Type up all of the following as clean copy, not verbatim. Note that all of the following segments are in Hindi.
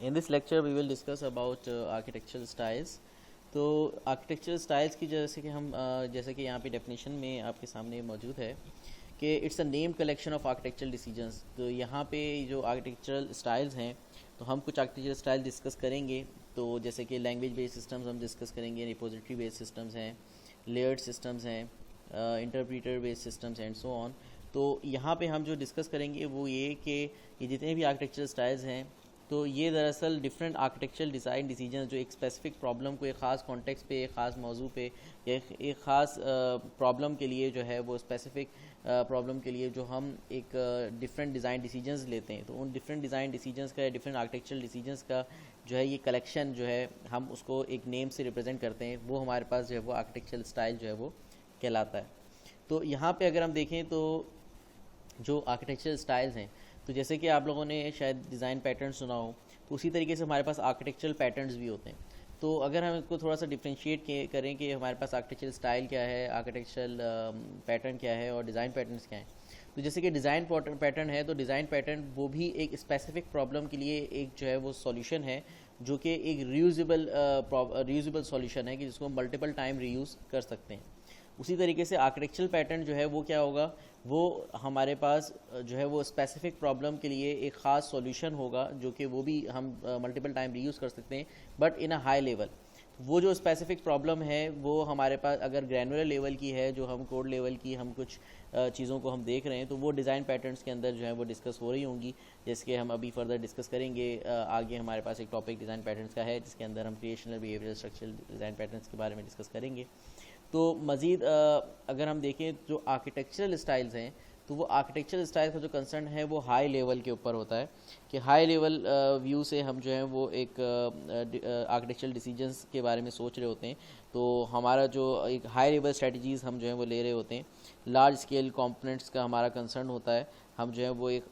In this lecture we will discuss about architectural styles. तो आर्किटेक्चरल स्टाइल्स की जैसे कि यहाँ पे डेफिनेशन में आपके सामने मौजूद है कि it's a name collection of architectural decisions. तो यहाँ पे जो आर्किटेक्चरल स्टाइल्स हैं तो हम कुछ आर्किटेक्चरल स्टाइल डिस्कस करेंगे। तो जैसे कि लैंग्वेज बेस्ड सिस्टम्स हम डिस्कस करेंगे, रिपोजिटरी बेस्ड सिस्टम्स हैं, लेयर्ड सिस्टम्स हैं, interpreter based systems and so on. तो यहाँ पे हम जो डिस्कस करेंगे वो ये कि ये जितने भी आर्किटेक्चरल स्टाइल्स हैं तो ये दरअसल डिफरेंट आर्किटेक्चरल डिज़ाइन डिसीजन जो एक स्पेसिफिक प्रॉब्लम को एक ख़ास कॉन्टेक्स्ट पे, एक ख़ास मौजू पे, एक ख़ास प्रॉब्लम के लिए जो है वो स्पेसिफिक प्रॉब्लम के लिए जो हम एक डिफरेंट डिज़ाइन डिसीजंस लेते हैं, तो उन डिफरेंट डिज़ाइन डिसीजंस का, डिफरेंट आर्किटेक्चरल डिसीजंस का जो है ये कलेक्शन जो है हम उसको एक नेम से रिप्रेजेंट करते हैं, वो हमारे पास जो है वो आर्किटेक्चरल स्टाइल जो है वो कहलाता है। तो यहाँ पे अगर हम देखें तो जो आर्किटेक्चरल स्टाइल्स हैं, तो जैसे कि आप लोगों ने शायद डिज़ाइन पैटर्न सुना हो, तो उसी तरीके से हमारे पास आर्किटेक्चरल पैटर्न्स भी होते हैं। तो अगर हम इसको थोड़ा सा डिफ्रेंशिएट करें कि हमारे पास आर्किटेक्चरल स्टाइल क्या है, आर्किटेक्चरल पैटर्न क्या है और डिज़ाइन पैटर्न्स क्या हैं। तो जैसे कि डिज़ाइन पैटर्न है, तो डिज़ाइन पैटर्न वो भी एक स्पेसिफिक प्रॉब्लम के लिए एक जो है वो सॉल्यूशन है, जो कि एक रीयूजेबल सॉल्यूशन है कि जिसको हम मल्टीपल टाइम रीयूज़ कर सकते हैं। उसी तरीके से आर्किटेक्चरल पैटर्न जो है वो क्या होगा, वो हमारे पास जो है वो स्पेसिफिक प्रॉब्लम के लिए एक ख़ास सॉल्यूशन होगा, जो कि वो भी हम मल्टीपल टाइम रीयूज़ कर सकते हैं but in a high level. वो जो स्पेसिफिक प्रॉब्लम है वो हमारे पास अगर ग्रैनुलर लेवल की है, जो हम कोड लेवल की हम कुछ चीज़ों को हम देख रहे हैं, तो वो डिज़ाइन पैटर्न्स के अंदर जो है वो डिस्कस हो रही होंगी, जिसके हम अभी फर्दर डिस्कस करेंगे। आगे हमारे पास एक टॉपिक डिज़ाइन पैटर्न्स का है जिसके अंदर हम creational behavioural structural design patterns के बारे में डिस्कस करेंगे। तो मज़ीद अगर हम देखें जो आर्किटेक्चरल स्टाइल्स हैं, तो वो आर्किटेक्चरल स्टाइल का जो कंसर्न है वो हाई लेवल के ऊपर होता है कि हाई लेवल व्यू से हम जो है वो एक आर्किटेक्चरल डिसीजंस के बारे में सोच रहे होते हैं। तो हमारा जो एक हाई लेवल स्ट्रेटजीज़ हम जो है वो ले रहे होते हैं, लार्ज स्केल कंपोनेंट्स का हमारा कंसर्न होता है। हम जो है वो एक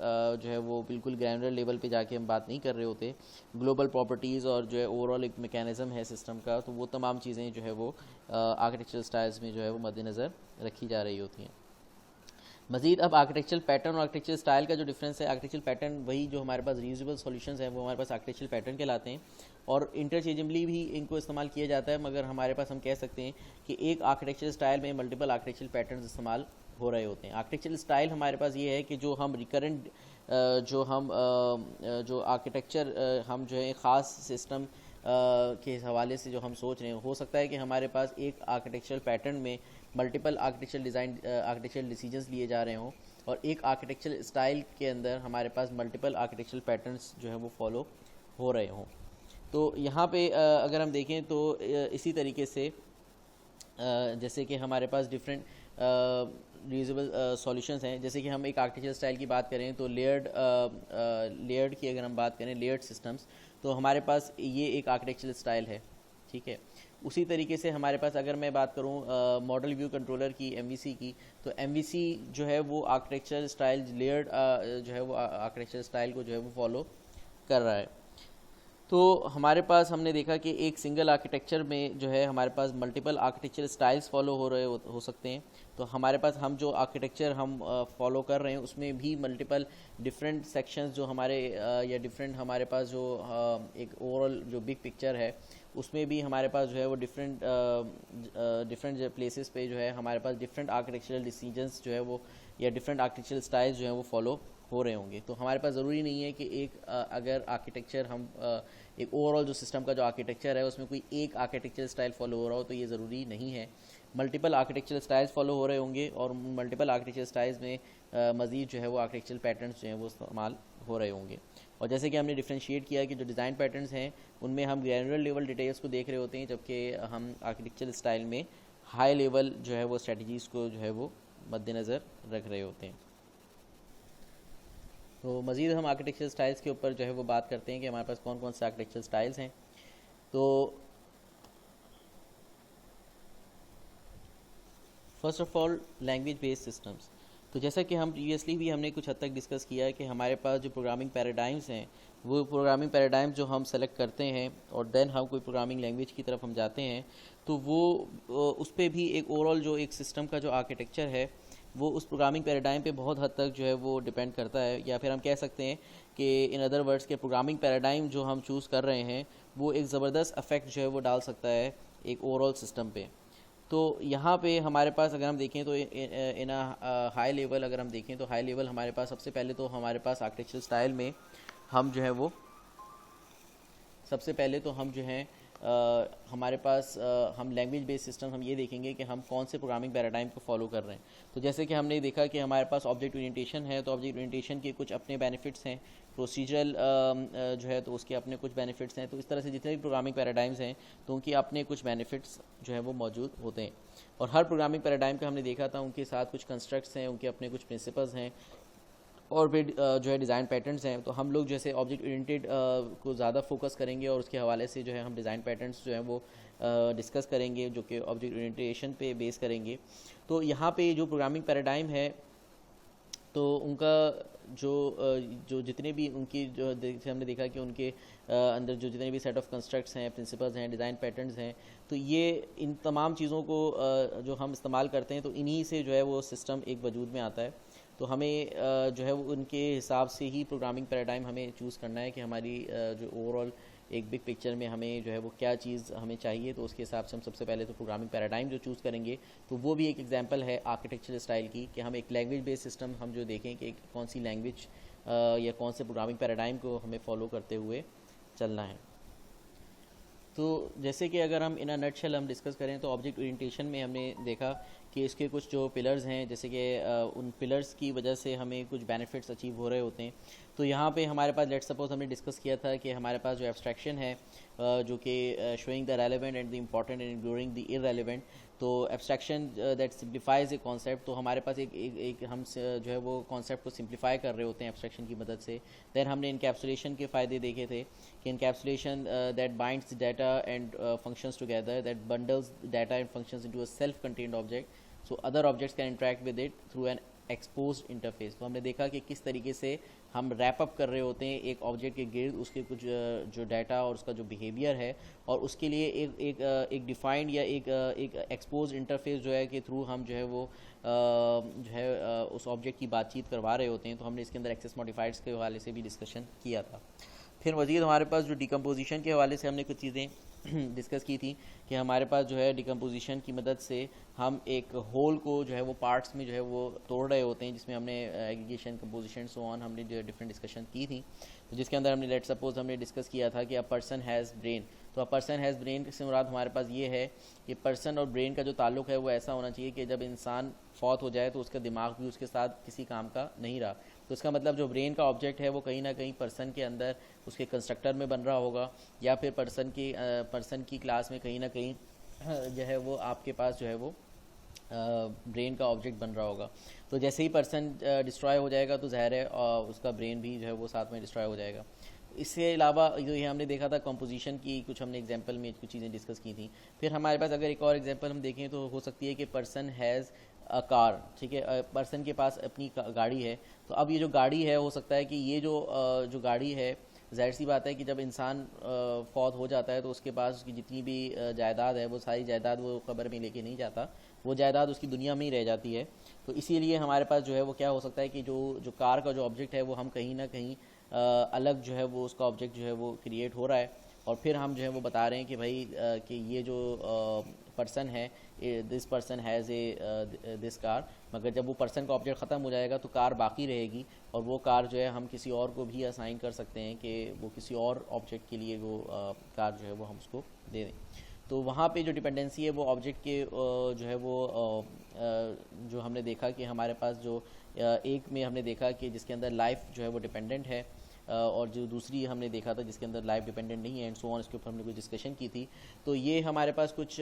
जो है वो बिल्कुल ग्रैनुलर लेवल पे जाके हम बात नहीं कर रहे होते। ग्लोबल प्रॉपर्टीज़ और जो है ओवरऑल एक मैकेनिज़्म है सिस्टम का, तो वो तमाम चीज़ें जो है वो आर्किटेक्चरल स्टाइल्स में जो है वो मद्देनज़र रखी जा रही होती हैं। मज़ीद अब आर्किटेक्चरल पैटर्न और आर्किटेक्चरल स्टाइल का जो डिफरेंस है, आर्किटेक्चरल पैटर्न वही जो हमारे पास रीयूजेबल सॉल्यूशंस हैं वो हमारे पास आर्किटेक्चरल पैटर्न कहलाते हैं और इंटरचेंजेबली भी इनको इस्तेमाल किया जाता है, मगर हमारे पास हम कह सकते हैं कि एक आर्किटेक्चरल स्टाइल में मल्टीपल आर्किटेक्चरल पैटर्न इस्तेमाल हो रहे होते हैं। आर्किटेक्चरल स्टाइल हमारे पास ये है कि जो हम रिकरेंट जो आर्किटेक्चर हम जो है एक ख़ास सिस्टम के हवाले से जो हम सोच रहे हैं, हो सकता है कि हमारे पास एक आर्किटेक्चरल पैटर्न में मल्टीपल आर्किटेक्चरल डिसीजंस लिए जा रहे हों और एक आर्किटेक्चरल स्टाइल के अंदर हमारे पास मल्टीपल आर्किटेक्चरल पैटर्न्स जो है वो फॉलो हो रहे हों। तो यहाँ पे अगर हम देखें तो इसी तरीके से जैसे कि हमारे पास डिफरेंट रीयूजेबल सॉल्यूशंस हैं। जैसे कि हम एक आर्किटेक्चरल स्टाइल की बात करें तो लेयर्ड की अगर हम बात करें, लेयर्ड सिस्टम्स, तो हमारे पास ये एक आर्किटेक्चरल स्टाइल है, ठीक है। उसी तरीके से हमारे पास अगर मैं बात करूं मॉडल व्यू कंट्रोलर की, एमवीसी की, तो एमवीसी जो है वो आर्किटेक्चरल स्टाइल लेयर्ड जो है वो आर्किटेक्चरल स्टाइल को जो है वो फॉलो कर रहा है। तो हमारे पास हमने देखा कि एक सिंगल आर्किटेक्चर में जो है हमारे पास मल्टीपल आर्किटेक्चरल स्टाइल्स फॉलो हो सकते हैं। तो हमारे पास हम जो आर्किटेक्चर हम फॉलो कर रहे हैं उसमें भी मल्टीपल डिफरेंट सेक्शंस जो हमारे या डिफरेंट हमारे पास जो एक ओवरऑल जो बिग पिक्चर है उसमें भी हमारे पास जो है वो डिफरेंट प्लेसेस पे जो है हमारे पास डिफरेंट आर्किटेक्चरल डिसीजंस जो है वो या डिफरेंट आर्किटेक्चरल स्टाइल्स जो है वो फॉलो हो रहे होंगे। तो हमारे पास ज़रूरी नहीं है कि एक अगर आर्किटेक्चर हम एक ओवरऑल जो सिस्टम का जो आर्किटेक्चर है उसमें कोई एक आर्किटेक्चरल स्टाइल फॉलो हो रहा हो, तो ये ज़रूरी नहीं है। मल्टीपल आर्किटेक्चरल स्टाइल्स फॉलो हो रहे होंगे और मल्टीपल आर्किटेक्चरल स्टाइल्स में मज़ीद जो है वो आर्किटेक्चरल पैटर्न्स जो हैं वो इस्तेमाल हो रहे होंगे। और जैसे कि हमने डिफ्रेंशिएट किया कि जो डिज़ाइन पैटर्न्स हैं उनमें हम ग्रैनुलर लेवल डिटेल्स को देख रहे होते हैं, जबकि हम आर्किटेक्चरल स्टाइल में हाई लेवल जो है वो स्ट्रेटजीज़ को जो है वो मद्देनज़र रख रहे होते हैं। तो मज़ीद हम आर्किटेक्चरल स्टाइल्स के ऊपर जो है वो बात करते हैं कि हमारे पास कौन कौन से आर्किटेक्चरल स्टाइल्स हैं। तो first of all language based systems. तो जैसा कि हम प्रीवियसली भी हमने कुछ हद तक डिस्कस किया है कि हमारे पास जो प्रोग्रामिंग पैराडाइम्स हैं वो प्रोग्रामिंग पैराडाइम्स जो हम सेलेक्ट करते हैं और देन हम कोई प्रोग्रामिंग लैंग्वेज की तरफ हम जाते हैं, तो वो उस पर भी एक ओवरऑल जो एक सिस्टम का जो आर्किटेक्चर है वो उस प्रोग्रामिंग पैराडाइम पे बहुत हद तक जो है वो डिपेंड करता है, या फिर हम कह सकते हैं कि इन अदर वर्ड्स के प्रोग्रामिंग पैराडाइम जो हम चूज़ कर रहे हैं वो एक ज़बरदस्त इफेक्ट जो है वो डाल सकता है एक ओवरऑल सिस्टम पे। तो यहाँ पे हमारे पास अगर हम देखें तो इन हाई लेवल, अगर हम देखें तो हाई लेवल हमारे पास सबसे पहले तो हमारे पास आर्किटेक्चरल स्टाइल में हम जो है वो सबसे पहले तो हम जो हैं हमारे पास हम लैंग्वेज बेस्ड सिस्टम हम ये देखेंगे कि हम कौन से प्रोग्रामिंग पैराडाइम को फॉलो कर रहे हैं। तो जैसे कि हमने देखा कि हमारे पास ऑब्जेक्ट ओरिएंटेशन है, तो ऑब्जेक्ट ओरिएंटेशन के कुछ अपने बेनिफिट्स हैं, प्रोसीजरल जो है तो उसके अपने कुछ बेनिफिट्स हैं। तो इस तरह से जितने भी प्रोग्रामिंग पैराडाइम्स हैं तो उनके अपने कुछ बेनिफिट्स जो है वो मौजूद होते हैं, और हर प्रोग्रामिंग पैराडाइम का हमने देखा था उनके साथ कुछ कंस्ट्रक्ट्स हैं, उनके अपने कुछ प्रिंसिपल्स हैं और भी जो है डिज़ाइन पैटर्न्स हैं। तो हम लोग जैसे ऑब्जेक्ट ओरिएंटेड को ज़्यादा फोकस करेंगे और उसके हवाले से जो है हम डिज़ाइन पैटर्न्स जो है वो डिस्कस करेंगे जो कि ऑब्जेक्ट ओरिएंटेशन पे बेस करेंगे। तो यहाँ पे जो प्रोग्रामिंग पैराडाइम है तो उनका जो जितने भी उनकी जो जैसे हमने देखा कि उनके अंदर जो जितने भी सेट ऑफ कंस्ट्रक्ट्स हैं, प्रिंसिपल्स हैं, डिज़ाइन पैटर्न्स हैं, तो ये इन तमाम चीज़ों को जो हम इस्तेमाल करते हैं तो इन्हीं से जो है वो सिस्टम एक वजूद में आता है। तो हमें जो है वो उनके हिसाब से ही प्रोग्रामिंग पैराडाइम हमें चूज़ करना है कि हमारी जो ओवरऑल एक बिग पिक्चर में हमें जो है वो क्या चीज़ हमें चाहिए, तो उसके हिसाब से हम सबसे पहले तो प्रोग्रामिंग पैराडाइम जो चूज़ करेंगे तो वो भी एक एग्जांपल है आर्किटेक्चर स्टाइल की कि हम एक लैंग्वेज बेस्ड सिस्टम हम जो देखें कि कौन सी लैंग्वेज या कौन से प्रोग्रामिंग पैराडाइम को हमें फॉलो करते हुए चलना है। तो जैसे कि अगर हम इन अ नटशेल हम डिस्कस करें तो ऑब्जेक्ट ओरिएंटेशन में हमने देखा कि इसके कुछ जो पिलर्स हैं, जैसे कि उन पिलर्स की वजह से हमें कुछ बेनिफिट्स अचीव हो रहे होते हैं। तो यहाँ पे हमारे पास लेट्स सपोज हमने डिस्कस किया था कि हमारे पास जो एब्स्ट्रैक्शन है जो कि showing the relevant and the important and ignoring the irrelevant, तो abstraction that simplifies a concept, तो हमारे पास एक हम जो है वो कॉन्सेप्ट को सिंप्लीफाई कर रहे होते हैं एब्स्ट्रैक्शन की मदद से। दैन हमने इनकैप्सुलेशन के फ़ायदे देखे थे कि encapsulation that binds data and functions together, that bundles data and functions into a self contained object, so other objects can interact with it through an exposed interface. तो हमने देखा कि किस तरीके से हम रैप अप कर रहे होते हैं एक ऑब्जेक्ट के गिर्द उसके कुछ जो डाटा और उसका जो बिहेवियर है, और उसके लिए एक डिफाइंड या एक एक्सपोज इंटरफेस जो है कि थ्रू हम जो है वो जो है उस ऑब्जेक्ट की बातचीत करवा रहे होते हैं। तो हमने इसके अंदर एक्सेस मॉडिफाइड्स के हवाले से भी डिस्कशन किया था। फिर मज़ीद हमारे पास जो डिकम्पोजिशन के हवाले से हमने कुछ चीज़ें डिस्कस की थी कि हमारे पास जो है डिकम्पोजिशन की मदद से हम एक होल को जो है वो पार्ट्स में जो है वो तोड़ रहे होते हैं, जिसमें हमने एग्रीगेशन, कंपोजिशन, सो ऑन हमने जो डिफरेंट डिस्कशन की थी। तो जिसके अंदर हमने लेट सपोज हमने डिस्कस किया था कि अ पर्सन हैज़ ब्रेन। तो अ पर्सन हैज़ ब्रेन से मुराद हमारे पास ये है कि पर्सन और ब्रेन का जो ताल्लुक है वो ऐसा होना चाहिए कि जब इंसान फौत हो जाए तो उसका दिमाग भी उसके साथ किसी काम का नहीं रहा। तो इसका मतलब जो ब्रेन का ऑब्जेक्ट है वो कहीं ना कहीं पर्सन के अंदर उसके कंस्ट्रक्टर में बन रहा होगा, या फिर पर्सन की क्लास में कहीं ना कहीं जो है वो आपके पास जो है वो ब्रेन का ऑब्जेक्ट बन रहा होगा। तो जैसे ही पर्सन डिस्ट्रॉय हो जाएगा तो ज़ाहिर है उसका ब्रेन भी जो है वो साथ में डिस्ट्रॉय हो जाएगा। इसके अलावा जो ये हमने देखा था कंपोजिशन की कुछ हमने एग्जांपल में कुछ चीज़ें डिस्कस की थी। फिर हमारे पास अगर एक और एग्जांपल हम देखें तो हो सकती है कि पर्सन हैज़ अ कार, ठीक है, पर्सन के पास अपनी गाड़ी है। तो अब ये जो गाड़ी है हो सकता है कि ये जो गाड़ी है, ज़ाहिर सी बात है कि जब इंसान फौत हो जाता है तो उसके पास उसकी जितनी भी जायदाद है वो सारी जायदाद वो कब्र में लेके नहीं जाता, वो जायदाद उसकी दुनिया में ही रह जाती है। तो इसीलिए हमारे पास जो है वो क्या हो सकता है कि जो कार का जो ऑब्जेक्ट है वो हम कहीं ना कहीं अलग जो है वो उसका ऑब्जेक्ट जो है वो क्रिएट हो रहा है, और फिर हम जो है वो बता रहे हैं कि भाई कि ये जो पर्सन है, this person has a this car, मगर जब वो पर्सन का ऑब्जेक्ट ख़त्म हो जाएगा तो कार बाकी रहेगी, और वो कार जो है हम किसी और को भी असाइन कर सकते हैं कि वो किसी और ऑब्जेक्ट के लिए वो कार जो है वो हम उसको दे दें। तो वहाँ पे जो डिपेंडेंसी है वो ऑब्जेक्ट के जो है वो जो हमने देखा कि हमारे पास जो एक में हमने देखा कि जिसके अंदर लाइफ जो है वो डिपेंडेंट है, और जो दूसरी हमने देखा था जिसके अंदर लाइफ डिपेंडेंट नहीं है, एंड सो ऑन, इसके ऊपर हमने कुछ डिस्कशन की थी। तो ये हमारे पास कुछ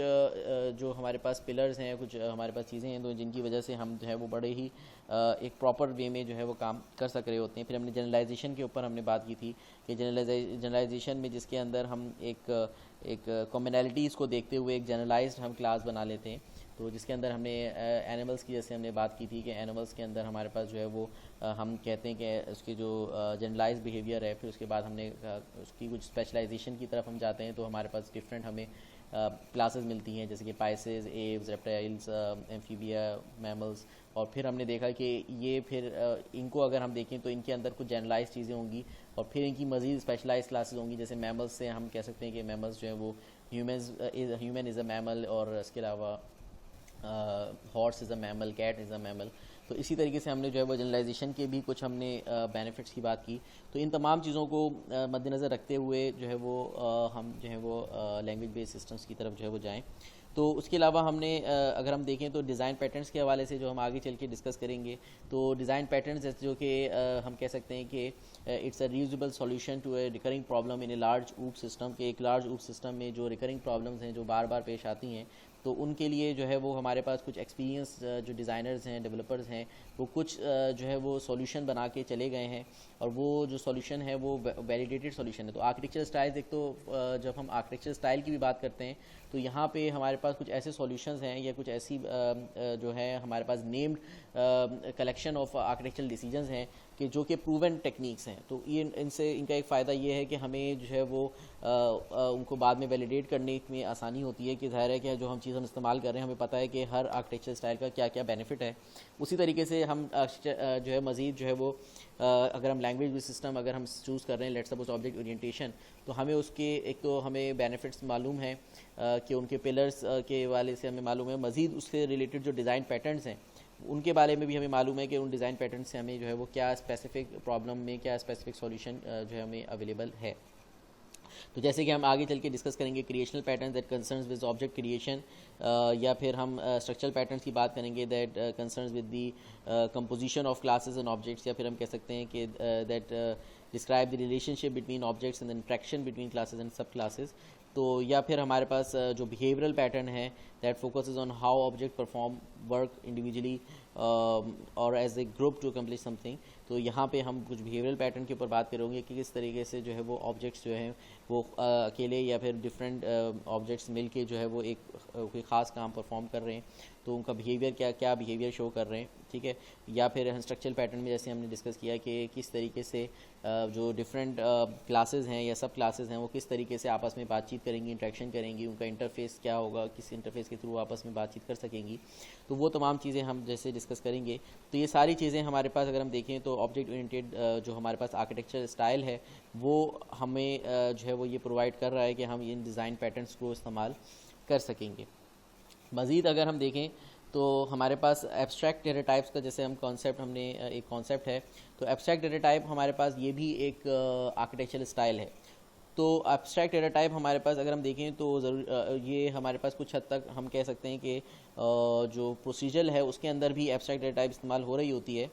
जो हमारे पास पिलर्स हैं, कुछ हमारे पास चीज़ें हैं तो जिनकी वजह से हम जो है वो बड़े ही एक प्रॉपर वे में जो है वो काम कर सक रहे होते हैं। फिर हमने जनरलाइजेशन के ऊपर हमने बात की थी कि जनरलाइजेशन में जिसके अंदर हम एक कॉमनैलिटीज़ को देखते हुए एक जनरलाइज्ड हम क्लास बना लेते हैं। तो जिसके अंदर हमने एनिमल्स की जैसे हमने बात की थी कि एनिमल्स के अंदर हमारे पास जो है वो हम कहते हैं कि उसकी जो जनरलाइज बिहेवियर है, फिर उसके बाद हमने उसकी कुछ स्पेशलाइजेशन की तरफ हम जाते हैं तो हमारे पास डिफरेंट हमें क्लासेस मिलती हैं, जैसे कि Pisces, Aves, reptiles, amphibia, mammals. और फिर हमने देखा कि ये फिर इनको अगर हम देखें तो इनके अंदर कुछ जनरलाइज चीज़ें होंगी और फिर इनकी मज़ीद स्पेशलाइज क्लासेस होंगी। जैसे मैमल्स से हम कह सकते हैं कि मैमल्स जो है वो ह्यूमन इज़ अ मैमल, और इसके अलावा horse is a mammal, cat is a mammal. तो इसी तरीके से हमने जो है वो जनरलाइजेशन के भी कुछ हमने बेनिफिट्स की बात की। तो इन तमाम चीज़ों को मद्देनज़र रखते हुए जो है वो हम जो है वो लैंग्वेज बेस्ड सिस्टम्स की तरफ जो है वो जाएँ। तो उसके अलावा हमने अगर हम देखें तो डिज़ाइन पैटर्न्स के हवाले से जो हम आगे चल के डिस्कस करेंगे, तो डिज़ाइन पैटर्न्स जैसे जो कि हम कह सकते हैं कि it's a reusable solution to a recurring problem in a large OOP system, के एक लार्ज ऊप सिस्टम में जो रिकरिंग प्रॉब्लम्स हैं जो बार बार पेश आती हैं, तो उनके लिए जो है वो हमारे पास कुछ एक्सपीरियंस जो डिज़ाइनर्स हैं, डेवलपर्स हैं, वो कुछ जो है वो सॉल्यूशन बना के चले गए हैं, और वो जो सॉल्यूशन है वो वैलिडेटेड सॉल्यूशन है। तो आर्किटेक्चर स्टाइल्स, एक तो जब हम आर्किटेक्चर स्टाइल की भी बात करते हैं तो यहाँ पे हमारे पास कुछ ऐसे सॉल्यूशंस हैं या कुछ ऐसी जो है हमारे पास named collection of architectural decisions हैं कि जो कि प्रूवन टेक्निक्स हैं। तो ये इनसे इनका एक फ़ायदा ये है कि हमें जो है वो उनको बाद में वैलिडेट करने में आसानी होती है कि ज़ाहिर है कि जो हम चीज़ हम इस्तेमाल कर रहे हैं हमें पता है कि हर आर्किटेक्चर स्टाइल का क्या क्या बेनिफिट है। उसी तरीके से हम जो है मज़ीद जो है वो अगर हम लैंग्वेज बेस्ड सिस्टम अगर हम चूज़ कर रहे हैं, लेट्स सपोज ऑब्जेक्ट ओरिएंटेशन, तो हमें उसके एक तो हमें बेनिफिट्स मालूम है कि उनके पिलर्स के वाले से हमें मालूम है, मज़ीद उससे रिलेटेड जो डिज़ाइन पैटर्न्स हैं उनके बारे में भी हमें मालूम है कि उन डिज़ाइन पैटर्न से हमें जो है वो क्या स्पेसिफिक प्रॉब्लम में क्या स्पेसिफिक सॉल्यूशन जो है हमें अवेलेबल है। तो जैसे कि हम आगे चल के डिस्कस करेंगे creational patterns that concerns with object creation, या फिर हम स्ट्रक्चरल पैटर्न्स की बात करेंगे that concerns with the composition of classes and objects, या फिर हम कह सकते हैं कि that describe the relationship between objects and interaction between classes and सब क्लासेस। तो या फिर हमारे पास जो बिहेवियरल पैटर्न है that focuses on how object perform work individually और as a group to accomplish something. तो यहाँ पे हम कुछ बिहेवियरल पैटर्न के ऊपर बात करेंगे कि किस तरीके से जो है वो ऑब्जेक्ट्स जो हैं वो अकेले या फिर डिफरेंट ऑब्जेक्ट्स मिल के जो है वो एक कोई ख़ास काम परफॉर्म कर रहे हैं, तो उनका बिहेवियर क्या बिहेवियर शो कर रहे हैं, ठीक है। या फिर स्ट्रक्चरल पैटर्न में जैसे हमने डिस्कस किया कि किस तरीके से जो डिफरेंट क्लासेस हैं या सब क्लासेस हैं वो किस तरीके से आपस में बातचीत करेंगी, इंटरेक्शन करेंगी, उनका इंटरफेस क्या होगा, किस इंटरफेस के थ्रू आपस में बातचीत कर सकेंगी। तो वो तमाम चीज़ें हम जैसे डिस्कस करेंगे। तो ये सारी चीज़ें हमारे पास अगर हम देखें तो ऑब्जेक्ट ओरिएंटेड जो हमारे पास आर्किटेक्चर स्टाइल है वो हमें जो है वो ये प्रोवाइड कर रहा है कि हम इन डिज़ाइन पैटर्न्स को इस्तेमाल कर सकेंगे। मज़ीद अगर हम देखें तो हमारे पास एब्स्ट्रैक्ट डेटा टाइप्स का जैसे हम कॉन्सेप्ट हमने एक कॉन्सेप्ट है, तो एब्स्ट्रैक्ट डेटा टाइप हमारे पास ये भी एक आर्किटेक्चरल स्टाइल है। तो एब्स्ट्रैक्ट डेटा टाइप हमारे पास अगर हम देखें तो ज़रूर ये हमारे पास कुछ हद तक हम कह सकते हैं कि जो प्रोसीजर है उसके अंदर भी एब्स्ट्रैक्ट डेटा टाइप इस्तेमाल हो रही होती है,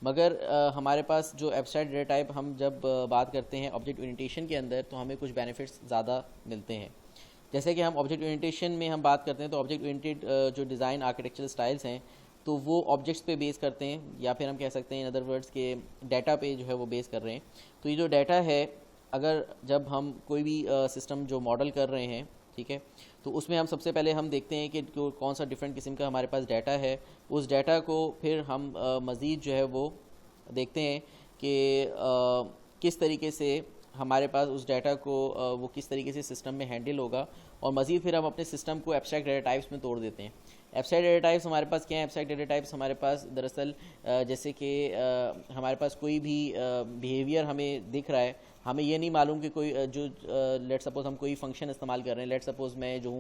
मगर हमारे पास जो एब्स्ट्रैक्ट डेटा टाइप हम जब बात करते हैं ऑब्जेक्ट ओरिएंटेशन के अंदर तो हमें कुछ बेनिफिट्स ज़्यादा मिलते हैं। जैसे कि हम ऑब्जेक्ट ओरिएंटेशन में हम बात करते हैं तो ऑब्जेक्ट ओरिएंटेड जो डिज़ाइन आर्किटेक्चरल स्टाइल्स हैं तो वो ऑब्जेक्ट्स पे बेस करते हैं, या फिर हम कह सकते हैं इन अदर वर्ड्स के डाटा पे जो है वो बेस कर रहे हैं। तो ये जो डाटा है अगर जब हम कोई भी सिस्टम जो मॉडल कर रहे हैं, ठीक है, तो उसमें हम सबसे पहले हम देखते हैं कि कौन सा डिफरेंट किस्म का हमारे पास डाटा है। उस डाटा को फिर हम मज़ीद जो है वो देखते हैं कि किस तरीके से हमारे पास उस डाटा को वो किस तरीके से सिस्टम में हैंडल होगा, और मज़ीद फिर हम अपने सिस्टम को एब्स्ट्रैक्ट डेटा टाइप्स में तोड़ देते हैं। एब्स्ट्रैक्ट डेटा टाइप्स हमारे पास क्या है? एब्स्ट्रैक्ट डेटा टाइप्स हमारे पास दरअसल जैसे कि हमारे पास कोई भी बिहेवियर हमें दिख रहा है, हमें ये नहीं मालूम कि कोई जो लेट सपोज हम कोई फंक्शन इस्तेमाल कर रहे हैं, लेट सपोज मैं जो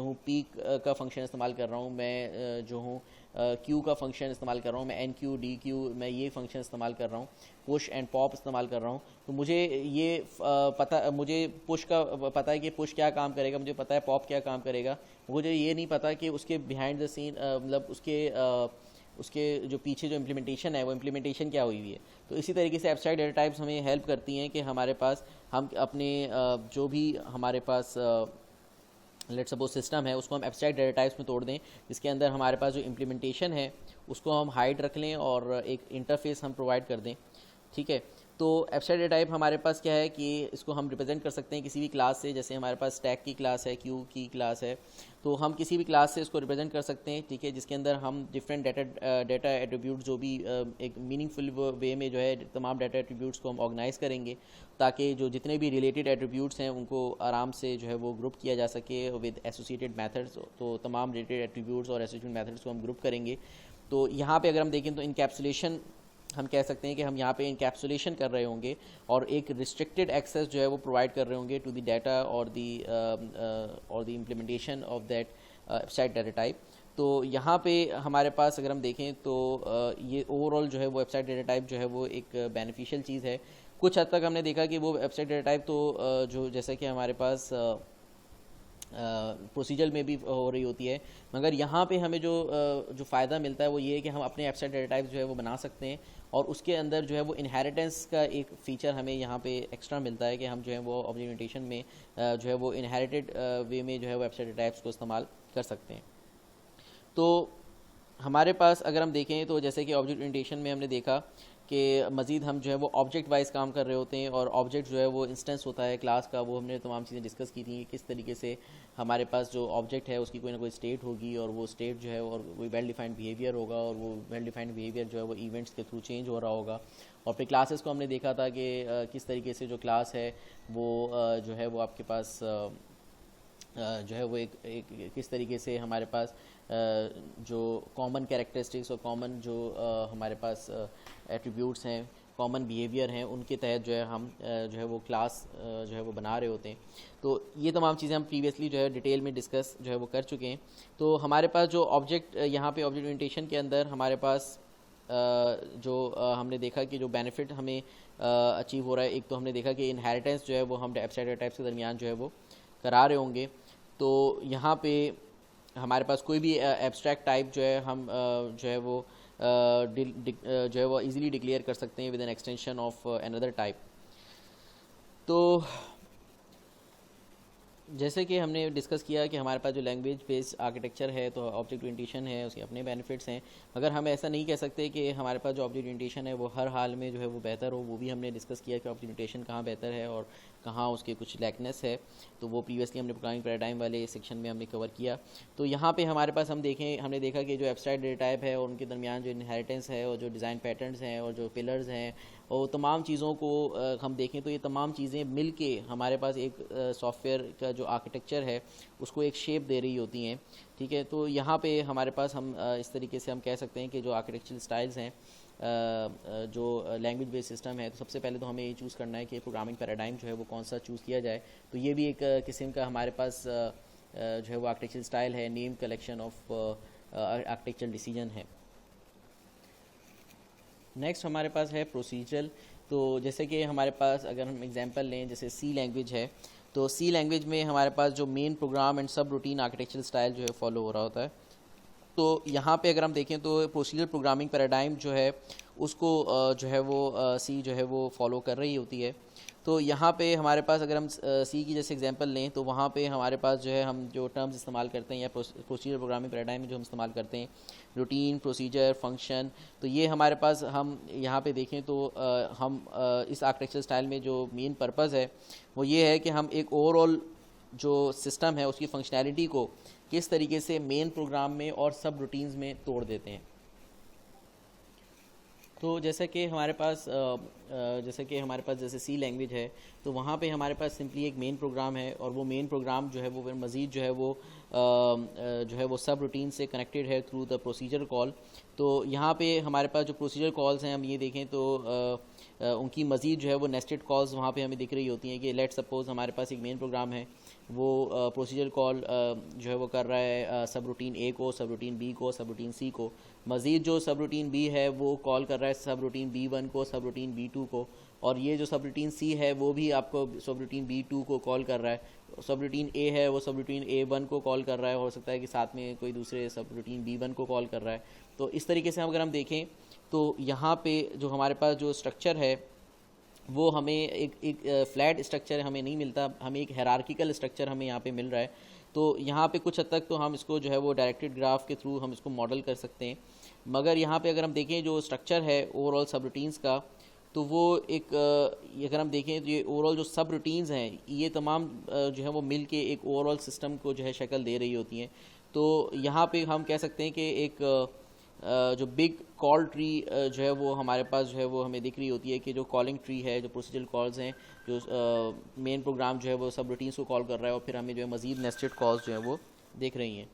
हूँ पीक का फंक्शन इस्तेमाल कर रहा हूँ, मैं जो हूँ क्यू का फंक्शन इस्तेमाल कर रहा हूँ, मैं एन क्यू डी क्यू मैं ये फंक्शन इस्तेमाल कर रहा हूँ, पुश एंड पॉप इस्तेमाल कर रहा हूँ। तो मुझे ये मुझे पुश का पता है कि पुश क्या काम करेगा, मुझे पता है पॉप क्या काम करेगा, मुझे ये नहीं पता कि उसके बिहाइंड द सीन मतलब उसके जो पीछे जो इम्प्लीमेंटेशन है वो इम्प्लीमेंटेशन क्या हुई है। तो इसी तरीके से एब्स्ट्रैक्ट डेटा टाइप्स हमें हेल्प करती हैं कि हमारे पास हम अपने जो भी हमारे पास लेट्स सपोज सिस्टम है उसको हम एब्स्ट्रैक्ट डेटा टाइप्स में तोड़ दें, जिसके अंदर हमारे पास जो इम्प्लीमेंटेशन है उसको हम हाइड रख लें और एक इंटरफेस हम प्रोवाइड कर दें, ठीक है। तो एब्स्ट्रैक्ट डेटा टाइप हमारे पास क्या है कि इसको हम रिप्रेजेंट कर सकते हैं किसी भी क्लास से, जैसे हमारे पास स्टैक की क्लास है, क्यू की क्लास है, तो हम किसी भी क्लास से इसको रिप्रेजेंट कर सकते हैं, ठीक है, जिसके अंदर हम डिफरेंट डेटा एट्रीब्यूट्स जो भी एक मीनिंगफुल वे में जो है तमाम डेटा एट्रीब्यूट्स को हम ऑर्गेनाइज करेंगे, ताकि जो जितने भी रिलेटेड एट्रीब्यूट्स हैं उनको आराम से जो है वो ग्रुप किया जा सके विद एसोसिएटेड मेथड्स। तो तमाम रिलेटेड एट्रीब्यूट्स और एसोसिएटेड मेथड्स को हम ग्रुप करेंगे। तो यहाँ पे अगर हम देखें तो इनकैप्सुलेशन हम कह सकते हैं कि हम यहाँ पे इनकैप्सुलेशन कर रहे होंगे और एक रिस्ट्रिक्टेड एक्सेस जो है वो प्रोवाइड कर रहे होंगे टू द डाटा और the implementation of that website data type. तो यहाँ पे हमारे पास अगर हम देखें तो ये ओवरऑल जो है वो वेबसाइट डाटा टाइप जो है वो एक बेनिफिशियल चीज़ है। कुछ हद तक हमने देखा कि वो वेबसाइट डाटा टाइप तो जो जैसे कि हमारे पास प्रोसीजर में भी हो रही होती है, मगर यहाँ पे हमें जो फ़ायदा मिलता है वो ये है कि हम अपने वेबसाइट डाटा टाइप जो है वो बना सकते हैं और उसके अंदर जो है वो इनहेरिटेंस का एक फ़ीचर हमें यहाँ पे एक्स्ट्रा मिलता है कि हम जो है वो ऑब्जेक्ट ओरिएंटेशन में जो है वो इनहेरिटेड वे में जो है वेबसाइट डाटा टाइप्स को इस्तेमाल कर सकते हैं। तो हमारे पास अगर हम देखें तो जैसे कि ऑब्जेक्ट ओरिएंटेशन में हमने देखा कि मज़ीद हम जो है वो ऑब्जेक्ट वाइज काम कर रहे होते हैं और ऑब्जेक्ट जो है वो इंस्टेंस होता है क्लास का, वो हमने तमाम चीज़ें डिस्कस की थी किस तरीके से हमारे पास जो ऑब्जेक्ट है उसकी कोई ना कोई स्टेट होगी और वो स्टेट जो है और कोई वेल डिफाइंड बिहेवियर होगा और वो वेल डिफाइंड बिहेवियर जो है वो इवेंट्स के थ्रू चेंज हो रहा होगा। और फिर क्लासेस को हमने देखा था कि किस तरीके से जो क्लास है वो जो है वो आपके पास जो है वो एक किस तरीके से हमारे पास जो कॉमन कैरेक्टरिस्टिक्स और कॉमन जो हमारे पास एट्रीब्यूट्स हैं, कॉमन बिहेवियर हैं, उनके तहत जो है हम जो है वो क्लास जो है वो बना रहे होते हैं। तो ये तमाम चीज़ें हम प्रीवियसली जो है डिटेल में डिस्कस जो है वो कर चुके हैं। तो हमारे पास जो ऑब्जेक्ट यहाँ पे ऑब्जेक्ट ओरिएंटेशन के अंदर हमारे पास जो हमने देखा कि जो बेनिफिट हमें अचीव हो रहा है, एक तो हमने देखा कि इनहेरिटेंस जो है वो हम वेबसाइट डाटा टाइप्स के दरमियान जो है वो करा रहे होंगे। तो यहाँ पे हमारे पास कोई भी एब्स्ट्रैक्ट टाइप जो है हम जो है वो जो है वो इजीली डिक्लेयर कर सकते हैं with an extension of another type. तो जैसे कि हमने डिस्कस किया कि हमारे पास जो लैंग्वेज बेस्ड आर्किटेक्चर है तो ऑब्जेक्ट ओरिएंटेशन है, उसके अपने बेनिफिट्स हैं, मगर हम ऐसा नहीं कह सकते कि हमारे पास जो ऑब्जेक्ट ओरिएंटेशन है वो हर हाल में जो है वो बेहतर हो। वो भी हमने डिस्कस किया कि ऑब्जेक्ट ओरिएंटेशन कहाँ बेहतर है और कहाँ उसके कुछ लैकनेस है, तो वो प्रीवियसली हमने प्रोग्रामिंग पैराडाइम वाले सेक्शन में हमने कवर किया। तो यहाँ पे हमारे पास हमने देखा कि जो एब्स्ट्रैक्ट डेटा टाइप है और उनके दरमियान जो इनहेरिटेंस है और जो डिज़ाइन पैटर्न्स हैं और जो पिलर्स हैं और तमाम चीज़ों को हम देखें तो ये तमाम चीज़ें मिल के हमारे पास एक सॉफ्टवेयर का जो आर्किटेक्चर है उसको एक शेप दे रही होती हैं, ठीक है। तो यहाँ पे हमारे पास हम इस तरीके से हम कह सकते हैं कि जो आर्किटेक्चरल स्टाइल्स हैं जो लैंग्वेज बेस्ड सिस्टम है, तो सबसे पहले तो हमें ये चूज़ करना है कि प्रोग्रामिंग पैराडाइम जो है वो कौन सा चूज़ किया जाए। तो ये भी एक किस्म का हमारे पास जो है वो आर्किटेक्चरल स्टाइल है, name collection of architectural decision है। नेक्स्ट हमारे पास है प्रोसीजरल। तो जैसे कि हमारे पास अगर हम एग्जांपल लें, जैसे सी लैंग्वेज है, तो सी लैंग्वेज में हमारे पास जो मेन प्रोग्राम एंड सब रूटीन आर्किटेक्चरल स्टाइल जो है फॉलो हो रहा होता है। तो यहाँ पे अगर हम देखें तो प्रोसीजरल प्रोग्रामिंग पैराडाइम जो है उसको जो है वो सी जो है वो फॉलो कर रही होती है। तो यहाँ पे हमारे पास अगर हम सी की जैसे एग्जांपल लें तो वहाँ पे हमारे पास जो है हम जो टर्म्स इस्तेमाल करते हैं या प्रोसीजर प्रोग्रामिंग पैराडाइम में जो हम इस्तेमाल करते हैं, रूटीन, प्रोसीजर, फंक्शन, तो ये हमारे पास हम यहाँ पे देखें तो हम इस आर्किटेक्चर स्टाइल में जो मेन पर्पज़ है वो ये है कि हम एक ओवरऑल जो सिस्टम है उसकी फंक्शनैलिटी को किस तरीके से मेन प्रोग्राम में और सब रूटीन्स में तोड़ देते हैं। तो जैसे कि हमारे पास जैसे सी लैंग्वेज है तो वहाँ पे हमारे पास सिंपली एक मेन प्रोग्राम है और वो मेन प्रोग्राम जो है वो मज़ीद जो है वो सब रूटीन से कनेक्टेड है थ्रू द प्रोसीजर कॉल। तो यहाँ पे हमारे पास जो प्रोसीजर कॉल्स हैं हम ये देखें तो उनकी मज़ीद जो है वो नेस्टेड कॉल्स वहाँ पे हमें दिख रही होती हैं कि लेट सपोज़ हमारे पास एक मेन प्रोग्राम है, वो प्रोसीजर कॉल जो है वो कर रहा है सब रूटीन ए को, सब रूटीन बी को, सब रूटीन सी को। मज़ीद जो सब रूटीन बी है वो कॉल कर रहा है सब रूटीन B1 को, सब रूटीन B2 को, और ये जो सब रूटीन सी है वो भी आपको सब रूटीन B2 को कॉल कर रहा है। सब रूटीन ए है वो सब रूटीन A1 को कॉल कर रहा है, हो सकता है कि साथ में कोई दूसरे सब रूटीन B1 को कॉल कर रहा है। तो इस तरीके से अगर हम देखें तो यहाँ पे जो हमारे पास जो स्ट्रक्चर है वो हमें एक फ्लैट स्ट्रक्चर हमें नहीं मिलता, हमें एक हायरार्किकल स्ट्रक्चर हमें यहाँ पे मिल रहा है। तो यहाँ पे कुछ हद तक तो हम इसको जो है वो डायरेक्टेड ग्राफ के थ्रू हम इसको मॉडल कर सकते हैं, मगर यहाँ पे अगर हम देखें जो स्ट्रक्चर है ओवरऑल सब रूटीन्स का, तो वो एक अगर हम देखें तो ये ओवरऑल जो सब रूटीन्स हैं ये तमाम जो है वो मिल के एक ओवरऑल सिस्टम को जो है शक्ल दे रही होती हैं। तो यहाँ पे हम कह सकते हैं कि एक जो बिग कॉल ट्री जो है वो हमारे पास जो है वो हमें दिख रही होती है कि जो कॉलिंग ट्री है, जो प्रोसीजरल कॉल्स हैं, जो मेन प्रोग्राम जो है वो सब रूटीन्स को कॉल कर रहा है और फिर हमें जो है मज़ीद नेस्टेड कॉल्स जो है वो दिख रही हैं।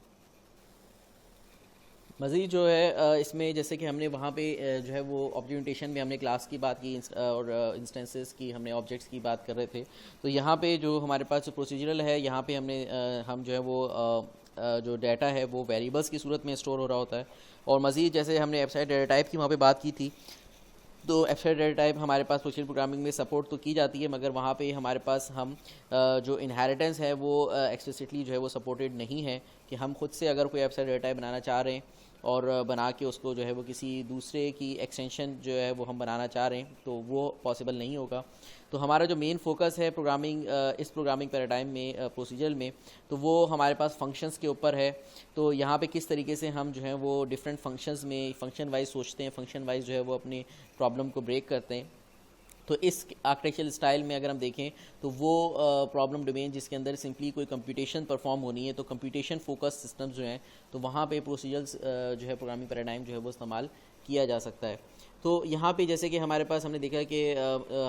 मज़ीद जो है इसमें जैसे कि हमने वहाँ पे जो है वो ऑब्जेक्टिवेशन में हमने क्लास की बात की और इंस्टेंसेस की, हमने ऑब्जेक्ट्स की बात कर रहे थे। तो यहाँ पे जो हमारे पास जो प्रोसीजरल है, यहाँ पे हम जो है वो जो डाटा है वो वेरिएबल्स की सूरत में स्टोर हो रहा होता है। और मज़ीद जैसे हमने एब्स्ट्रैक्ट डाटा टाइप की वहाँ पे बात की थी, तो एब्स्ट्रैक्ट डाटा टाइप हमारे पास प्रोसीजरल प्रोग्रामिंग में सपोर्ट तो की जाती है, मगर वहाँ पे हमारे पास हम जो इनहेरिटेंस है वो एक्सप्लिसिटली जो है वो सपोर्टेड नहीं है कि हम खुद से अगर कोई एब्स्ट्रैक्ट डाटा टाइप बनाना चाह रहे हैं और बना के उसको जो है वो किसी दूसरे की एक्सटेंशन जो है वो हम बनाना चाह रहे हैं, तो वो पॉसिबल नहीं होगा। तो हमारा जो मेन फोकस है प्रोग्रामिंग इस प्रोग्रामिंग पैराडाइम में प्रोसीजरल में, तो वो हमारे पास फंक्शंस के ऊपर है। तो यहाँ पे किस तरीके से हम जो है वो डिफरेंट फंक्शंस में फंक्शन वाइज सोचते हैं, फंक्शन वाइज जो है वो अपनी प्रॉब्लम को ब्रेक करते हैं। तो इस आर्किटेक्चरल स्टाइल में अगर हम देखें तो वो प्रॉब्लम डोमेन जिसके अंदर सिंपली कोई कंप्यूटेशन परफॉर्म होनी है, तो कंप्यूटेशन फोकस सिस्टम्स जो हैं, तो वहाँ पे प्रोसीजर्स जो है प्रोग्रामिंग पैराडाइम जो है वो इस्तेमाल किया जा सकता है। तो यहाँ पे जैसे कि हमारे पास हमने देखा कि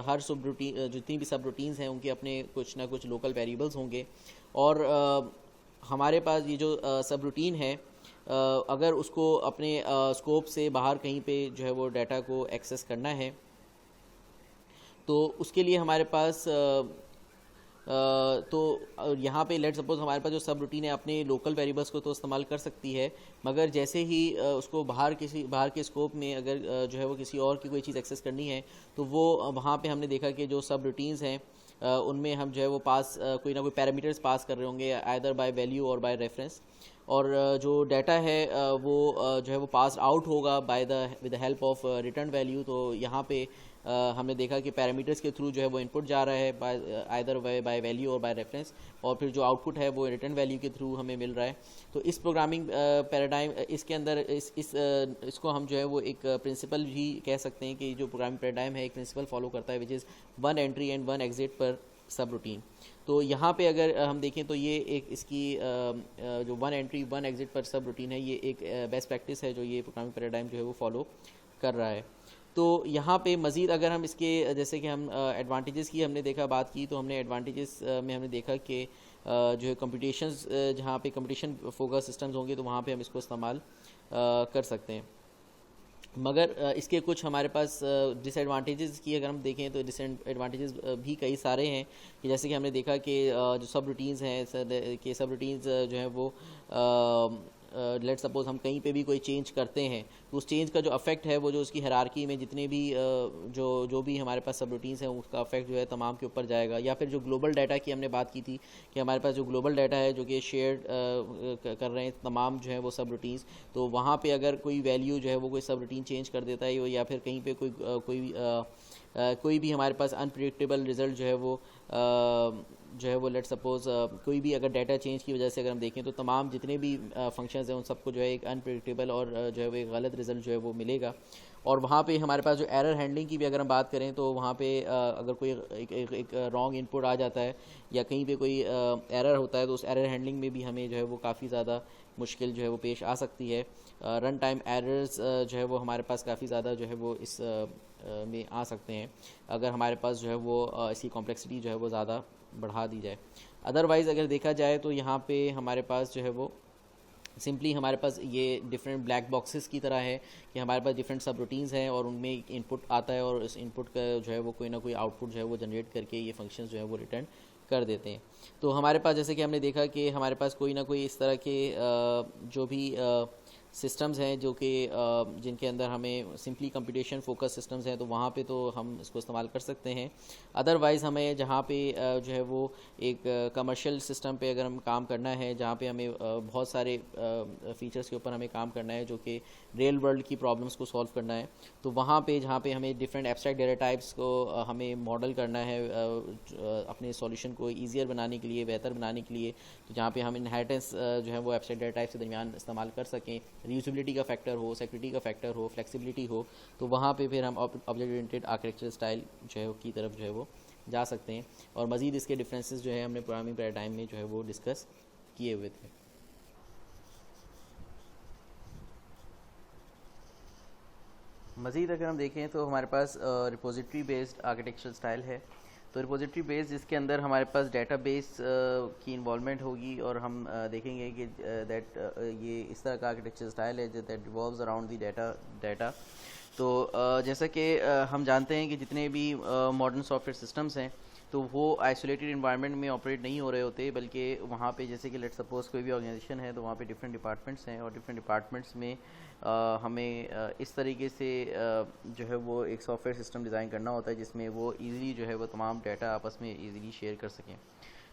हर सब रूटीन, जितनी भी सब रूटीन्स हैं उनके अपने कुछ ना कुछ लोकल वेरिएबल्स होंगे, और हमारे पास ये जो सब रूटीन है अगर उसको अपने स्कोप से बाहर कहीं पे जो है वो डाटा को एक्सेस करना है, तो उसके लिए हमारे पास तो यहाँ पे लेट सपोज हमारे पास जो सब रूटीन है अपने लोकल वेरिएबल्स को तो इस्तेमाल कर सकती है, मगर जैसे ही उसको बाहर के स्कोप में अगर जो है वो किसी और की कोई चीज़ एक्सेस करनी है, तो वो वहाँ पे हमने देखा कि जो सब रूटीन्स हैं उनमें हम जो है वो कोई ना कोई पैरामीटर्स पास कर रहे होंगे, आइदर बाय वैल्यू और बाय रेफरेंस, और जो डाटा है वो जो है वो पास आउट होगा with the help of return value. तो यहाँ पे हमने देखा कि पैरामीटर्स के थ्रू जो है वो इनपुट जा रहा है आइदर बाय वैल्यू और बाय रेफरेंस, और फिर जो आउटपुट है वो रिटर्न वैल्यू के थ्रू हमें मिल रहा है। तो इस प्रोग्रामिंग पैराडाइम इसके अंदर इसको हम जो है वो एक प्रिंसिपल भी कह सकते हैं कि जो प्रोग्रामिंग पैराडाइम है एक प्रिंसिपल फॉलो करता है, which is 1 entry and 1 exit पर सब रूटीन। तो यहाँ पे अगर हम देखें तो ये एक इसकी जो 1 एंट्री 1 एग्जिट पर सब रूटीन है, ये एक बेस्ट प्रैक्टिस है जो ये प्रोग्रामिंग पैराडाइम जो है वो फॉलो कर रहा है। तो यहाँ पे मज़ीद अगर हम इसके जैसे कि हम एडवांटेजेस की हमने देखा बात की, तो हमने एडवांटेजेस में हमने देखा कि जो है कंप्यूटेशंस जहाँ पे कंप्यूटेशन फोकस सिस्टम्स होंगे तो वहाँ पे हम इसको इस्तेमाल कर सकते हैं। मगर इसके कुछ हमारे पास डिसएडवांटेजेस की अगर हम देखें तो डिसएडवांटेजेस भी कई सारे हैं, कि जैसे कि हमने देखा कि जो सब रूटीन्स हैं कि सब रूटीन्स जो है वो लेट सपोज हम कहीं पे भी कोई चेंज करते हैं, तो उस चेंज का जो अफेक्ट है वो जो उसकी हायरार्की में जितने भी जो भी हमारे पास सब रूटीन्स हैं उसका अफेक्ट जो है तमाम के ऊपर जाएगा। या फिर जो ग्लोबल डाटा की हमने बात की थी कि हमारे पास जो ग्लोबल डाटा है जो कि शेयर कर रहे हैं तमाम जो है वो सब रूटीन्स, तो वहाँ पे अगर कोई वैल्यू जो है वो कोई सब रूटीन चेंज कर देता है, या फिर कहीं पे कोई भी हमारे पास अनप्रिडिक्टेबल रिज़ल्ट जो है वो लेट सपोज कोई भी अगर डाटा चेंज की वजह से अगर हम देखें तो तमाम जितने भी फंक्शंस हैं उन सबको जो है एक अनप्रिडिक्टेबल और जो है वो एक गलत रिज़ल्ट जो है वो मिलेगा। और वहाँ पे हमारे पास जो एरर हैंडलिंग की भी अगर हम बात करें तो वहाँ पे अगर कोई एक रॉन्ग इनपुट आ जाता है या कहीं पे कोई एरर होता है, तो उस एरर हैंडलिंग में भी हमें जो है वो काफ़ी ज़्यादा मुश्किल जो है वो पेश आ सकती है। रन टाइम एरर्स जो है वो हमारे पास काफ़ी ज़्यादा जो है वो इस में आ सकते हैं अगर हमारे पास जो है वो इसकी कॉम्प्लेक्सिटी जो है वो ज़्यादा बढ़ा दी जाए। अदरवाइज़ अगर देखा जाए तो यहाँ पे हमारे पास जो है वो सिंपली हमारे पास ये डिफरेंट ब्लैक बॉक्सेस की तरह है कि हमारे पास डिफरेंट सब रूटीन्स हैं और उनमें इनपुट आता है और इस इनपुट का जो है वो कोई ना कोई आउटपुट जो है वो जनरेट करके ये फंक्शंस जो है वो रिटर्न कर देते हैं। तो हमारे पास जैसे कि हमने देखा कि हमारे पास कोई ना कोई इस तरह के जो भी सिस्टम्स हैं जो कि जिनके अंदर हमें सिंपली कंप्यूटेशन फोकस सिस्टम्स हैं, तो वहाँ पे तो हम इसको इस्तेमाल कर सकते हैं। अदरवाइज़ हमें जहाँ पे जो है वो एक कमर्शियल सिस्टम पे अगर हम काम करना है, जहाँ पे हमें बहुत सारे फीचर्स के ऊपर हमें काम करना है जो कि रियल वर्ल्ड की प्रॉब्लम्स को सॉल्व करना है, तो वहाँ पे जहाँ पे हमें डिफरेंट एब्स्ट्रैक्ट डेटा टाइप्स को हमें मॉडल करना है अपने सॉल्यूशन को ईजियर बनाने के लिए, बेहतर बनाने के लिए, तो जहाँ पे हम इनहेरिटेंस जो है वो एब्स्ट्रैक्ट डेटा टाइप के दरमियान इस्तेमाल कर सकें, रीयूजेबिलिटी का फैक्टर हो, सिक्योरिटी का फैक्टर हो, फ्लेक्सिबिलिटी हो, तो वहाँ पे फिर हम ऑब्जेक्ट ओरिएंटेड आर्किटेक्चर स्टाइल जो है की तरफ जो है वो जा सकते हैं। और मज़ीद इसके डिफरेंसेस जो है हमने प्रोग्रामिंग पैराडाइम में जो है वो डिस्कस किए हुए थे। मज़ीद अगर हम देखें तो हमारे पास रिपोजिटरी बेस्ड आर्किटेक्चरल स्टाइल है। तो रिपोजिटरी बेस्ड जिसके अंदर हमारे पास डेटाबेस की इन्वॉल्वमेंट होगी, और हम देखेंगे कि दैट ये इस तरह का आर्किटेक्चर स्टाइल है that revolves around the data. तो जैसा कि हम जानते हैं कि जितने भी मॉडर्न सॉफ्टवेयर सिस्टम्स हैं तो वो आइसोलेटेड इन्वायरमेंट में ऑपरेट नहीं हो रहे होते, बल्कि वहाँ पे जैसे कि लेट सपोज कोई भी ऑर्गेनाइजेशन है तो वहाँ पे डिफरेंट डिपार्टमेंट्स हैं, और डिफरेंट डिपार्टमेंट्स में हमें इस तरीके से जो है वो एक सॉफ्टवेयर सिस्टम डिज़ाइन करना होता है जिसमें वो ईज़िली जो है वो तमाम डाटा आपस में ईज़िली शेयर कर सकें।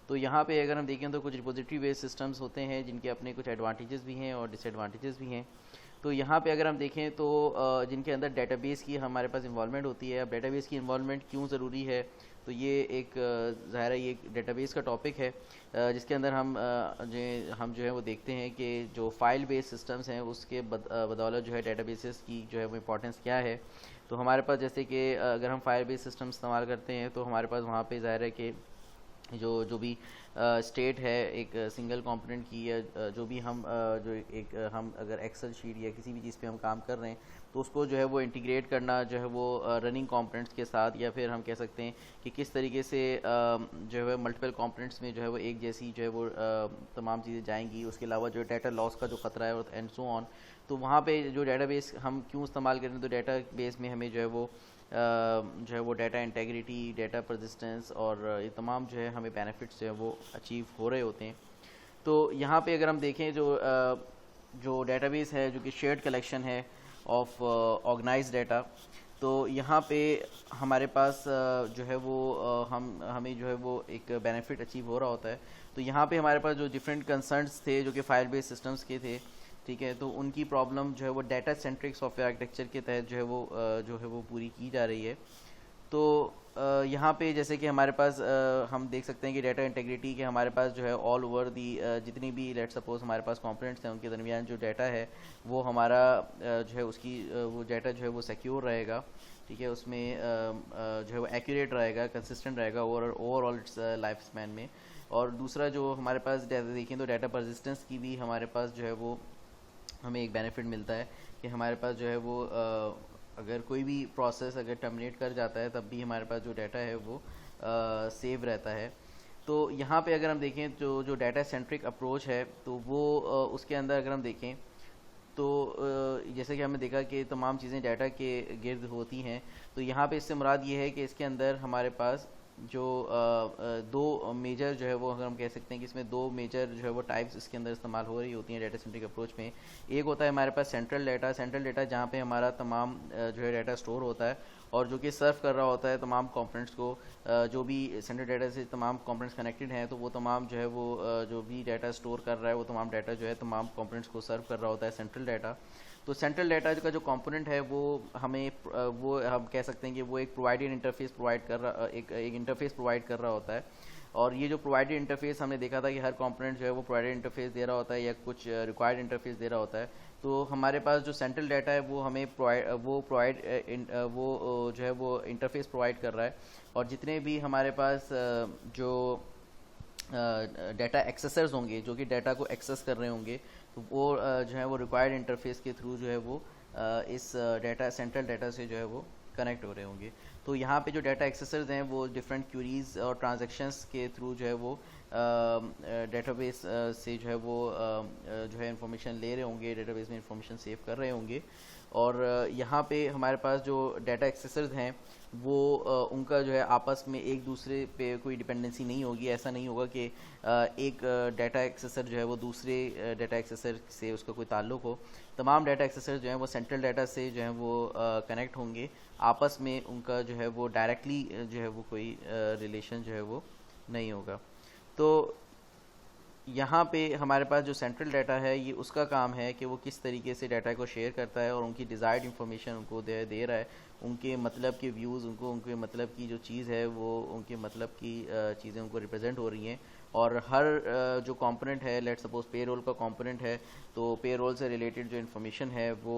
तो यहाँ पे अगर हम देखें तो कुछ रिपोजिटरी बेस्ड सिस्टम्स होते हैं जिनके अपने कुछ एडवांटेजेस भी हैं और डिसएडवांटेजेस भी हैं। तो यहाँ पे अगर हम देखें तो जिनके अंदर डेटाबेस की हमारे पास इन्वॉल्वमेंट होती है। अब डेटाबेस की इन्वॉल्वमेंट क्यों ज़रूरी है, तो ये एक ज़ाहिर है ये एक डेटाबेस का टॉपिक है जिसके अंदर हम जो है वो देखते हैं कि जो फाइल बेस्ड सिस्टम्स हैं उसके बदौलत जो है डेटाबेसेस की जो है वो इम्पोर्टेंस क्या है। तो हमारे पास जैसे कि अगर हम फाइल बेस्ड सिस्टम इस्तेमाल करते हैं तो हमारे पास वहाँ पे ज़ाहिर है कि जो भी स्टेट है एक सिंगल कंपोनेंट की, या जो भी हम जो एक हम अगर एक्सेल शीट या किसी भी चीज़ पे हम काम कर रहे हैं तो उसको जो है वो इंटीग्रेट करना जो है वो रनिंग कंपोनेंट्स के साथ, या फिर हम कह सकते हैं कि किस तरीके से जो है मल्टीपल कंपोनेंट्स में जो है वो एक जैसी जो है वो तमाम चीज़ें जाएंगी। उसके अलावा जो डाटा लॉस का जो ख़तरा है एंड सो ऑन। तो वहाँ पे जो डेटाबेस हम क्यों इस्तेमाल करें, तो डेटाबेस में हमें जो है वो डाटा इंटेग्रिटी, डाटा परसिस्टेंस और ये तमाम जो है हमें बेनिफिट्स जो है वो अचीव हो रहे होते हैं। तो यहाँ पे अगर हम देखें जो डेटाबेस है जो कि शेयर्ड कलेक्शन है ऑफ ऑर्गेनाइज्ड डाटा, तो यहाँ पे हमारे पास जो है वो हमें जो है वो एक बेनिफिट अचीव हो रहा होता है। तो यहाँ पे हमारे पास जो डिफरेंट कंसर्न्स थे जो कि फाइल बेस्ड सिस्टम्स के थे, ठीक है, तो उनकी प्रॉब्लम जो है वो डाटा सेंट्रिक सॉफ्टवेयर आर्किटेक्चर के तहत जो है वो पूरी की जा रही है। तो यहाँ पे जैसे कि हमारे पास हम देख सकते हैं कि डाटा इंटीग्रिटी के हमारे पास जो है ऑल ओवर दी जितनी भी लेट सपोज हमारे पास कंपोनेंट्स हैं उनके दरमियान जो डाटा है वो हमारा जो है उसकी वो डाटा जो है वो सिक्योर रहेगा, ठीक है, उसमें जो है वो एक्यूरेट रहेगा, कंसिस्टेंट रहेगा ओवरऑल इट्स लाइफ स्पैन में। और दूसरा जो हमारे पास देखें तो डाटा परसिस्टेंस की भी हमारे पास जो है वो हमें एक बेनिफिट मिलता है कि हमारे पास जो है वो अगर कोई भी प्रोसेस अगर टर्मिनेट कर जाता है तब भी हमारे पास जो डाटा है वो सेव रहता है। तो यहाँ पे अगर हम देखें जो डाटा सेंट्रिक अप्रोच है तो वो उसके अंदर अगर हम देखें तो जैसे कि हमने देखा कि तमाम चीज़ें डाटा के गिर्द होती हैं। तो यहाँ पे इससे मुराद ये है कि इसके अंदर हमारे पास जो दो मेजर जो है वो अगर हम कह सकते हैं कि इसमें दो मेजर जो है वो टाइप्स इसके अंदर इस्तेमाल हो रही होती हैं डाटा सेंट्रिक अप्रोच में। एक होता है हमारे पास सेंट्रल डाटा जहाँ पे हमारा तमाम जो है डाटा स्टोर होता है और जो कि सर्व कर रहा होता है तमाम कंपोनेंट्स को। जो भी सेंट्रल डाटा से तमाम कंपोनेंट्स कनेक्टेड हैं तो वो तमाम जो है वो जो भी डाटा स्टोर कर रहा है वो तमाम डाटा जो है तमाम कंपोनेंट्स को सर्व कर रहा होता है सेंट्रल डाटा। तो सेंट्रल डाटा का जो कंपोनेंट है वो हमें वो हम कह सकते हैं कि वो एक प्रोवाइडेड इंटरफेस प्रोवाइड कर रहा एक इंटरफेस प्रोवाइड कर रहा होता है। और ये जो प्रोवाइडेड इंटरफेस हमने देखा था कि हर कंपोनेंट जो है वो प्रोवाइडेड इंटरफेस दे रहा होता है या कुछ रिक्वायर्ड इंटरफेस दे रहा होता है। तो हमारे पास जो सेंट्रल डाटा है वो हमें वो जो है वो इंटरफेस प्रोवाइड कर रहा है। और जितने भी हमारे पास जो डाटा एक्सेसर्स होंगे जो कि डाटा को एक्सेस कर रहे होंगे तो वो जो है वो रिक्वायर्ड इंटरफेस के थ्रू जो है वो इस डाटा सेंट्रल डाटा से जो है वो कनेक्ट हो रहे होंगे। तो यहाँ पे जो डाटा एक्सेसर्स हैं वो डिफरेंट क्यूरीज और ट्रांजैक्शंस के थ्रू जो है वो डेटाबेस से जो है वो जो है इंफॉर्मेशन ले रहे होंगे, डेटाबेस में इंफॉर्मेशन सेव कर रहे होंगे। और यहाँ पे हमारे पास जो डाटा एक्सेसर्स हैं वो उनका जो है आपस में एक दूसरे पे कोई डिपेंडेंसी नहीं होगी। ऐसा नहीं होगा कि एक डाटा एक्सेसर जो है वो दूसरे डाटा एक्सेसर से उसका कोई ताल्लुक हो। तमाम डाटा एक्सेसर जो हैं वो सेंट्रल डाटा से जो है वो कनेक्ट होंगे, आपस में उनका जो है वो डायरेक्टली जो है वो कोई रिलेशन जो है वो नहीं होगा। तो यहाँ पे हमारे पास जो सेंट्रल डाटा है ये उसका काम है कि वो किस तरीके से डाटा को शेयर करता है और उनकी डिज़ायर्ड इंफॉर्मेशन उनको दे रहा है। उनके मतलब के व्यूज़, उनके मतलब की जो चीज़ है वो उनके मतलब की चीज़ें उनको रिप्रेजेंट हो रही हैं। और हर जो कंपोनेंट है, लेट्स सपोज पे रोल का कंपोनेंट है, तो पे रोल से रिलेटेड जो इन्फॉर्मेशन है वो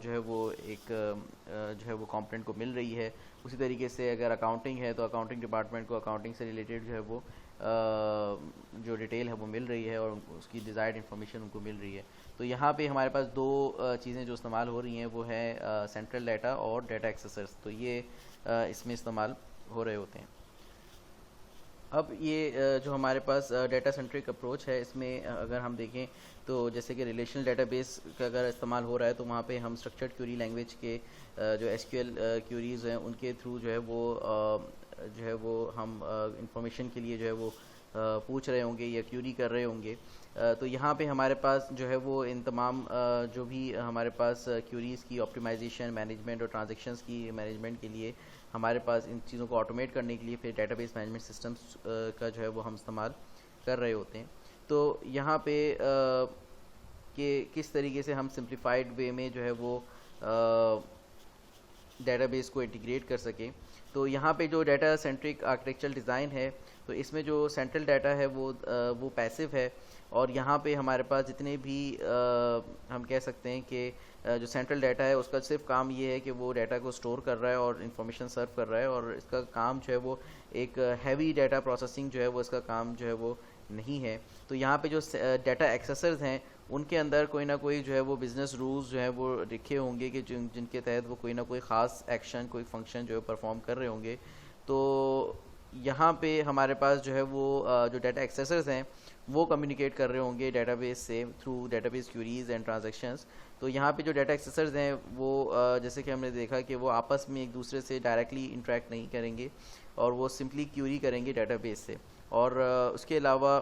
जो है वो एक जो है वो कंपोनेंट को मिल रही है। उसी तरीके से अगर अकाउंटिंग है तो अकाउंटिंग डिपार्टमेंट को अकाउंटिंग से रिलेटेड जो है वो जो डिटेल है वो मिल रही है और उसकी डिज़ायर्ड इन्फॉर्मेशन उनको मिल रही है। तो यहाँ पे हमारे पास दो चीज़ें जो इस्तेमाल हो रही हैं वो है सेंट्रल डाटा और डाटा एक्सेसर्स। तो ये इसमें इस्तेमाल हो रहे होते हैं। अब ये जो हमारे पास डाटा सेंट्रिक अप्रोच है, इसमें अगर हम देखें तो जैसे कि रिलेशनल डाटाबेस का अगर इस्तेमाल हो रहा है तो वहाँ पे हम स्ट्रक्चर्ड क्यूरी लैंग्वेज के जो एसक्यूएल क्यूरीज़ हैं उनके थ्रू जो है वो हम इंफॉर्मेशन के लिए जो है वो पूछ रहे होंगे या क्यूरी कर रहे होंगे। तो यहाँ पे हमारे पास जो है वो इन तमाम जो भी हमारे पास क्यूरीज़ की ऑप्टिमाइजेशन, मैनेजमेंट और ट्रांजैक्शंस की मैनेजमेंट के लिए हमारे पास इन चीज़ों को ऑटोमेट करने के लिए फिर डेटाबेस मैनेजमेंट सिस्टम्स का जो है वो हम इस्तेमाल कर रहे होते हैं। तो यहाँ पे कि किस तरीके से हम सिंप्लीफाइड वे में जो है वो डेटाबेस को इंटीग्रेट कर सकें। तो यहाँ पे जो डाटा सेंट्रिक आर्किटेक्चरल डिज़ाइन है, तो इसमें जो सेंट्रल डाटा है वो पैसिव है। और यहाँ पे हमारे पास जितने भी हम कह सकते हैं कि जो सेंट्रल डाटा है उसका सिर्फ काम ये है कि वो डाटा को स्टोर कर रहा है और इन्फॉर्मेशन सर्व कर रहा है, और इसका काम जो है वो एक हैवी डाटा प्रोसेसिंग जो है वो इसका काम जो है वो नहीं है। तो यहाँ पे जो डाटा एक्सेसर्स हैं उनके अंदर कोई ना कोई जो है वो बिज़नेस रूल्स जो है वो लिखे होंगे कि जिनके तहत वो कोई ना कोई ख़ास एक्शन, कोई फंक्शन जो है परफॉर्म कर रहे होंगे। तो यहाँ पे हमारे पास जो है वो जो डाटा एक्सेसर्स हैं वो कम्युनिकेट कर रहे होंगे डेटाबेस से through database queries and transactions. तो यहाँ पे जो डाटा एक्सेसर्स हैं वो जैसे कि हमने देखा कि वो आपस में एक दूसरे से डायरेक्टली इंटरेक्ट नहीं करेंगे और वो सिंपली क्यूरी करेंगे डेटाबेस से। और उसके अलावा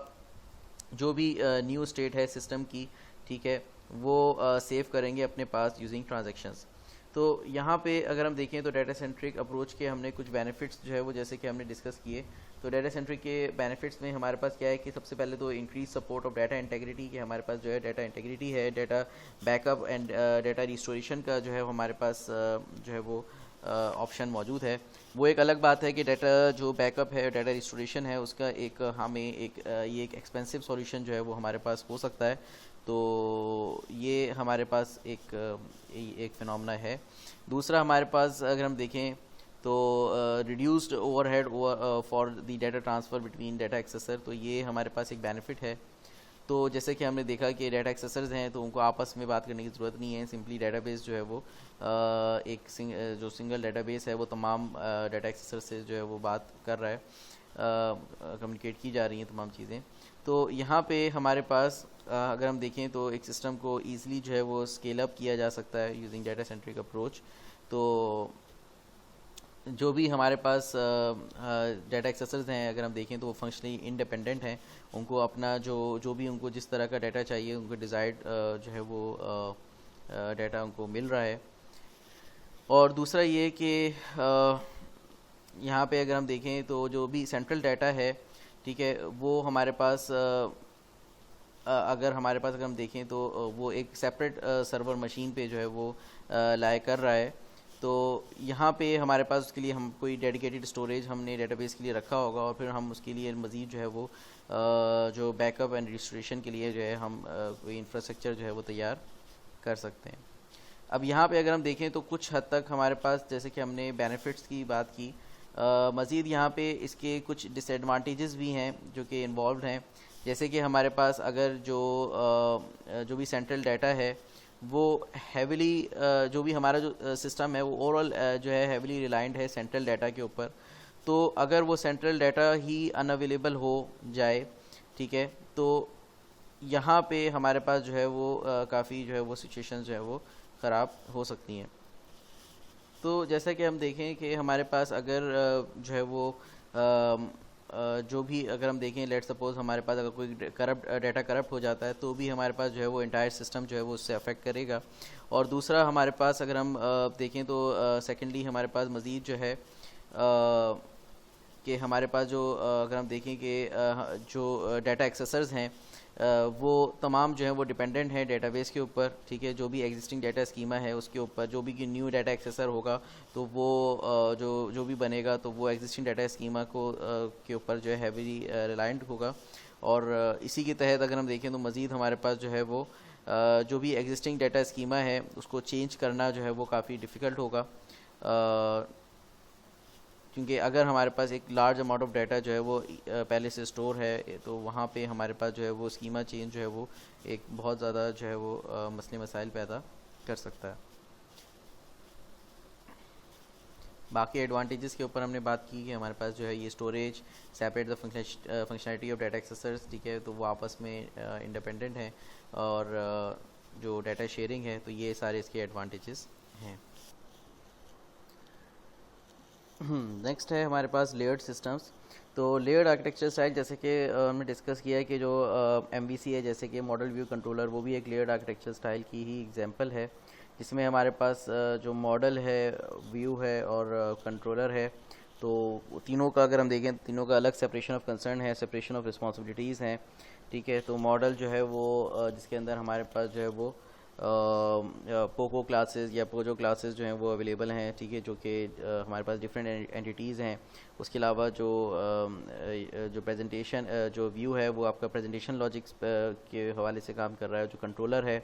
जो भी न्यू स्टेट है सिस्टम की, ठीक है, वो सेव करेंगे अपने पास यूजिंग ट्रांजैक्शंस। तो यहाँ पे अगर हम देखें तो डाटा सेंट्रिक अप्रोच के हमने कुछ बेनिफिट्स जो है वो जैसे कि हमने डिस्कस किए। तो डाटा सेंट्रिक के बेनिफिट्स में हमारे पास क्या है कि सबसे पहले तो increase support of data integrity, कि हमारे पास जो है डाटा इंटेग्रिटी है, data backup and data restoration का जो है हमारे पास जो है वो ऑप्शन मौजूद है। वो एक अलग बात है कि डाटा जो बैकअप है, डाटा रिस्टोरेशन है, उसका एक हमें ये एक एक्सपेंसिव सॉल्यूशन जो है वो हमारे पास हो सकता है। तो ये हमारे पास एक फिनोमेना है। दूसरा हमारे पास अगर हम देखें तो reduced overhead for the data transfer between data accessor, तो ये हमारे पास एक बेनिफिट है। तो जैसे कि हमने देखा कि डाटा एक्सेसर्स हैं तो उनको आपस में बात करने की ज़रूरत नहीं है, सिंपली डाटाबेस जो है वो जो सिंगल डाटाबेस है वो तमाम डाटा एक्सेसर से जो है वो बात कर रहा है, कम्युनिकेट की जा रही हैं तमाम चीज़ें। तो यहाँ पे हमारे पास अगर हम देखें तो एक सिस्टम को ईज़िली जो है वो स्केल अप किया जा सकता है यूजिंग डाटा सेंट्रिक अप्रोच। तो जो भी हमारे पास डाटा एक्सेसर्स हैं अगर हम देखें तो वो फंक्शनली इंडिपेंडेंट हैं, उनको अपना जो भी उनको जिस तरह का डाटा चाहिए उनको डिज़ायर्ड जो है वो डाटा उनको मिल रहा है। और दूसरा ये कि यहाँ पे अगर हम देखें तो जो भी सेंट्रल डाटा है, ठीक है, वो हमारे पास अगर हम देखें तो वो एक सेपरेट सर्वर मशीन पे जो है वो लाया कर रहा है। तो यहाँ पे हमारे पास उसके लिए हम कोई डेडिकेटेड स्टोरेज हमने डेटाबेस के लिए रखा होगा और फिर हम उसके लिए मज़ीद जो है वो जो बैकअप एंड रिस्टोरेशन के लिए जो है हम कोई इंफ्रास्ट्रक्चर जो है वो तैयार कर सकते हैं। अब यहाँ पे अगर हम देखें तो कुछ हद तक हमारे पास जैसे कि हमने बेनिफिट्स की बात की, मज़ीद यहाँ पे इसके कुछ डिसएडवांटेजेस भी हैं जो कि इन्वॉल्व हैं। जैसे कि हमारे पास अगर जो भी सेंट्रल डाटा है वो हैविली जो भी हमारा जो सिस्टम है वो ओवरऑल जो है हैविली रिलायंट है सेंट्रल डाटा के ऊपर। तो अगर वो सेंट्रल डाटा ही अनअवेलेबल हो जाए, ठीक है, तो यहाँ पे हमारे पास जो है वो काफ़ी जो है वो सिचुएशन जो है वो ख़राब हो सकती हैं। तो जैसा कि हम देखें कि हमारे पास अगर जो है वो जो भी अगर हम देखें लेट्स सपोज हमारे पास अगर कोई डाटा करप्ट हो जाता है तो भी हमारे पास जो है वो एंटायर सिस्टम जो है वो उससे अफेक्ट करेगा। और दूसरा हमारे पास अगर हम देखें तो सेकेंडली हमारे पास मज़ीद जो है कि हमारे पास जो अगर हम देखें कि जो डाटा एक्सेसर्स हैं वो तमाम जो है वो डिपेंडेंट हैं डेटाबेस के ऊपर, ठीक है। जो भी एग्जिस्टिंग डाटा स्कीमा है उसके ऊपर जो भी कि न्यू डाटा एक्सेसर होगा तो वो जो भी बनेगा तो वो एग्जिस्टिंग डाटा स्कीमा को के ऊपर जो है हैवीली रिलायंट होगा। और इसी के तहत अगर हम देखें तो मज़ीद हमारे पास जो है वो जो भी एग्जिस्टिंग डाटा स्कीमा है उसको चेंज करना जो है वो काफ़ी डिफ़िकल्ट होगा, क्योंकि अगर हमारे पास एक लार्ज अमाउंट ऑफ डाटा जो है वो पहले से स्टोर है तो वहाँ पे हमारे पास जो है वो स्कीमा चेंज जो है वो एक बहुत ज़्यादा जो है वो मसले मसाइल पैदा कर सकता है। बाकी एडवांटेजेस के ऊपर हमने बात की कि हमारे पास जो है ये storage, separate the functionality of data accessors, ठीक है, तो वो आपस में इंडिपेंडेंट हैं, और जो डाटा शेयरिंग है तो ये सारे इसके एडवांटेजेस हैं। नेक्स्ट है हमारे पास लेयर्ड सिस्टम्स। तो लेयर्ड आर्किटेक्चर स्टाइल जैसे कि हमने डिस्कस किया है कि जो MVC है जैसे कि मॉडल व्यू कंट्रोलर, वो भी एक लेयर्ड आर्किटेक्चर स्टाइल की ही एग्जांपल है, जिसमें हमारे पास जो मॉडल है, व्यू है और कंट्रोलर है, तो तीनों का अगर हम देखें तीनों का अलग सेपरेशन ऑफ कंसर्न है, सेपरेशन ऑफ रिस्पॉन्सिबिलिटीज़ हैं, ठीक है। तो मॉडल जो है वो जिसके अंदर हमारे पास जो है वो पोको क्लासेस या पोजो क्लासेस जो हैं वो अवेलेबल हैं, ठीक है, जो कि हमारे पास डिफरेंट एंटिटीज़ हैं। उसके अलावा जो प्रेजेंटेशन जो व्यू है वो आपका प्रेजेंटेशन लॉजिक्स के हवाले से काम कर रहा है। जो कंट्रोलर है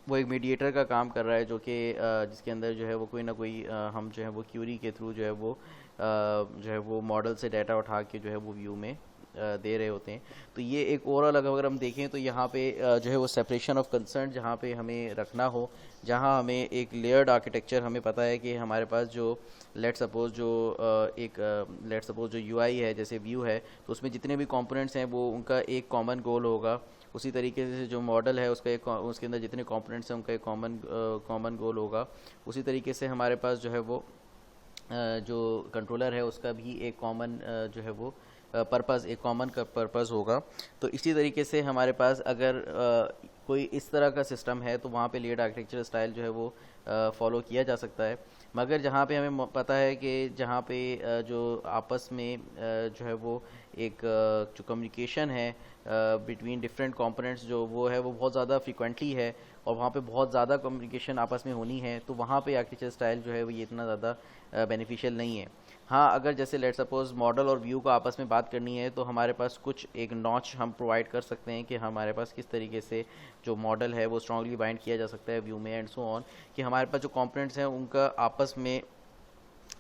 वो एक मीडिएटर का काम कर रहा है, जो कि जिसके अंदर जो है वो कोई ना कोई हम जो है वो क्यूरी के थ्रू जो है वो मॉडल से डाटा उठा के जो है वो व्यू में दे रहे होते हैं। तो ये एक ओवरऑल अगर हम देखें तो यहाँ पे जो है वो सेपरेशन ऑफ कंसर्न जहाँ पे हमें रखना हो, जहाँ हमें एक लेयर्ड आर्किटेक्चर, हमें पता है कि हमारे पास जो लेट सपोज जो UI है जैसे व्यू है, तो उसमें जितने भी कंपोनेंट्स हैं वो उनका एक कॉमन गोल होगा। उसी तरीके से जो मॉडल है उसके अंदर जितने कंपोनेंट्स हैं उनका एक कॉमन गोल होगा। उसी तरीके से हमारे पास जो है वो जो कंट्रोलर है उसका भी एक कॉमन जो है वो पर्पज़, एक कॉमन का पर्पज़ होगा। तो इसी तरीके से हमारे पास अगर कोई इस तरह का सिस्टम है तो वहाँ पे लेयर्ड आर्किटेक्चर स्टाइल जो है वो फॉलो किया जा सकता है। मगर जहाँ पे हमें पता है कि जहाँ पे जो आपस में जो है वो एक जो कम्युनिकेशन है बिटवीन डिफरेंट कंपोनेंट्स जो वो है वो बहुत ज़्यादा फ्रीक्वेंटली है, और वहाँ पे बहुत ज़्यादा कम्युनिकेशन आपस में होनी है, तो वहाँ पे आर्किटेक्चर स्टाइल जो है वो ये इतना ज़्यादा बेनिफिशियल नहीं है। हाँ, अगर जैसे लेट सपोज मॉडल और व्यू को आपस में बात करनी है तो हमारे पास कुछ एक नॉच हम प्रोवाइड कर सकते हैं कि हमारे पास किस तरीके से जो मॉडल है वो स्ट्रांगली बाइंड किया जा सकता है व्यू में, एंड सो ऑन, कि हमारे पास जो कंपोनेंट्स हैं उनका आपस में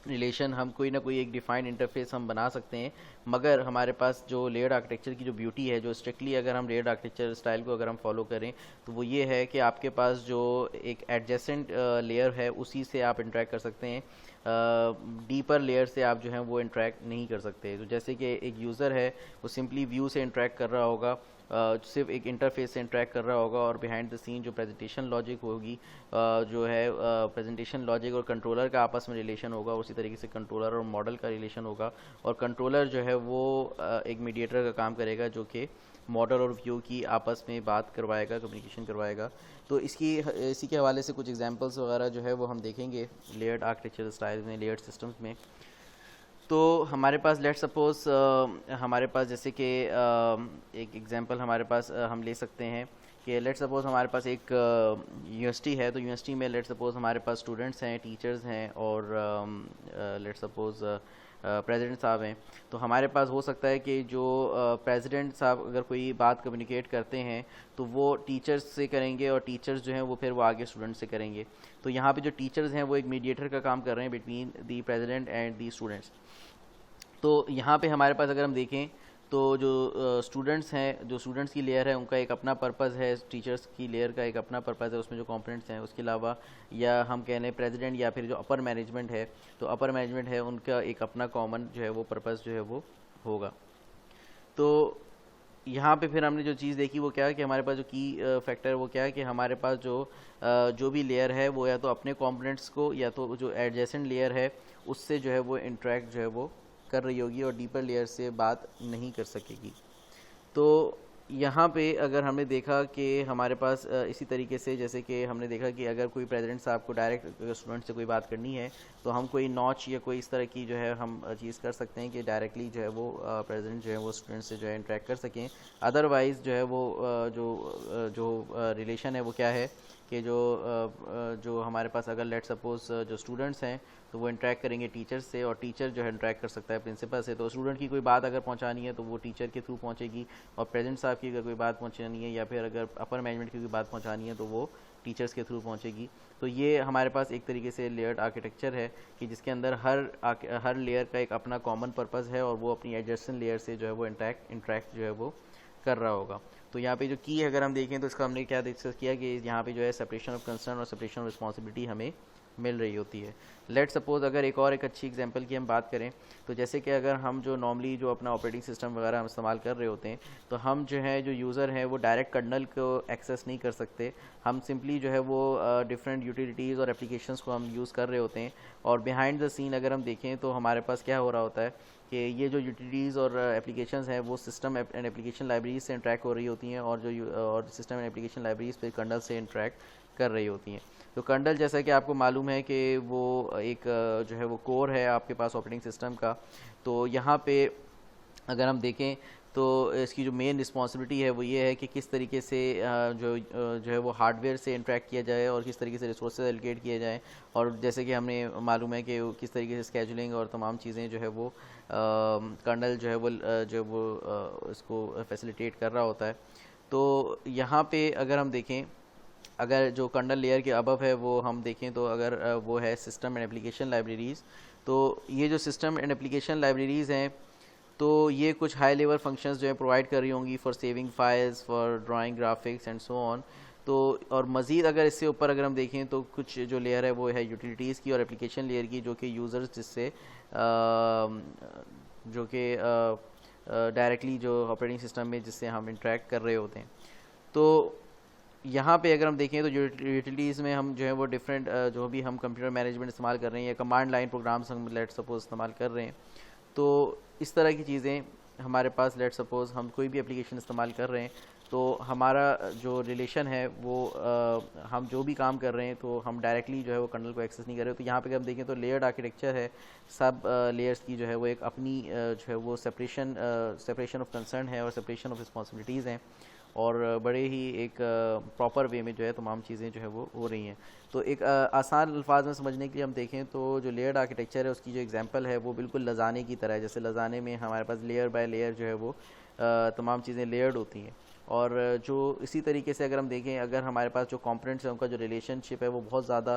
रिलेशन हम कोई ना कोई एक डिफाइंड इंटरफेस हम बना सकते हैं। मगर हमारे पास जो लेयर्ड आर्किटेक्चर की जो ब्यूटी है, जो स्ट्रिक्टली अगर हम लेयर्ड आर्किटेक्चर स्टाइल को अगर हम फॉलो करें तो वो ये है कि आपके पास जो एक एडजेसेंट लेयर है उसी से आप इंटरेक्ट कर सकते हैं, डीपर लेयर से आप जो है वो इंटरेक्ट नहीं कर सकते। तो जैसे कि एक यूज़र है वो सिंपली व्यू से इंटरेक्ट कर रहा होगा, सिर्फ एक इंटरफेस से इंटरेक्ट कर रहा होगा, और बिहाइंड द सीन जो प्रेजेंटेशन लॉजिक होगी जो है प्रेजेंटेशन लॉजिक और कंट्रोलर का आपस में रिलेशन होगा, उसी तरीके से कंट्रोलर और मॉडल का रिलेशन होगा, और कंट्रोलर जो है वो एक मीडिएटर का काम करेगा जो कि मॉडल और व्यू की आपस में बात करवाएगा, कम्युनिकेशन करवाएगा। तो इसी के हवाले से कुछ एग्जांपल्स वगैरह जो है वो हम देखेंगे लेयर्ड आर्किटेक्चर स्टाइल में, लेयर्ड सिस्टम्स में। तो हमारे पास लेट सपोज हमारे पास जैसे कि एक एग्जांपल हमारे पास हम ले सकते हैं कि लेट सपोज हमारे पास एक यूनिवर्सिटी है, तो यूनिवर्सिटी में लेट सपोज हमारे पास स्टूडेंट्स हैं, टीचर्स हैं, और लेट सपोज प्रेसिडेंट साहब हैं। तो हमारे पास हो सकता है कि जो प्रेसिडेंट साहब अगर कोई बात कम्युनिकेट करते हैं तो वो टीचर्स से करेंगे, और टीचर्स जो हैं वो फिर वो आगे स्टूडेंट से करेंगे। तो यहाँ पे जो टीचर्स हैं वो एक मीडिएटर का काम कर रहे हैं between the president and the students. तो यहाँ पे हमारे पास अगर हम देखें तो जो स्टूडेंट्स हैं, जो स्टूडेंट्स की लेयर है उनका एक अपना पर्पज़ है, टीचर्स की लेयर का एक अपना पर्पज़ है, उसमें जो कंपोनेंट्स हैं। उसके अलावा या हम कह लें प्रेसिडेंट या फिर जो अपर मैनेजमेंट है, तो अपर मैनेजमेंट है उनका एक अपना कॉमन जो है वो पर्पज़ जो है वो होगा। तो यहाँ पे फिर हमने जो चीज़ देखी वो क्या है कि हमारे पास जो की फैक्टर वो क्या है कि हमारे पास जो भी लेयर है वो या तो अपने कंपोनेंट्स को या तो जो एडजेसेंट लेयर है उससे जो है वो इंटरेक्ट जो है वो कर रही होगी, और डीपर लेयर से बात नहीं कर सकेगी। तो यहाँ पे अगर हमने देखा कि हमारे पास इसी तरीके से जैसे कि हमने देखा कि अगर कोई प्रेसिडेंट साहब को डायरेक्ट स्टूडेंट से कोई बात करनी है तो हम कोई नॉच या कोई इस तरह की जो है हम चीज़ कर सकते हैं कि डायरेक्टली जो है वो प्रेसिडेंट जो है वो स्टूडेंट से जो है इंटरेक्ट कर सकें। अदरवाइज़ जो है वो जो रिलेशन है वो क्या है कि जो हमारे पास अगर लेट सपोज जो स्टूडेंट्स हैं तो वो इंटरेक्ट करेंगे टीचर से और टीचर जो है इंटरेक्ट कर सकता है प्रिंसिपल से। तो स्टूडेंट की कोई बात अगर पहुंचानी है तो वो टीचर के थ्रू पहुंचेगी और प्रेसिडेंट साहब की अगर कोई बात पहुंचानी है या फिर अगर अपर मैनेजमेंट की कोई बात पहुंचानी है तो वो टीचर्स के थ्रू पहुंचेगी। तो ये हमारे पास एक तरीके से लेयर्ड आर्किटेक्चर है कि जिसके अंदर हर लेयर का एक अपना कॉमन पर्पज़ है और वो अपनी एडजेसेंट लेयर से जो है वो इंटरेक्ट जो है वो कर रहा होगा। तो यहाँ पे जो की है अगर हम देखें तो इसका हमने क्या डिस्कस किया कि यहाँ पे जो है सेपरेशन ऑफ कंसर्न और सेपरेशन ऑफ रिस्पॉन्सिबिलिटी हमें मिल रही होती है। लेट सपोज अगर एक अच्छी एग्जांपल की हम बात करें तो जैसे कि अगर हम जो नॉर्मली जो अपना ऑपरेटिंग सिस्टम वगैरह हम इस्तेमाल कर रहे होते हैं तो हम जो है जो यूज़र हैं वो डायरेक्ट कर्नल को एक्सेस नहीं कर सकते। हम सिंपली जो है वो डिफरेंट यूटिलिटीज़ और एप्लीकेशंस को हम यूज़ कर रहे होते हैं और बिहाइंड द सीन अगर हम देखें तो हमारे पास क्या हो रहा होता है कि ये जो यूटिलिटीज़ और एप्लीकेशंस हैं वो सिस्टम एंड एप्लीकेशन लाइब्रेरीज से इंटरेक्ट हो रही होती हैं और सिस्टम एंड एप्लीकेशन लाइब्रेरीज पे कर्नल से इंटरेक्ट कर रही होती हैं। तो कर्नल जैसा कि आपको मालूम है कि वो एक जो है वो कोर है आपके पास ऑपरेटिंग सिस्टम का। तो यहाँ पे अगर हम देखें तो इसकी जो मेन रिस्पॉन्सिबिलिटी है वो ये है कि किस तरीके से जो है वो हार्डवेयर से इंटरेक्ट किया जाए और किस तरीके से रिसोर्सेज एलोकेट किए जाएँ और जैसे कि हमें मालूम है कि किस तरीके से स्केजुलिंग और तमाम चीज़ें जो है वो कर्नल जो है वो इसको फैसिलिटेट कर रहा होता है। तो यहाँ पे अगर हम देखें अगर जो कर्नल लेयर के अबव है वो हम देखें तो अगर वो है सिस्टम एंड एप्लीकेशन लाइब्रेरीज़। तो ये जो सिस्टम एंड एप्लीकेशन लाइब्रेरीज़ हैं तो ये कुछ हाई लेवल फंक्शंस जो है प्रोवाइड कर रही होंगी for saving files, for drawing graphics and so on. तो और मज़ीद अगर इससे ऊपर अगर हम देखें तो कुछ जो लेयर है वो है यूटिलिटीज़ की और एप्लीकेशन लेयर की जो कि यूज़र्स जिससे जो कि डायरेक्टली जो ऑपरेटिंग सिस्टम में जिससे हम इंटरेक्ट कर रहे होते हैं। तो यहाँ पे अगर हम देखें तो यूटिलिटीज़ में हम जो है वो डिफरेंट जो भी हम कंप्यूटर मैनेजमेंट इस्तेमाल कर रहे हैं या कमांड लाइन प्रोग्राम्स हम लेट सपोज इस्तेमाल कर रहे हैं तो इस तरह की चीज़ें हमारे पास लेट सपोज हम कोई भी एप्लीकेशन इस्तेमाल कर रहे हैं तो हमारा जो रिलेशन है वो हम जो भी काम कर रहे हैं तो हम डायरेक्टली जो है वो कर्नल को एक्सेस नहीं कर रहे। तो यहाँ पे अगर हम देखें तो लेयर्ड आर्किटेक्चर है, सब लेयर्स की जो है वो एक अपनी जो है वो सेपरेशन ऑफ कंसर्न है और सेपरेशन ऑफ रिस्पॉन्सिबिलिटीज़ हैं और बड़े ही एक प्रॉपर वे में जो है तमाम चीज़ें जो है वो हो रही हैं। तो एक आसान अल्फाज में समझने के लिए हम देखें तो जो लेयर्ड आर्किटेक्चर है उसकी जो एग्जांपल है वो बिल्कुल लजाने की तरह है। जैसे लजाने में हमारे पास लेयर बाय लेयर जो है वो तमाम चीज़ें लेयर्ड होती हैं और जो इसी तरीके से अगर हम देखें अगर हमारे पास जो कंपोनेंट्स हैं उनका जो रिलेशनशिप है वो बहुत ज़्यादा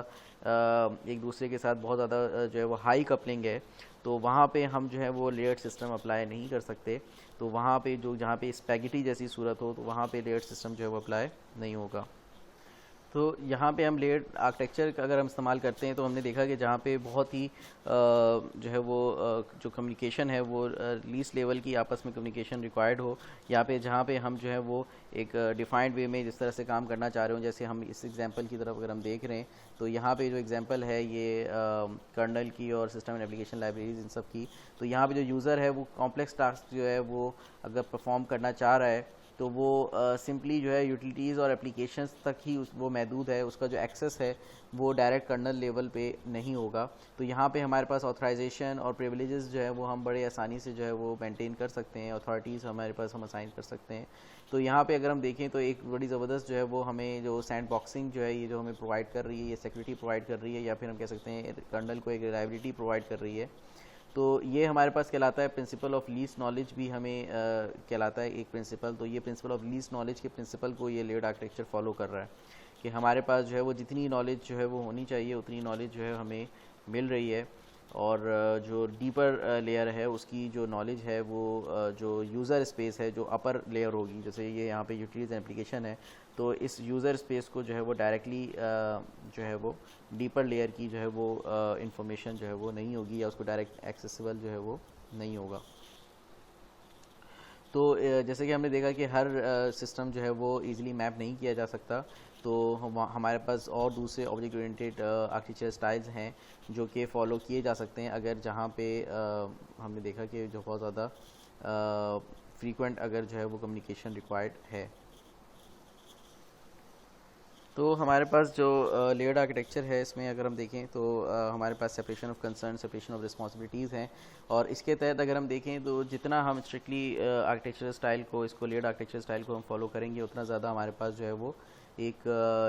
एक दूसरे के साथ बहुत ज़्यादा जो है वो हाई कपलिंग है तो वहाँ पे हम जो है वो लेयर्ड सिस्टम अप्लाई नहीं कर सकते। तो वहाँ पे जहाँ पे स्पैगेटी जैसी सूरत हो तो वहाँ पे लेयर्ड सिस्टम जो है वो अप्लाई नहीं होगा। तो यहाँ पे हम लेयर्ड आर्किटेक्चर का अगर हम इस्तेमाल करते हैं तो हमने देखा कि जहाँ पे बहुत ही जो है वो जो कम्युनिकेशन है वो लीस्ट लेवल की आपस में कम्युनिकेशन रिक्वायर्ड हो, यहाँ पे जहाँ पे हम जो है वो एक डिफाइंड वे में जिस तरह से काम करना चाह रहे हो। जैसे हम इस एग्जांपल की तरफ अगर हम देख रहे हैं तो यहाँ पे जो एग्जांपल है ये कर्नल की और सिस्टम एंड एप्लीकेशन लाइब्रेरीज इन सब की। तो यहाँ पे जो यूज़र है वो कॉम्प्लेक्स टास्क जो है वो अगर परफॉर्म करना चाह रहा है तो वो सिंपली जो है यूटिलिटीज़ और एप्लीकेशंस तक ही वो महदूद है, उसका जो एक्सेस है वो डायरेक्ट कर्नल लेवल पे नहीं होगा। तो यहाँ पे हमारे पास ऑथराइजेशन और प्रिविलेजेस जो है वो हम बड़े आसानी से जो है वो मेंटेन कर सकते हैं, अथॉरिटीज़ हमारे पास हम असाइन कर सकते हैं। तो यहाँ पे अगर हम देखें तो एक बड़ी ज़बरदस्त जो है वो हमें जो सैंड बॉक्सिंग जो है ये जो हमें प्रोवाइड कर रही है, ये सिक्योरिटी प्रोवाइड कर रही है या फिर हम कह सकते हैं कर्नल को एक रिलायबिलिटी प्रोवाइड कर रही है। तो ये हमारे पास कहलाता है प्रिंसिपल ऑफ लीस्ट नॉलेज भी हमें कहलाता है एक प्रिंसिपल। तो ये प्रिंसिपल ऑफ लीस्ट नॉलेज के प्रिंसिपल को ये लेयर्ड आर्किटेक्चर फॉलो कर रहा है कि हमारे पास जो है वो जितनी नॉलेज जो है वो होनी चाहिए उतनी नॉलेज जो है हमें मिल रही है और जो डीपर लेयर है उसकी जो नॉलेज है वो जो यूज़र स्पेस है जो अपर लेयर होगी, जैसे ये यहाँ पे यूटिलिटीज़ एंड एप्लीकेशन है तो इस यूज़र स्पेस को जो है वो डायरेक्टली जो है वो डीपर लेयर की जो है वो इंफॉर्मेशन जो है वो नहीं होगी या उसको डायरेक्ट एक्सेसिबल जो है वो नहीं होगा। तो जैसे कि हमने देखा कि हर सिस्टम जो है वो इजीली मैप नहीं किया जा सकता तो हमारे पास और दूसरे ऑब्जेक्ट ओरिएंटेड आर्किटेक्चर स्टाइल्स हैं जो कि फ़ॉलो किए जा सकते हैं अगर जहाँ पे हमने देखा कि जो बहुत ज़्यादा फ्रीक्वेंट अगर जो है वो कम्युनिकेशन रिक्वायर्ड है। तो हमारे पास जो लेयर्ड आर्किटेक्चर है, इसमें अगर हम देखें तो हमारे पास separation of concern, separation of responsibilities हैं, और इसके तहत अगर हम देखें तो जितना हम स्ट्रिक्टली आर्किटेक्चर स्टाइल को, इसको लेयर्ड आर्किटेक्चर स्टाइल को हम फॉलो करेंगे, उतना ज़्यादा हमारे पास जो है वो एक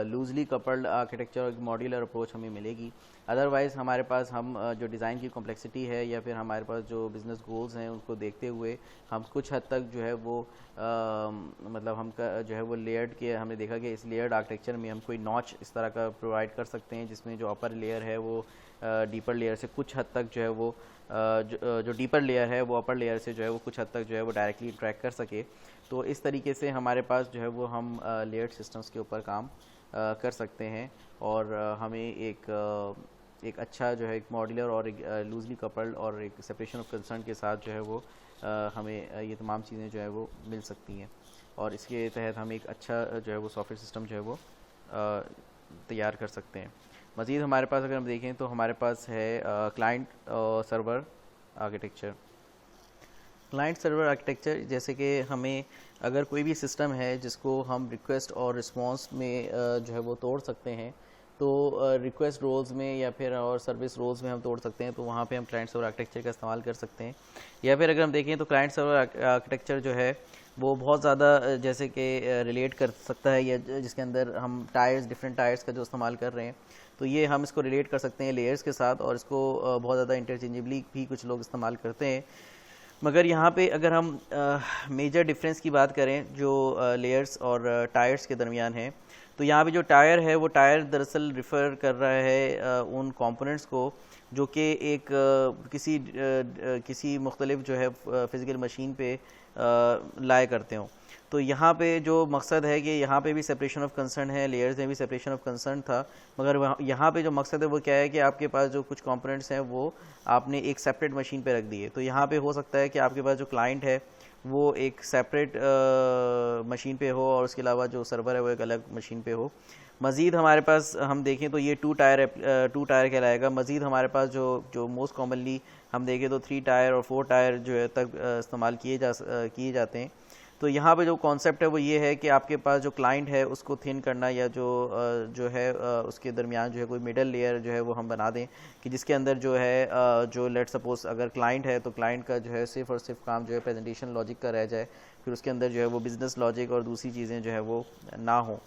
लूजली कपल्ड आर्किटेक्चर और मॉड्यूलर अप्रोच हमें मिलेगी। अदरवाइज़ हमारे पास हम जो डिज़ाइन की कॉम्प्लेक्सिटी है या फिर हमारे पास जो बिज़नेस गोल्स हैं उनको देखते हुए हम कुछ हद तक जो है वो मतलब हम जो है वो लेयर्ड के, हमने देखा कि इस लेयर्ड आर्किटेक्चर में हम कोई नॉच इस तरह का प्रोवाइड कर सकते हैं जिसमें जो अपर लेयर है वो डीपर लेयर से कुछ हद तक जो है वो जो डीपर लेयर है वो अपर लेयर से जो है वो कुछ हद तक जो है वो डायरेक्टली इंटरेक्ट कर सके। तो इस तरीके से हमारे पास जो है वो हम लेयर्ड सिस्टम्स के ऊपर काम कर सकते हैं, और हमें एक अच्छा जो है एक मॉड्यूलर और एक लूजली कपल्ड और एक सेपरेशन ऑफ कंसर्न के साथ जो है वो हमें ये तमाम चीज़ें जो है वो मिल सकती हैं, और इसके तहत हम एक अच्छा जो है वो सॉफ्टवेयर सिस्टम जो है वो तैयार कर सकते हैं। मज़ीद हमारे पास अगर हम देखें तो हमारे पास है client server architecture. Client server architecture जैसे कि हमें अगर कोई भी सिस्टम है जिसको हम रिक्वेस्ट और रिस्पांस में जो है वो तोड़ सकते हैं, तो रिक्वेस्ट रोल्स में या फिर और सर्विस रोल्स में हम तोड़ सकते हैं, तो वहाँ पे हम क्लाइंट सर्वर आर्किटेक्चर का इस्तेमाल कर सकते हैं। या फिर अगर हम देखें तो क्लाइंट सर्वर आर्किटेक्चर जो है वो बहुत ज़्यादा जैसे कि रिलेट कर सकता है, या जिसके अंदर हम डिफरेंट टायर्स का जो इस्तेमाल कर रहे हैं, तो ये हम इसको रिलेट कर सकते हैं लेयर्स के साथ, और इसको बहुत ज़्यादा इंटरचेंजेबली भी कुछ लोग इस्तेमाल करते हैं। मगर यहाँ पे अगर हम मेजर डिफरेंस की बात करें जो लेयर्स और टायर्स के दरमियान है, तो यहाँ पे जो टायर है वो टायर दरअसल रिफ़र कर रहा है उन कंपोनेंट्स को जो कि एक किसी मुख्तलिफ जो है फ़िज़िकल मशीन पे लाया करते हों। तो यहाँ पे जो मकसद है कि यहाँ पे भी सेपरेशन ऑफ कंसर्न है, लेयर्स में भी सेपरेशन ऑफ कंसर्न था, मगर यहाँ पे जो मकसद है वो क्या है कि आपके पास जो कुछ कंपोनेंट्स हैं वो आपने एक सेपरेट मशीन पे रख दिए। तो यहाँ पे हो सकता है कि आपके पास जो क्लाइंट है वो एक सेपरेट मशीन पे हो, और उसके अलावा जो सर्वर है वो एक अलग मशीन पे हो। मज़ीद हमारे पास हम देखें तो ये टू टायर कहलाएगा। मज़ीद हमारे पास जो मोस्ट कॉमनली हम देखें तो 3 टायर और 4 टायर जो है तक इस्तेमाल किए जाते हैं। तो यहाँ पे जो कॉन्सेप्ट है वो ये है कि आपके पास जो क्लाइंट है उसको थिन करना, या जो है उसके दरमियान जो है कोई मिडल लेयर जो है वो हम बना दें कि जिसके अंदर जो है जो लेट सपोज अगर क्लाइंट है तो क्लाइंट का जो है सिर्फ और सिर्फ काम जो है प्रेजेंटेशन लॉजिक का रह जाए, फिर उसके अंदर जो है वो बिज़नेस लॉजिक और दूसरी चीज़ें जो है वो ना हो।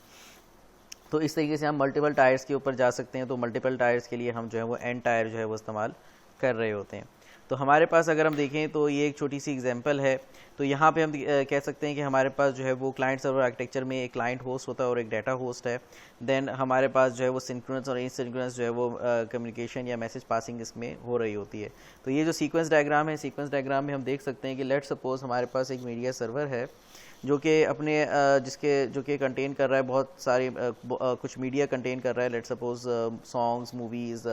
तो इस तरीके से हम मल्टीपल टायर्स के ऊपर जा सकते हैं। तो मल्टीपल टायर्स के लिए हम जो है वो एन टायर जो है वो इस्तेमाल कर रहे होते हैं। तो हमारे पास अगर हम देखें तो ये एक छोटी सी एग्जांपल है। तो यहाँ पे हम कह सकते हैं कि हमारे पास जो है वो क्लाइंट सर्वर आर्किटेक्चर में एक क्लाइंट होस्ट होता है और एक डाटा होस्ट है। देन हमारे पास जो है वो सिंक्रोनस और एसिंक्रोनस जो है वो कम्युनिकेशन या मैसेज पासिंग इसमें हो रही होती है। तो ये जो सीक्वेंस डायग्राम है, सीक्वेंस डायग्राम में हम देख सकते हैं कि लेट सपोज हमारे पास एक मीडिया सर्वर है जो कि अपने जो कि कंटेन कर रहा है बहुत सारी कुछ मीडिया कंटेन कर रहा है, let suppose songs, movies,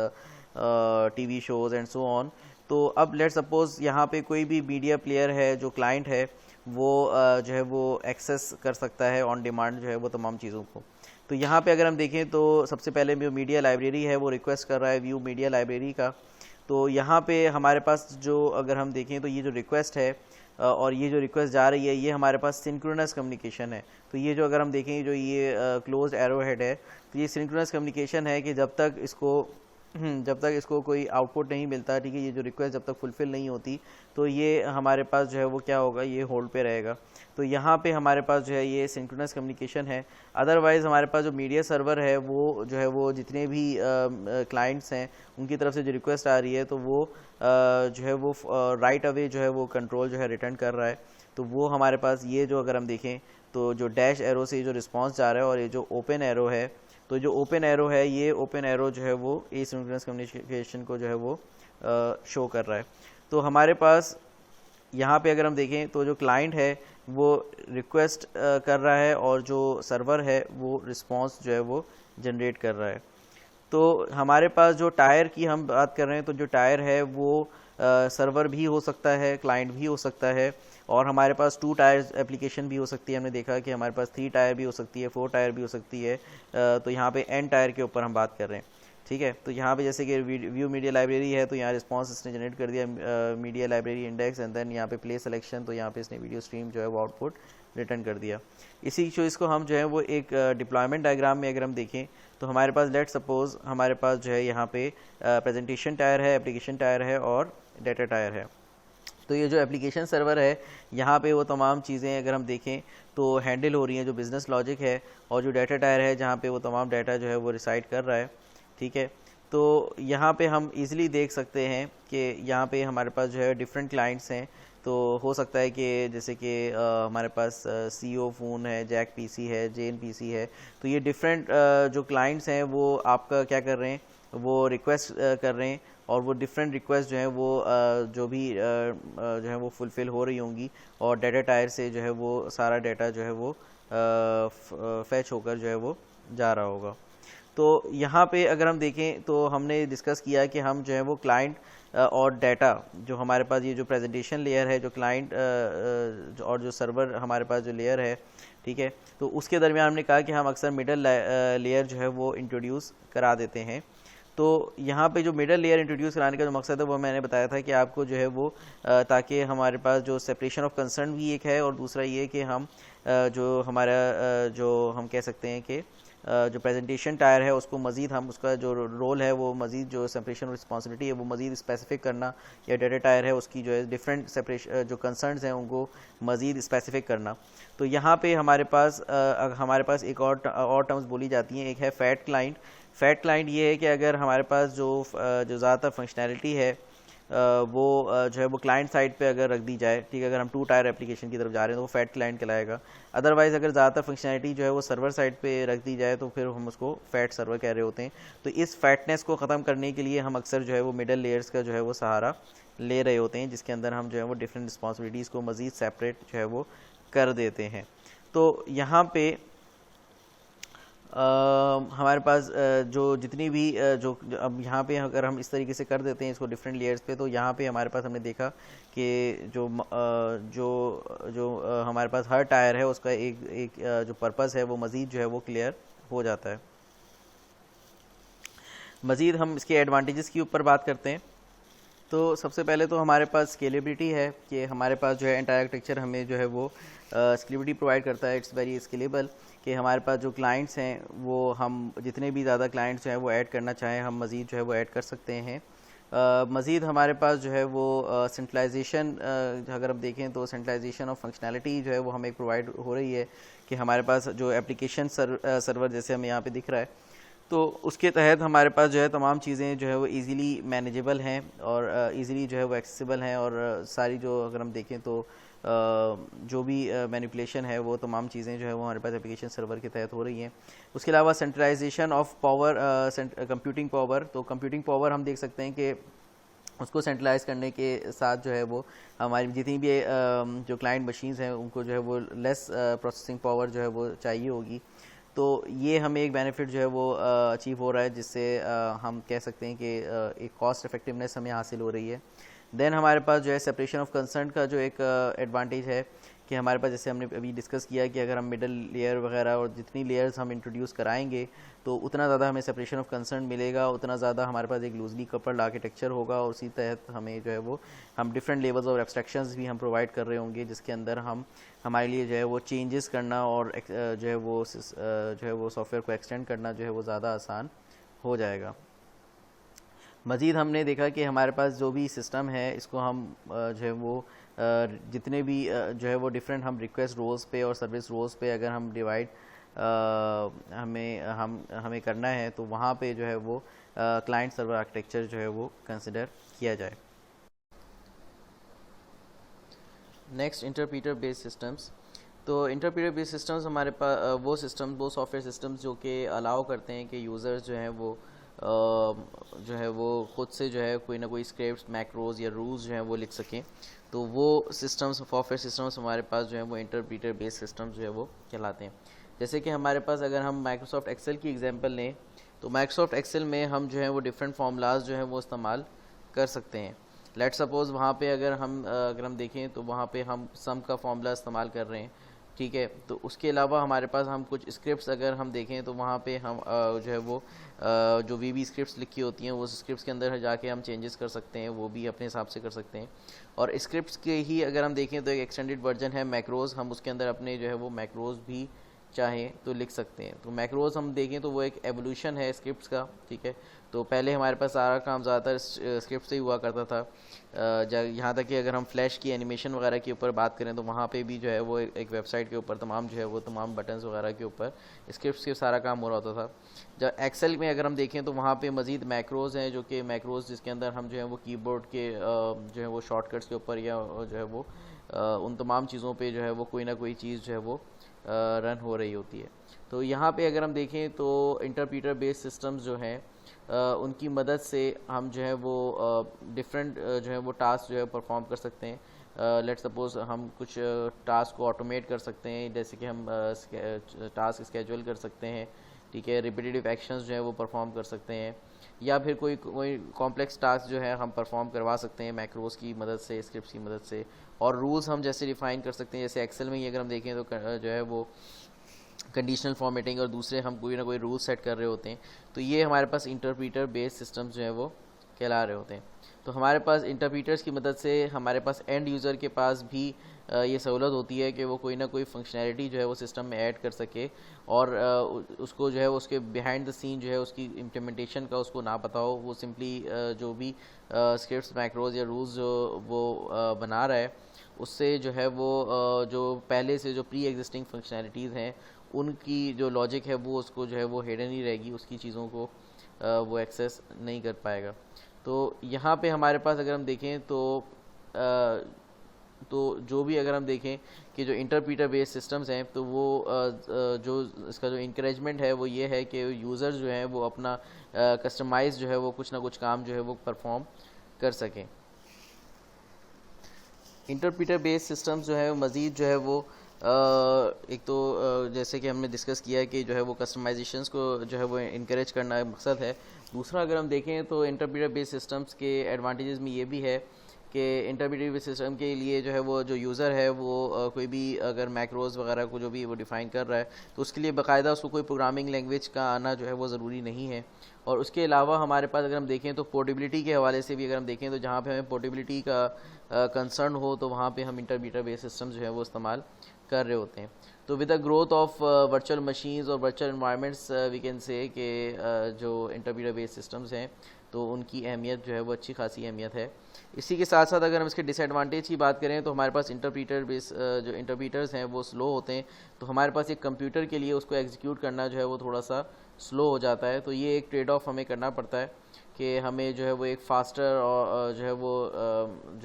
TV shows and so on. तो अब लेट सपोज यहाँ पे कोई भी मीडिया प्लेयर है जो क्लाइंट है वो जो है वो एक्सेस कर सकता है ऑन डिमांड जो है वो तमाम चीज़ों को। तो यहाँ पे अगर हम देखें तो सबसे पहले जो मीडिया लाइब्रेरी है वो रिक्वेस्ट कर रहा है व्यू मीडिया लाइब्रेरी का। तो यहाँ पे हमारे पास जो अगर हम देखें तो ये जो रिक्वेस्ट है और ये जो रिक्वेस्ट जा रही है ये हमारे पास सिंक्रोनस कम्युनिकेशन है। तो ये जो अगर हम देखें जो ये क्लोज्ड एरो हेड है, तो ये सिंक्रोनस कम्युनिकेशन है कि जब तक इसको कोई आउटपुट नहीं मिलता, ठीक है, ये जो रिक्वेस्ट जब तक फुलफ़िल नहीं होती तो ये हमारे पास जो है वो क्या होगा, ये होल्ड पे रहेगा। तो यहाँ पे हमारे पास जो है ये सिंक्रोनस कम्युनिकेशन है। अदरवाइज़ हमारे पास जो मीडिया सर्वर है वो जो है वो जितने भी क्लाइंट्स हैं उनकी तरफ से जो रिक्वेस्ट आ रही है तो वो जो है वो राइट अवे जो है वो कंट्रोल जो है रिटर्न कर रहा है। तो वो हमारे पास ये जो अगर हम देखें तो जो डैश एरो से जो रिस्पॉन्स जा रहा है और ये जो ओपन एरो है, तो जो ओपन एरो है ये ओपन एरो जो है वो एसिंक्रोनस कम्युनिकेशन को जो है वो शो कर रहा है। तो हमारे पास यहाँ पे अगर हम देखें तो जो क्लाइंट है वो रिक्वेस्ट कर रहा है और जो सर्वर है वो रिस्पॉन्स जो है वो जनरेट कर रहा है। तो हमारे पास जो टायर की हम बात कर रहे हैं तो जो टायर है वो सर्वर भी हो सकता है, क्लाइंट भी हो सकता है, और हमारे पास 2 टायर एप्लीकेशन भी हो सकती है। हमने देखा कि हमारे पास 3 टायर भी हो सकती है, 4 टायर भी हो सकती है। तो यहाँ पे n टायर के ऊपर हम बात कर रहे हैं। ठीक है। तो यहाँ पे जैसे कि व्यू मीडिया लाइब्रेरी है, तो यहाँ रिस्पॉन्स इसने जनरेट कर दिया media library index, and then यहाँ पे प्ले सिलेक्शन, तो यहाँ पे इसने वीडियो स्ट्रीम जो है वो आउटपुट रिटर्न कर दिया। इसी चीज़ को हम जो है वो एक डिप्लॉयमेंट डायग्राम में अगर हम देखें तो हमारे पास लेट सपोज हमारे पास जो है यहाँ पे प्रेजेंटेशन टायर है, एप्लीकेशन टायर है और डाटा टायर है। तो ये जो एप्लीकेशन सर्वर है यहाँ पे वो तमाम चीज़ें अगर हम देखें तो हैंडल हो रही हैं, जो बिज़नेस लॉजिक है, और जो डाटा टायर है जहाँ पे वो तमाम डाटा जो है वो रिसाइड कर रहा है, ठीक है। तो यहाँ पे हम इजीली देख सकते हैं कि यहाँ पे हमारे पास जो है डिफरेंट क्लाइंट्स हैं। तो हो सकता है कि जैसे कि हमारे पास सीओ फ़ोन है, जैक पीसी है, जेन पीसी है। तो ये डिफरेंट जो क्लाइंट्स हैं वो आपका क्या कर रहे हैं, वो रिक्वेस्ट कर रहे हैं, और वो डिफरेंट रिक्वेस्ट जो है वो जो भी जो है वो फुलफ़िल हो रही होंगी, और डाटा टायर से जो है वो सारा डाटा जो है वो फैच होकर जो है वो जा रहा होगा। तो यहाँ पे अगर हम देखें तो हमने डिस्कस किया कि हम जो है वो क्लाइंट और डाटा, जो हमारे पास ये जो प्रेजेंटेशन लेयर है, जो क्लाइंट और जो सर्वर हमारे पास जो लेयर है, ठीक है, तो उसके दरमियान हमने कहा कि हम अक्सर मिडल लेयर जो है वो इंट्रोड्यूस करा देते हैं। तो यहाँ पे जो मिडल लेयर इंट्रोड्यूस कराने का जो मकसद है वो मैंने बताया था कि आपको जो है वो ताकि हमारे पास जो सेपरेशन ऑफ कंसर्न भी एक है, और दूसरा ये कि हम जो हमारा जो हम कह सकते हैं कि जो प्रेजेंटेशन टायर है उसको मज़ीद हम उसका जो रोल है वो मज़ीद जो सेपरेशन ऑफ रिस्पॉन्सिबिलिटी है वो मज़ीद स्पेसिफिक करना, या डाटा टायर है उसकी जो है डिफरेंट सेपरेशन जो कंसर्न्स हैं उनको मज़ीद स्पेसिफिक करना। तो यहाँ पे हमारे पास एक और टर्म्स बोली जाती हैं। एक है फैट क्लाइंट। फैट क्लाइंट ये है कि अगर हमारे पास जो ज़्यादातर फंक्शनैलिटी है वो जो है वो क्लाइंट साइड पे अगर रख दी जाए, ठीक है, अगर हम 2 टायर एप्लीकेशन की तरफ जा रहे हैं तो वो फैट क्लाइंट कहलाएगा। अदरवाइज़ अगर ज़्यादातर फंक्शनैलिटी जो है वो सर्वर साइड पे रख दी जाए तो फिर हम उसको फैट सर्वर कह रहे होते हैं। तो इस फैटनेस को ख़त्म करने के लिए हम अक्सर जो है वो मिडल लेयर्स का जो है वो सहारा ले रहे होते हैं, जिसके अंदर हम जो है वो डिफरेंट रिस्पॉन्सिबिलिटीज़ को मज़ीद सेपरेट जो है वो कर देते हैं। तो यहाँ पे हमारे पास जो जितनी भी जो अब यहाँ पे अगर हम इस तरीके से कर देते हैं इसको डिफरेंट लेयर्स पे, तो यहाँ पे हमारे पास हमने देखा कि जो हमारे पास हर टायर है उसका एक जो पर्पस है वो मज़ीद जो है वो क्लियर हो जाता है। मज़ीद हम इसके एडवांटेजेस के ऊपर बात करते हैं। तो सबसे पहले तो हमारे पास स्केलेबिलिटी है कि हमारे पास जो है एंटायर आर्किटेक्चर हमें जो है वो स्केलेबिलिटी प्रोवाइड करता है। इट्स वेरी स्केलेबल कि हमारे पास जो क्लाइंट्स हैं वो हम जितने भी ज़्यादा क्लाइंट्स जो है वो ऐड करना चाहें हम मज़ीद जो है वो ऐड कर सकते हैं। मज़ीद हमारे पास जो है वो सेंट्रलाइजेशन अगर हम देखें तो सेंट्रलाइजेशन ऑफ फंक्शनैलिटी जो है वो हमें प्रोवाइड हो रही है कि हमारे पास जो एप्लीकेशन सर्वर जैसे हमें यहाँ पे दिख रहा है, तो उसके तहत हमारे पास जो है तमाम चीज़ें जो है वो इजीली मैनेजेबल हैं और इजीली जो है वो एक्सेसिबल हैं, और सारी जो अगर हम देखें तो जो भी मैनिपुलेशन है वो तमाम चीज़ें जो है वो हमारे पास एप्लीकेशन सर्वर के तहत हो रही हैं। उसके अलावा centralization of power, computing power, तो कंप्यूटिंग पावर हम देख सकते हैं कि उसको सेंट्रलाइज करने के साथ जो है वो हमारी जितनी भी जो क्लाइंट मशीन्स हैं उनको जो है वो लेस प्रोसेसिंग पावर जो है वो चाहिए होगी। तो ये हमें एक बेनिफिट जो है वो अचीव हो रहा है, जिससे हम कह सकते हैं कि एक कॉस्ट इफेक्टिवनेस हमें हासिल हो रही है। देन हमारे पास जो है सेपरेशन ऑफ कंसर्न का जो एक एडवांटेज है कि हमारे पास जैसे हमने अभी डिस्कस किया कि अगर हम मिडल लेयर वगैरह और जितनी लेयर्स हम इंट्रोड्यूस कराएंगे तो उतना ज़्यादा हमें सेपरेशन ऑफ कंसर्न मिलेगा, उतना ज़्यादा हमारे पास एक लूजली कपल्ड आर्किटेक्चर होगा, और उसी तहत हमें जो है वो हम डिफरेंट लेवल्स ऑफ एब्स्ट्रैक्शंस भी हम प्रोवाइड कर रहे होंगे, जिसके अंदर हम हमारे लिए जो है वो चेंजेस करना और जो है वो सॉफ्टवेयर को एक्सटेंड करना जो है वो ज़्यादा आसान हो जाएगा। मज़ीद हमने देखा कि हमारे पास जो भी सिस्टम है इसको हम जो है वो जितने भी जो है वो डिफरेंट हम रिक्वेस्ट रोल्स पे और सर्विस रोल्स पे अगर हम डिवाइड हमें करना है तो वहाँ पे जो है वो क्लाइंट सर्वर आर्किटेक्चर जो है वो कंसिडर किया जाए। Next, interpreter based systems. तो इंटरप्रीटर बेस्ड सिस्टम्स हमारे पास वो सॉफ्टवेयर सिस्टम्स जो कि अलाउ करते हैं कि यूज़र्स जो हैं वो जो है वो ख़ुद से जो है कोई ना कोई स्क्रिप्ट्स, मैक्रोज या रूल्स जो हैं वो लिख सकें। तो वो सिस्टम्स, सॉफ्टवेयर सिस्टम्स हमारे पास जो है वो इंटरप्रीटर बेस्ड सिस्टम्स जो है वो कहलाते हैं। जैसे कि हमारे पास अगर हम माइक्रोसॉफ्ट एक्सेल की एग्जांपल लें तो माइक्रोसॉफ्ट एक्सेल में हम जो है वो डिफरेंट फार्मूलाज जो है वो इस्तेमाल कर सकते हैं। लेट सपोज़ वहाँ पे अगर हम देखें तो वहाँ पे हम सम का फार्मूला इस्तेमाल कर रहे हैं, ठीक है। तो उसके अलावा हमारे पास हम कुछ स्क्रिप्ट्स अगर हम देखें तो वहाँ पे हम जो है वो जो वीबी स्क्रिप्ट्स लिखी होती हैं वो स्क्रिप्ट्स के अंदर जाके हम चेंजेस कर सकते हैं, वो भी अपने हिसाब से कर सकते हैं। और स्क्रिप्ट्स के ही अगर हम देखें तो एक एक्सटेंडेड वर्जन है मैक्रोज, हम उसके अंदर अपने जो है वो मैक्रोज भी चाहें तो लिख सकते हैं। तो मैक्रोज हम देखें तो वो एक एवोल्यूशन है स्क्रिप्ट्स का, ठीक है। तो पहले हमारे पास सारा काम ज़्यादातर स्क्रिप्ट से ही हुआ करता था। यहाँ तक कि अगर हम फ्लैश की एनिमेशन वगैरह के ऊपर बात करें तो वहाँ पे भी जो है वो एक वेबसाइट के ऊपर तमाम जो है वो तमाम बटन्स वगैरह के ऊपर स्क्रिप्ट से सारा काम हो रहा होता था। जब एक्सेल में अगर हम देखें तो वहाँ पे मज़ीद मैक्रोज हैं, जो कि मैक्रोज जिसके अंदर हम जो है वो कीबोर्ड के जो है वो शॉर्टकट्स के ऊपर या जो है वो उन तमाम चीज़ों पे जो है वो कोई ना कोई चीज़ जो है वो रन हो रही होती है। तो यहाँ पे अगर हम देखें तो इंटरप्रीटर बेस्ड सिस्टम्स जो हैं उनकी मदद से हम जो है वो डिफरेंट जो है वो टास्क जो है परफॉर्म कर सकते हैं। लेट्स सपोज हम कुछ टास्क को ऑटोमेट कर सकते हैं, जैसे कि हम टास्क स्केड्यूल कर सकते हैं, ठीक है। रिपीटेटिव एक्शंस जो है वो परफॉर्म कर सकते हैं, या फिर कोई कॉम्प्लेक्स टास्क जो है हम परफॉर्म करवा सकते हैं मैक्रोस की मदद से, स्क्रिप्ट्स की मदद से। और रूल्स हम जैसे डिफाइन कर सकते हैं, जैसे एक्सेल में ही अगर हम देखें तो जो है वो कंडीशनल फॉर्मेटिंग और दूसरे हम कोई ना कोई रूल सेट कर रहे होते हैं। तो ये हमारे पास इंटरप्रीटर बेस्ड सिस्टम्स जो है वो कहला रहे होते हैं। तो हमारे पास इंटरप्रीटर्स की मदद से हमारे पास एंड यूज़र के पास भी ये सहूलत होती है कि वो कोई ना कोई फंक्शनैलिटी जो है वो सिस्टम में ऐड कर सके, और उसको जो है उसके बिहाइंड द सीन जो है उसकी इम्प्लीमेंटेशन का उसको ना पता हो। वो सिंपली जो भी स्क्रिप्ट्स मैक्रोज या रूल्स जो वो बना रहा है उससे जो है वो जो पहले से जो प्री एग्जिस्टिंग फंक्शनैलिटीज़ हैं उनकी जो लॉजिक है वो उसको जो है वो हिडन ही रहेगी, उसकी चीज़ों को वो एक्सेस नहीं कर पाएगा। तो यहाँ पे हमारे पास अगर हम देखें तो जो भी अगर हम देखें कि जो इंटरप्रीटर बेस्ड सिस्टम्स हैं तो वो जो इसका जो इंकरेजमेंट है वो ये है कि यूज़र्स जो हैं वो अपना कस्टमाइज जो है वो कुछ ना कुछ काम जो है वो परफॉर्म कर सकें। इंटरप्रीटर बेस्ड सिस्टम्स जो है मज़ीद जो है वो एक तो जैसे कि हमने डिस्कस किया कि जो है वो कस्टमाइजेशंस को जो है वो इनकरेज करना मकसद है। दूसरा अगर हम देखें तो इंटरप्रीटर बेस्ड सिस्टम्स के एडवांटेजेस में ये भी है कि इंटरप्रीटर बेस्ड सिस्टम के लिए जो है वो जो यूज़र है वो कोई भी अगर मैक्रोज वगैरह को जो भी वो डिफ़ाइन कर रहा है तो उसके लिए बाकायदा उसको कोई प्रोग्रामिंग लैंग्वेज का आना जो है वो ज़रूरी नहीं है। और उसके अलावा हमारे पास अगर हम देखें तो पोर्टेबिलिटी के हवाले से भी अगर हम देखें तो जहाँ पे हमें पोर्टेबिलिटी का कंसर्न हो तो वहाँ पे हम इंटरप्रीटर बेस्ड सिस्टम जो है वो इस्तेमाल कर रहे होते हैं। तो with the growth of virtual machines और virtual environments we can say कि जो इंटरप्रीटर बेस्ड सिस्टम्स हैं तो उनकी अहमियत जो है वो अच्छी खासी अहमियत है। इसी के साथ साथ अगर हम इसके डिसएडवांटेज की बात करें तो हमारे पास इंटरप्रीटर बेस जो इंटरप्रीटर्स हैं वो स्लो होते हैं, तो हमारे पास एक कंप्यूटर के लिए उसको एग्जीक्यूट करना जो है वो थोड़ा सा स्लो हो जाता है। तो ये एक ट्रेड ऑफ हमें करना पड़ता है कि हमें जो है वो एक फास्टर और जो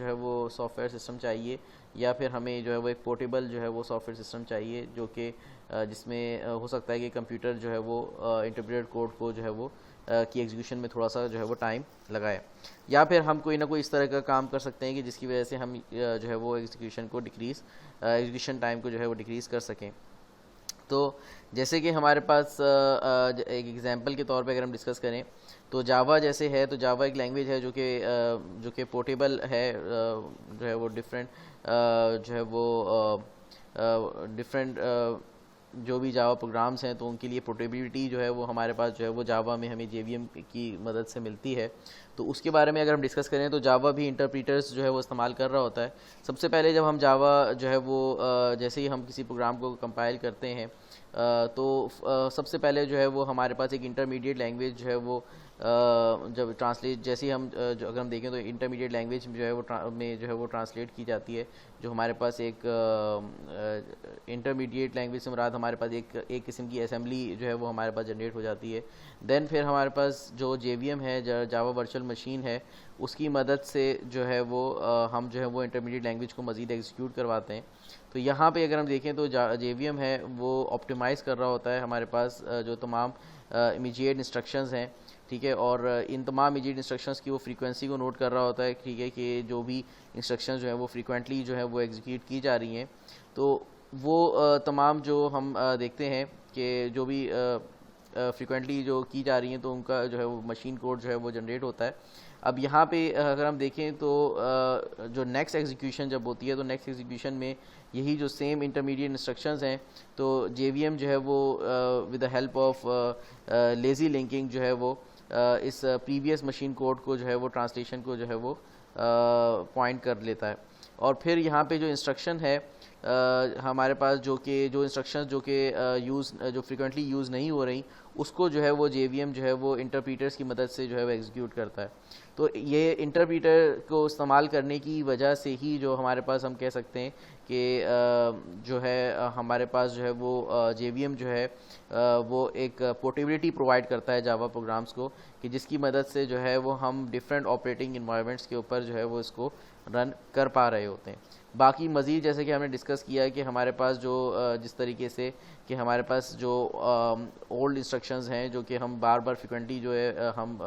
है वो सॉफ्टवेयर सिस्टम चाहिए, या फिर हमें जो है वो एक पोर्टेबल जो है वो सॉफ्टवेयर सिस्टम चाहिए जो कि जिसमें हो सकता है कि कंप्यूटर जो है वो इंटरप्रेटेड कोड को जो है वो की एग्जीक्यूशन में थोड़ा सा जो है वो टाइम लगाए, या फिर हम कोई ना कोई इस तरह का काम कर सकते हैं कि जिसकी वजह से हम जो है वो एग्जीक्यूशन टाइम को जो है वो डिक्रीज़ कर सकें। तो जैसे कि हमारे पास एक एग्जांपल के तौर पे अगर हम डिस्कस करें तो जावा जैसे है, तो जावा एक लैंग्वेज है जो कि पोर्टेबल है, जो है वो डिफरेंट जो है वो डिफरेंट जो भी जावा प्रोग्राम्स हैं तो उनके लिए पोर्टेबिलिटी जो है वो हमारे पास जो है वो जावा में हमें JVM की मदद से मिलती है। तो उसके बारे में अगर हम डिस्कस करें तो जावा भी इंटरप्रीटर्स जो है वो इस्तेमाल कर रहा होता है। सबसे पहले जब हम जावा जो है वो जैसे ही हम किसी प्रोग्राम को कंपाइल करते हैं तो सबसे पहले जो है वो हमारे पास एक इंटरमीडिएट लैंग्वेज जो है वो जब ट्रांसलेट जैसे ही हम जो अगर हम देखें तो इंटरमीडिएट लैंग्वेज जो है वो में जो है वो ट्रांसलेट की जाती है। जो हमारे पास एक इंटरमीडिएट लैंग्वेज से मुराद हमारे पास एक किस्म की असेंबली जो है वो हमारे पास जनरेट हो जाती है। देन फिर हमारे पास जो JVM है, जावा वर्चुअल मशीन है, उसकी मदद से जो है वो हम जो है वो इंटरमीडिएट लैंग्वेज को मज़ीद एग्जीक्यूट करवाते हैं। तो यहाँ पे अगर हम देखें तो JVM है वो ऑप्टिमाइज़ कर रहा होता है हमारे पास जो तमाम इमीडिएट इंस्ट्रक्शंस हैं, ठीक है, और इन तमाम इमीडिएट इंस्ट्रक्शंस की वो फ्रीक्वेंसी को नोट कर रहा होता है, ठीक है, कि जो भी इंस्ट्रक्शंस जो है वो फ्रीक्वेंटली जो है वो एग्जीक्यूट की जा रही हैं। तो वो तमाम जो हम देखते हैं कि जो भी फ्रीक्वेंटली जो की जा रही हैं तो उनका जो है वो मशीन कोड जो है वो जनरेट होता है। अब यहाँ पे अगर हम देखें तो जो नेक्स्ट एग्जीक्यूशन जब होती है तो नेक्स्ट एग्जीक्यूशन में यही जो सेम इंटरमीडिएट इंस्ट्रक्शंस हैं तो JVM जो है वो with the help of lazy linking जो है वो इस प्रीवियस मशीन कोड को जो है वो ट्रांसलेशन को जो है वो पॉइंट कर लेता है। और फिर यहाँ पे जो इंस्ट्रक्शन है हमारे पास जो इंस्ट्रक्शंस जो कि जो फ्रिक्वेंटली यूज़ नहीं हो रही उसको जो है वो JVM जो है वो इंटरप्रीटर्स की मदद से जो है वो एग्जीक्यूट करता है। तो ये इंटरप्रीटर को इस्तेमाल करने की वजह से ही जो हमारे पास हम कह सकते हैं कि जो है हमारे पास जो है वो JVM जो है वो एक पोर्टेबिलिटी प्रोवाइड करता है जावा प्रोग्राम्स को, कि जिसकी मदद से जो है वो हम डिफरेंट ऑपरेटिंग इन्वायरमेंट्स के ऊपर जो है वो इसको रन कर पा रहे होते हैं। बाकी मज़ीद जैसे कि हमने डिस्कस किया कि हमारे पास जो जिस तरीके से कि हमारे पास जो ओल्ड इंस्ट्रक्शंस हैं जो कि हम बार बार फ्रिक्वेंटली जो है हम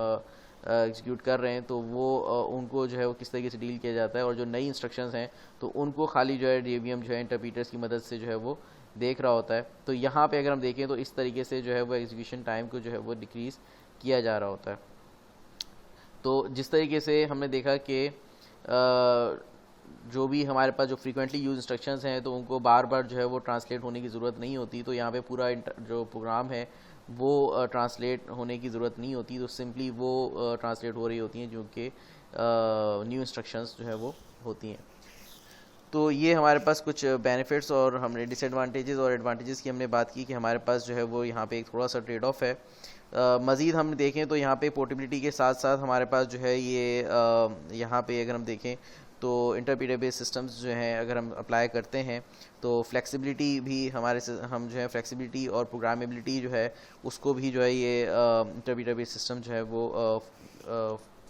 एग्जीक्यूट कर रहे हैं तो वो उनको जो है वो किस तरीके से डील किया जाता है, और जो नई इंस्ट्रक्शंस हैं तो उनको खाली जो है JVM जो है इंटरप्रीटर्स की मदद से जो है वो देख रहा होता है। तो यहाँ पे अगर हम देखें तो इस तरीके से जो है वो एग्जीक्यूशन टाइम को जो है वो डिक्रीज़ किया जा रहा होता है। तो जिस तरीके से हमने देखा कि जो भी हमारे पास जो फ्रीक्वेंटली यूज इंस्ट्रक्शंस हैं तो उनको बार बार जो है वो ट्रांसलेट होने की ज़रूरत नहीं होती, तो यहाँ पे पूरा जो प्रोग्राम है वो ट्रांसलेट होने की ज़रूरत नहीं होती, तो सिंपली वो ट्रांसलेट हो रही होती हैं जो कि न्यू इंस्ट्रक्शंस जो है वो होती हैं। तो ये हमारे पास कुछ बेनिफिट्स और हमने डिसएडवांटेजेस और एडवांटेजेस की हमने बात की कि हमारे पास जो है वो यहाँ पे एक थोड़ा सा ट्रेड ऑफ है। मज़ीद हम देखें तो यहाँ पे पोर्टेबिलिटी के साथ साथ हमारे पास जो है ये यहाँ पे अगर हम देखें तो इंटरप्रीटर बेस्ड सिस्टम्स जो हैं अगर हम अप्लाई करते हैं तो फ्लेक्सिबिलिटी भी हम जो है फ्लेक्सिबिलिटी और प्रोग्रामेबिलिटी जो है उसको भी जो है ये इंटरप्रीटर बेस्ड सिस्टम जो है वो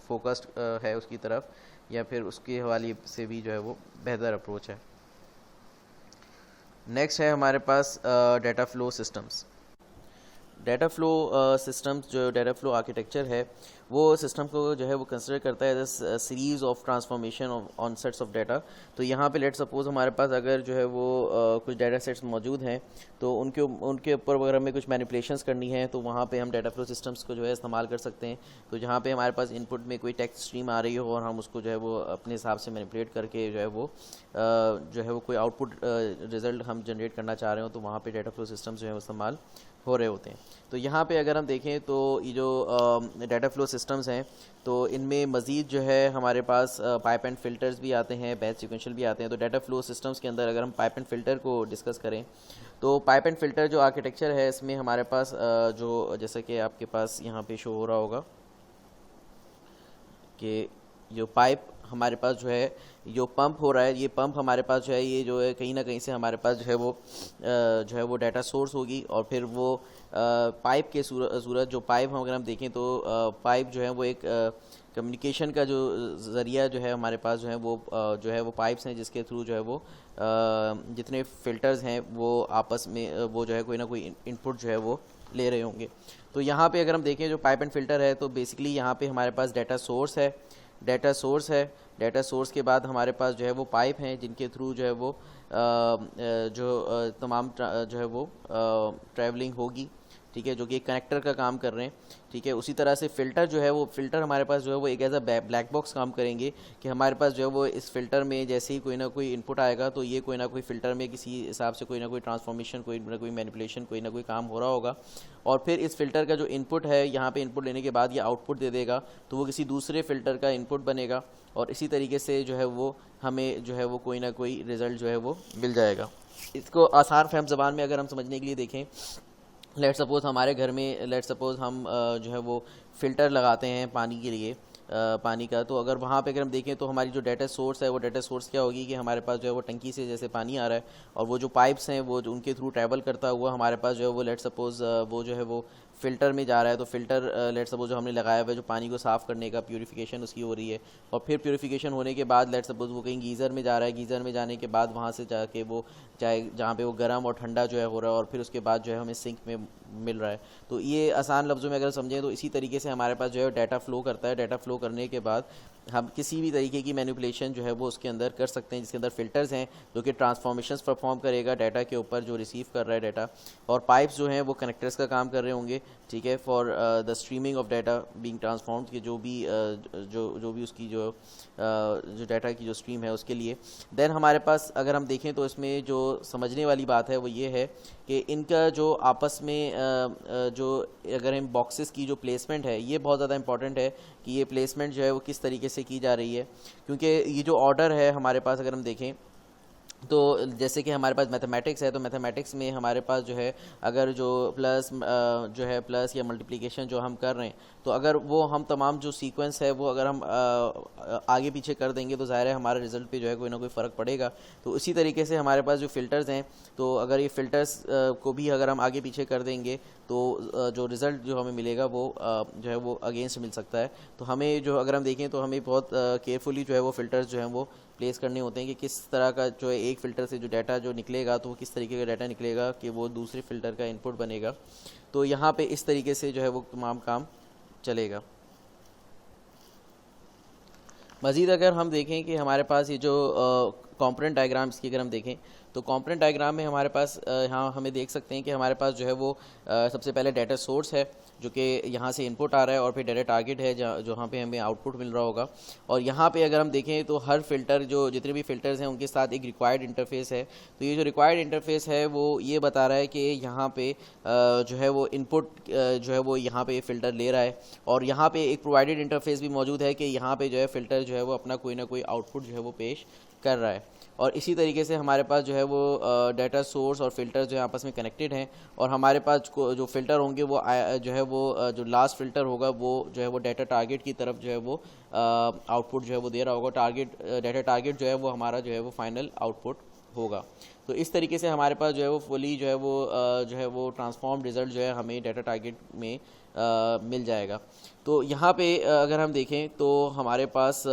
फोकस्ड है उसकी तरफ, या फिर उसके हवाले से भी जो है वो बेहतर अप्रोच है। नेक्स्ट है हमारे पास data flow systems. Data flow systems जो डाटा फ्लो आर्किटेक्चर है वो सिस्टम को जो है वो कंसिडर करता है as series of transformation on sets of data. तो यहाँ पे लेट सपोज हमारे पास अगर जो है वो कुछ डाटा सेट्स मौजूद हैं तो उनके ऊपर अगर हमें कुछ मैनिपुलेशंस करनी है तो वहाँ पे हम डाटा फ्लो सिस्टम्स को जो है इस्तेमाल कर सकते हैं। तो जहाँ पे हमारे पास इनपुट में कोई टेक्स्ट स्ट्रीम आ रही हो और हम उसको जो है वो अपने हिसाब से मैनिपुलेट करके जो है वो कोई आउटपुट रिज़ल्ट हम जनरेट करना चाह रहे हो तो वहाँ पर डाटा फ्लो सिस्टम्स जो है इस्तेमाल हो रहे होते हैं। तो यहाँ पे अगर हम देखें तो ये जो डाटा फ्लो सिस्टम्स हैं तो इनमें मज़ीद जो है हमारे पास पाइप एंड फ़िल्टर्स भी आते हैं, बैच सिक्वेंशियल भी आते हैं। तो डाटा फ्लो सिस्टम्स के अंदर अगर हम पाइप एंड फ़िल्टर को डिस्कस करें तो पाइप एंड फ़िल्टर जो आर्किटेक्चर है इसमें हमारे पास जो जैसे कि आपके पास यहाँ पे शो हो रहा होगा कि जो पाइप हमारे पास जो है जो पंप हो रहा है, ये पंप हमारे पास जो है ये जो है कहीं ना कहीं से हमारे पास जो है वो डाटा सोर्स होगी, और फिर वो पाइप के सूरत जो पाइप अगर हम देखें तो पाइप जो है वो एक कम्युनिकेशन का जो ज़रिया जो है हमारे पास जो है वो पाइप्स हैं जिसके थ्रू जो है वो जितने फ़िल्टर्स हैं वो आपस में वो जो है कोई ना कोई इनपुट जो है वो ले रहे होंगे। तो यहाँ पे अगर हम देखें जो पाइप एंड फ़िल्टर है तो बेसिकली यहाँ पे हमारे पास डाटा सोर्स के बाद हमारे पास जो है वो पाइप हैं जिनके थ्रू जो है वो तमाम जो है वो ट्रैवलिंग होगी, ठीक है, जो कि एक कनेक्टर का काम कर रहे हैं, ठीक है। उसी तरह से फ़िल्टर जो है वो फ़िल्टर हमारे पास जो है वो एक एज अ ब्लैक बॉक्स काम करेंगे कि हमारे पास जो है वो इस फ़िल्टर में जैसे ही कोई ना कोई इनपुट आएगा तो ये कोई ना कोई फ़िल्टर में किसी हिसाब से कोई ना कोई ट्रांसफॉर्मेशन, कोई ना कोई मैनिपुलेशन, कोई ना कोई काम हो रहा होगा, और फिर इस फ़िल्टर का जो इनपुट है यहाँ पे इनपुट लेने के बाद ये आउटपुट दे देगा तो वो किसी दूसरे फ़िल्टर का इनपुट बनेगा, और इसी तरीके से जो है वो हमें जो है वो कोई ना कोई रिज़ल्ट जो है वो मिल जाएगा। इसको आसान फहम ज़बान में अगर हम समझने के लिए देखें, लेट सपोज़ हमारे घर में हम जो है वो फ़िल्टर लगाते हैं पानी के लिए, पानी का, तो अगर वहाँ पे अगर हम देखें तो हमारी जो डाटा सोर्स है वो डाटा सोर्स क्या होगी कि हमारे पास जो है वो टंकी से जैसे पानी आ रहा है और वो जो पाइप्स हैं वो उनके थ्रू ट्रैवल करता हुआ हमारे पास जो है वो लेट सपोज़ वो जो है वो फ़िल्टर में जा रहा है। तो फ़िल्टर लेट सपोज़ जो हमने लगाया हुआ है जो पानी को साफ़ करने का प्यूरिफिकेशन उसकी हो रही है, और फिर प्यूरिफिकेशन होने के बाद लेट सपोज़ वो कहीं गीज़र में जा रहा है, गीज़र में जाने के बाद वहाँ से जाके वो चाहे जहाँ पे वो गर्म और ठंडा जो है हो रहा है, और फिर उसके बाद जो है हमें सिंक में मिल रहा है। तो ये आसान लफ्ज़ों में अगर समझें तो इसी तरीके से हमारे पास जो है डाटा फ़्लो करता है। डाटा फ़्लो करने के बाद हम किसी भी तरीके की मैनिपुलेशन जो है वो उसके अंदर कर सकते हैं, जिसके अंदर फ़िल्टर्स हैं जो कि ट्रांसफॉर्मेशंस परफॉर्म करेगा डाटा के ऊपर जो रिसीव कर रहा है डाटा, और पाइप्स जो हैं वो कनेक्टर्स का काम कर रहे होंगे, ठीक है, for the streaming of data being transform, कि जो भी उसकी जो डाटा की जो स्ट्रीम है उसके लिए। देन हमारे पास अगर हम देखें तो इसमें जो समझने वाली बात है वो ये है कि इनका जो आपस में जो अगर हम बॉक्सेस की जो प्लेसमेंट है ये बहुत ज़्यादा इंपॉर्टेंट है कि ये प्लेसमेंट जो है वो किस तरीके से की जा रही है, क्योंकि ये जो ऑर्डर है हमारे पास अगर हम देखें तो जैसे कि हमारे पास मैथमेटिक्स है, तो मैथमेटिक्स में हमारे पास जो है अगर जो प्लस या मल्टीप्लिकेशन जो हम कर रहे हैं, तो अगर वो हम तमाम जो सीक्वेंस है वो अगर हम आगे पीछे कर देंगे तो ज़ाहिर है हमारे रिज़ल्ट पे जो है कोई ना कोई फ़र्क पड़ेगा। तो इसी तरीके से हमारे पास जो फ़िल्टर्स हैं, तो अगर ये फ़िल्टर्स को भी अगर हम आगे पीछे कर देंगे तो जो रिज़ल्ट जो हमें मिलेगा वो जो है वो अगेंस्ट मिल सकता है। तो हमें जो अगर हम देखें तो हमें बहुत केयरफुली जो है वो फ़िल्टर्स जो हैं वो प्लेस करने होते हैं कि किस तरह का जो है एक फ़िल्टर से जो डाटा जो निकलेगा तो वो किस तरीके का डाटा निकलेगा कि वो दूसरे फ़िल्टर का इनपुट बनेगा। तो यहाँ पे इस तरीके से जो है वो तमाम काम चलेगा। मज़ीद अगर हम देखें कि हमारे पास ये जो कंपोनेंट डायग्राम्स की अगर हम देखें तो कंपोनेंट डायग्राम में हमारे पास यहाँ हमें देख सकते हैं कि हमारे पास जो है वो सबसे पहले डाटा सोर्स है जो कि यहाँ से इनपुट आ रहा है, और फिर डाटा टारगेट है जहाँ पे हमें आउटपुट मिल रहा होगा। और यहाँ पे अगर हम देखें तो हर फ़िल्टर जो जितने भी फ़िल्टर्स हैं उनके साथ एक रिक्वायर्ड इंटरफेस है। तो ये जो रिक्वायर्ड इंटरफेस है वो ये बता रहा है कि यहाँ पे जो है वो इनपुट जो है वो यहाँ पे फ़िल्टर ले रहा है, और यहाँ पे एक प्रोवाइडेड इंटरफेस भी मौजूद है कि यहाँ पे जो है फ़िल्टर जो है वो अपना कोई ना कोई आउटपुट जो है वो पेश कर रहा है। और इसी तरीके से हमारे पास जो है वो डाटा सोर्स और फ़िल्टर जो है आपस में कनेक्टेड हैं, और हमारे पास जो फ़िल्टर होंगे वो जो है वो जो लास्ट फ़िल्टर होगा वो जो है वो डाटा टारगेट की तरफ जो है वो आउटपुट जो है वो दे रहा होगा। डाटा टारगेट जो है वो हमारा जो है वो फाइनल आउटपुट होगा। तो इस तरीके से हमारे पास जो है वो फुली जो है वो ट्रांसफॉर्म रिज़ल्ट जो है हमें डाटा टारगेट में मिल जाएगा। तो यहाँ पे अगर हम देखें तो हमारे पास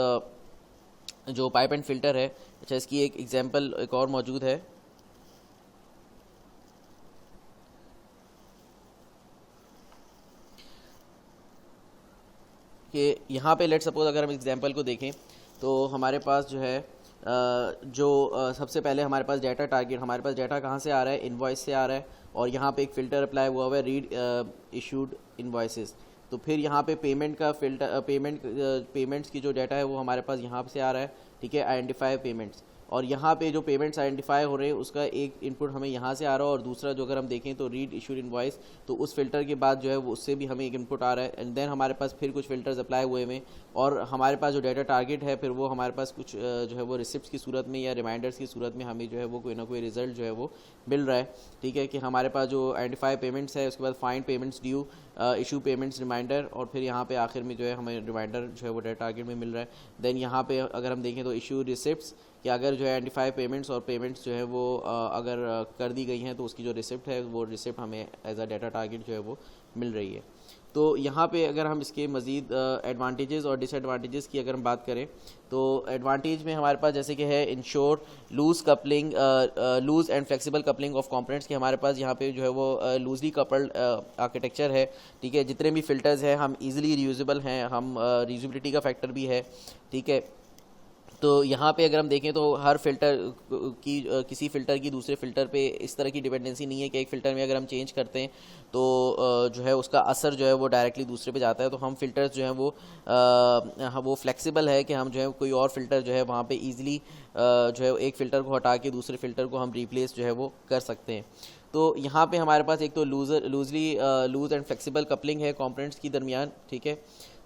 जो पाइप एंड फ़िल्टर है, अच्छा इसकी एक एग्जांपल एक और मौजूद है कि यहाँ पे लेट सपोज अगर हम एग्जांपल को देखें तो हमारे पास जो है सबसे पहले हमारे पास डाटा टारगेट, हमारे पास डाटा कहाँ से आ रहा है, इनवॉइस से आ रहा है, और यहाँ पे एक फ़िल्टर अप्लाई हुआ हुआ है रीड इशूड इनवॉइसेस। तो फिर यहाँ पे पेमेंट का फ़िल्टर पेमेंट्स की जो डाटा है वो हमारे पास यहाँ से आ रहा है, ठीक है, आइडेंटिफाई पेमेंट्स। और यहाँ पे जो पेमेंट्स आइडेंटिफाई हो रहे हैं उसका एक इनपुट हमें यहाँ से आ रहा है, और दूसरा जो अगर हम देखें तो रीड इशूड इनवॉइस, तो उस फिल्टर के बाद जो है वो उससे भी हमें एक इनपुट आ रहा है। एंड देन हमारे पास फिर कुछ फिल्टर्स अप्लाई हुए हैं, और हमारे पास जो डाटा टारगेट है फिर वो हमारे पास कुछ जो है वो रिसिप्ट्स की सूरत में या रिमाइंडर्स की सूरत में हमें जो है वो कोई ना कोई रिजल्ट जो है वो मिल रहा है, ठीक है, कि हमारे पास जो आइडेंटिफाई पेमेंट्स है, उसके बाद find payments due, issue payments reminder, और फिर यहाँ पे आखिर में जो है हमें रिमाइंडर जो है वो डाटा टारगेट में मिल रहा है। देन यहाँ पे अगर हम देखें तो इशू रिसिप्ट्स, कि अगर जो है आइडेंटिफाई पेमेंट्स और पेमेंट्स जो है वो अगर कर दी गई हैं तो उसकी जो रिसिप्ट है वो रिसिप्ट हमें एज अ डाटा टारगेट जो है वो मिल रही है। तो यहाँ पे अगर हम इसके मज़ीद एडवांटेजेस और डिसएडवांटेजेस की अगर हम बात करें तो एडवांटेज में हमारे पास जैसे कि है ensure loose and flexible coupling of components, कि हमारे पास यहाँ पे जो है वो लूजली कपल्ड आर्किटेक्चर है, ठीक है, जितने भी फिल्टर्स हैं हम इजीली रीयूजेबल हैं, हम रीयूजेबिलिटी का फैक्टर भी है, ठीक है। तो यहाँ पे अगर हम देखें तो हर फिल्टर की किसी फ़िल्टर की दूसरे फ़िल्टर पे इस तरह की डिपेंडेंसी नहीं है कि एक फ़िल्टर में अगर हम चेंज करते हैं तो जो है उसका असर जो है वो डायरेक्टली दूसरे पे जाता है। तो हम फ़िल्टर्स जो हैं वो फ्लेक्सिबल है कि हम जो है कोई और फ़िल्टर जो है वहाँ पे ईज़िली जो है एक फ़िल्टर को हटा के दूसरे फ़िल्टर को हम रिप्लेस जो है वो कर सकते हैं। तो यहाँ पे हमारे पास एक तो लूज़ एंड फ्लेक्सिबल कपलिंग है कंपोनेंट्स की दरमियान, ठीक है।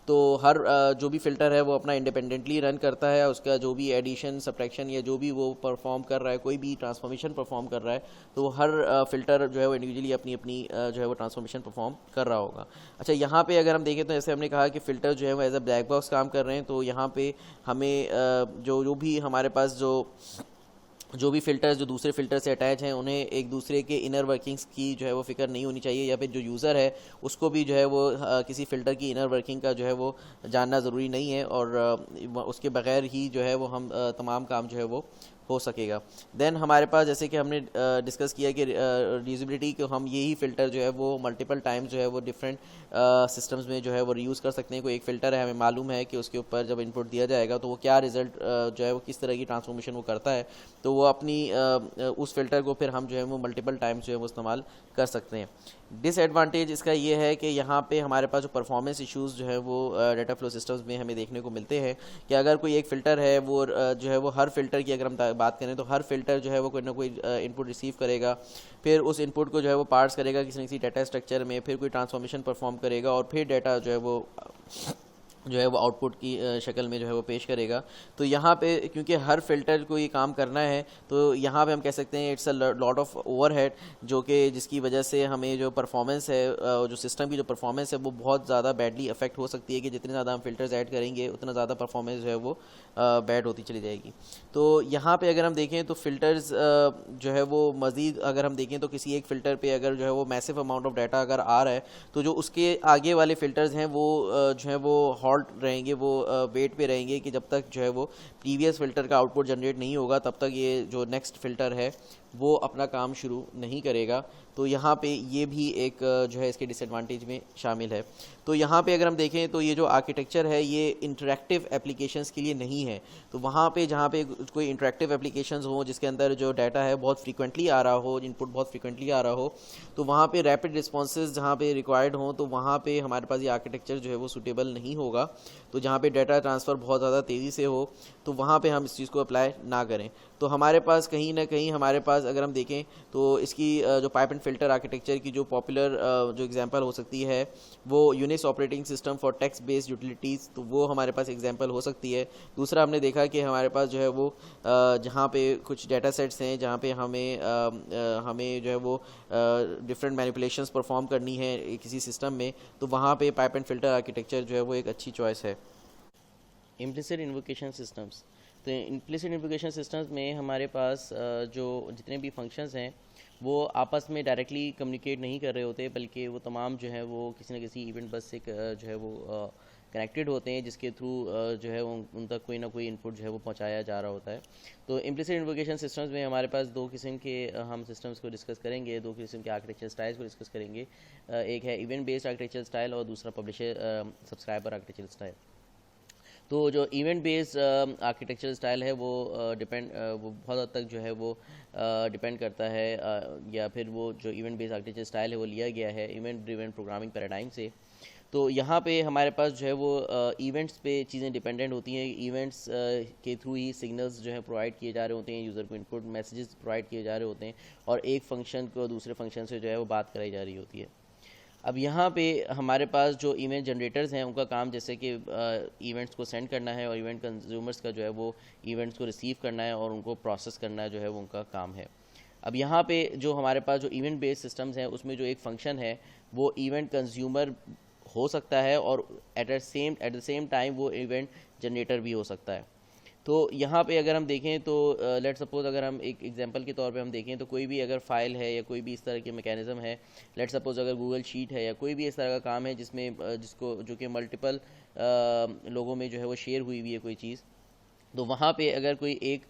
तो हर जो भी फ़िल्टर है वो अपना इंडिपेंडेंटली रन करता है, उसका जो भी एडिशन सब्ट्रैक्शन या जो भी वो परफॉर्म कर रहा है, कोई भी ट्रांसफॉर्मेशन परफॉर्म कर रहा है, तो हर फ़िल्टर जो है वो इंडिविजुअली अपनी अपनी जो है वो ट्रांसफॉर्मेशन परफॉर्म कर रहा होगा। अच्छा, यहाँ पे अगर हम देखें तो जैसे हमने कहा कि फ़िल्टर जो है वो एज अ ब्लैक बॉक्स काम कर रहे हैं, तो यहाँ पे हमें जो भी हमारे पास जो भी फ़िल्टर्स जो दूसरे फ़िल्टर से अटैच हैं उन्हें एक दूसरे के इनर वर्किंग्स की जो है वो फ़िक्र नहीं होनी चाहिए, या फिर जो यूज़र है उसको भी जो है वो किसी फ़िल्टर की इनर वर्किंग का जो है वो जानना ज़रूरी नहीं है, और उसके बग़ैर ही जो है वो हम तमाम काम जो है वो हो सकेगा। देन हमारे पास जैसे कि हमने डिस्कस किया कि रीयूजेबिलिटी को हम यही फ़िल्टर जो है वो मल्टीपल टाइम्स जो है वो डिफरेंट सिस्टम्स में जो है वो रीयूज़ कर सकते हैं। कोई एक फ़िल्टर है, हमें मालूम है कि उसके ऊपर जब इनपुट दिया जाएगा तो वो क्या रिज़ल्ट जो है वो किस तरह की ट्रांसफॉर्मेशन वो करता है, तो वो अपनी उस फ़िल्टर को फिर हम जो है वो मल्टीपल टाइम्स जो है वो इस्तेमाल कर सकते हैं। डिसएडवांटेज इसका ये है कि यहाँ पे हमारे पास जो परफॉर्मेंस इश्यूज़ जो है वो डाटा फ्लो सिस्टम्स में हमें देखने को मिलते हैं कि अगर कोई एक फ़िल्टर है वो जो है वो हर फ़िल्टर की अगर हम बात करें तो हर फ़िल्टर जो है वो कोई ना कोई इनपुट रिसीव करेगा, फिर उस इनपुट को जो है वो पार्स करेगा किसी न किसी डाटा स्ट्रक्चर में, फिर कोई ट्रांसफॉर्मेशन परफॉर्म करेगा और फिर डाटा जो है वो आउटपुट की शक्ल में जो है वो पेश करेगा। तो यहाँ पे क्योंकि हर फिल्टर को ये काम करना है तो यहाँ पे हम कह सकते हैं it's a lot of overhead, जो कि जिसकी वजह से हमें जो परफॉर्मेंस है, जो सिस्टम की जो परफॉर्मेंस है वो बहुत ज़्यादा बैडली अफेक्ट हो सकती है कि जितने ज़्यादा हम फिल्टर्स ऐड करेंगे उतना ज़्यादा परफॉर्मेंस जो है वो बैड होती चली जाएगी। तो यहाँ पे अगर हम देखें तो फ़िल्टर्स जो है वो मज़ीद अगर हम देखें तो किसी एक फ़िल्टर पे अगर जो है वो मैसिव अमाउंट ऑफ डाटा अगर आ रहा है तो जो उसके आगे वाले फ़िल्टर्स हैं वो जो है वो हॉल्ट रहेंगे, वो वेट पे रहेंगे कि जब तक जो है वो प्रीवियस फ़िल्टर का आउटपुट जनरेट नहीं होगा तब तक ये जो नेक्स्ट फ़िल्टर है वो अपना काम शुरू नहीं करेगा। तो यहाँ पे ये भी एक जो है इसके डिसएडवांटेज में शामिल है। तो यहाँ पे अगर हम देखें तो ये जो आर्किटेक्चर है ये इंटरेक्टिव एप्लीकेशंस के लिए नहीं है। तो वहाँ पे जहाँ पे कोई इंटरेक्टिव एप्लीकेशंस हो जिसके अंदर जो डाटा है बहुत फ्रीक्वेंटली आ रहा हो, इनपुट बहुत फ्रीक्वेंटली आ रहा हो, तो वहाँ पे रैपिड रिस्पॉन्सेज जहाँ पे रिक्वायर्ड हों तो वहाँ पे हमारे पास ये आर्किटेक्चर जो है वो सूटेबल नहीं होगा। तो जहाँ पे डाटा ट्रांसफ़र बहुत ज़्यादा तेज़ी से हो तो वहाँ पे हम इस चीज़ को अप्लाई ना करें। तो हमारे पास कहीं ना कहीं हमारे पास अगर हम देखें तो इसकी जो पाइप एंड फिल्टर आर्किटेक्चर की जो पॉपुलर जो एग्जांपल हो सकती है वो Unix operating system for text based utilities, तो वो हमारे पास एग्जांपल हो सकती है। दूसरा हमने देखा कि हमारे पास जो है वो जहाँ पे कुछ डाटा सेट्स हैं जहाँ पे हमें जो है वो डिफरेंट मैनिपुलेशंस परफॉर्म करनी है किसी सिस्टम में, तो वहाँ पे पाइप एंड फिल्टर आर्किटेक्चर जो है वो एक अच्छी चॉइस है। इम्प्लिसिट इन्वोकेशन सिस्टम्स, तो इम्प्लिसिट इन्वोकेशन सिस्टम्स में हमारे पास जो जितने भी फंक्शंस हैं वो आपस में डायरेक्टली कम्युनिकेट नहीं कर रहे होते, बल्कि वो तमाम जो है वो किसी न किसी इवेंट बस से जो है वो कनेक्टेड होते हैं, जिसके थ्रू जो है उन तक कोई ना कोई इनपुट जो है वो पहुंचाया जा रहा होता है। तो इम्प्लिसिट इन्वोकेशन सिस्टम्स में हमारे पास दो किस्म के हम सिस्टम्स को डिस्कस करेंगे, दो किस्म के आर्किटेक्चर स्टाइल्स को डिस्कस करेंगे। एक है इवेंट बेस्ड आर्किटेक्चर स्टाइल और दूसरा पब्लिशर सब्सक्राइबर आर्किटेक्चर स्टाइल। तो जो इवेंट बेस्ड आर्किटेक्चर स्टाइल है वो वो बहुत हद तक जो है वो डिपेंड करता है या फिर वो जो इवेंट बेस्ड आर्किटेक्चर स्टाइल है वो लिया गया है इवेंट ड्रिवन प्रोग्रामिंग पैराडाइम से। तो यहाँ पे हमारे पास जो है वो इवेंट्स पे चीज़ें डिपेंडेंट होती हैं, इवेंट्स के थ्रू ही सिग्नल्स जो है प्रोवाइड किए जा रहे होते हैं, यूज़र को इनपुट मैसेजेस प्रोवाइड किए जा रहे होते हैं और एक फंक्शन को दूसरे फंक्शन से जो है वो बात कराई जा रही होती है। अब यहाँ पे हमारे पास जो इवेंट जनरेटर्स हैं उनका काम जैसे कि इवेंट्स को सेंड करना है और इवेंट कंज्यूमर्स का जो है वो इवेंट्स को रिसीव करना है और उनको प्रोसेस करना है जो है वो उनका काम है। अब यहाँ पे जो हमारे पास जो इवेंट बेस्ड सिस्टम्स हैं उसमें जो एक फंक्शन है वो इवेंट कंज्यूमर हो सकता है और एट द सेम टाइम वो इवेंट जनरेटर भी हो सकता है। तो यहाँ पे अगर हम देखें तो लेट सपोज अगर हम एक एग्जांपल के तौर पे हम देखें तो कोई भी अगर फाइल है या कोई भी इस तरह के मैकेनिज़्म है, लेट सपोज अगर गूगल शीट है या कोई भी इस तरह का काम है जिसमें जिसको जो कि मल्टीपल लोगों में जो है वो शेयर हुई हुई है कोई चीज़, तो वहाँ पे अगर कोई एक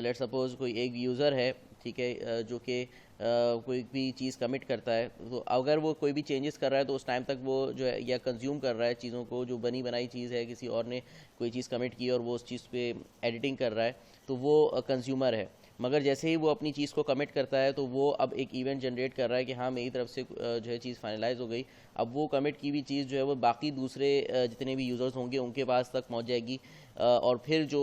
लेट सपोज कोई एक यूज़र है, ठीक है, जो कि कोई भी चीज़ कमिट करता है, तो अगर वो कोई भी चेंजेस कर रहा है तो उस टाइम तक वो जो है या कंज्यूम कर रहा है चीज़ों को, जो बनी बनाई चीज़ है किसी और ने कोई चीज़ कमिट की और वो उस चीज़ पे एडिटिंग कर रहा है तो वो कंज्यूमर है। मगर जैसे ही वो अपनी चीज़ को कमिट करता है तो वो अब एक इवेंट जनरेट कर रहा है कि हाँ मेरी तरफ से जो है चीज़ फाइनलाइज हो गई। अब वो कमिट की हुई चीज़ जो है वो बाकी दूसरे जितने भी यूज़र्स होंगे उनके पास तक पहुंच जाएगी और फिर जो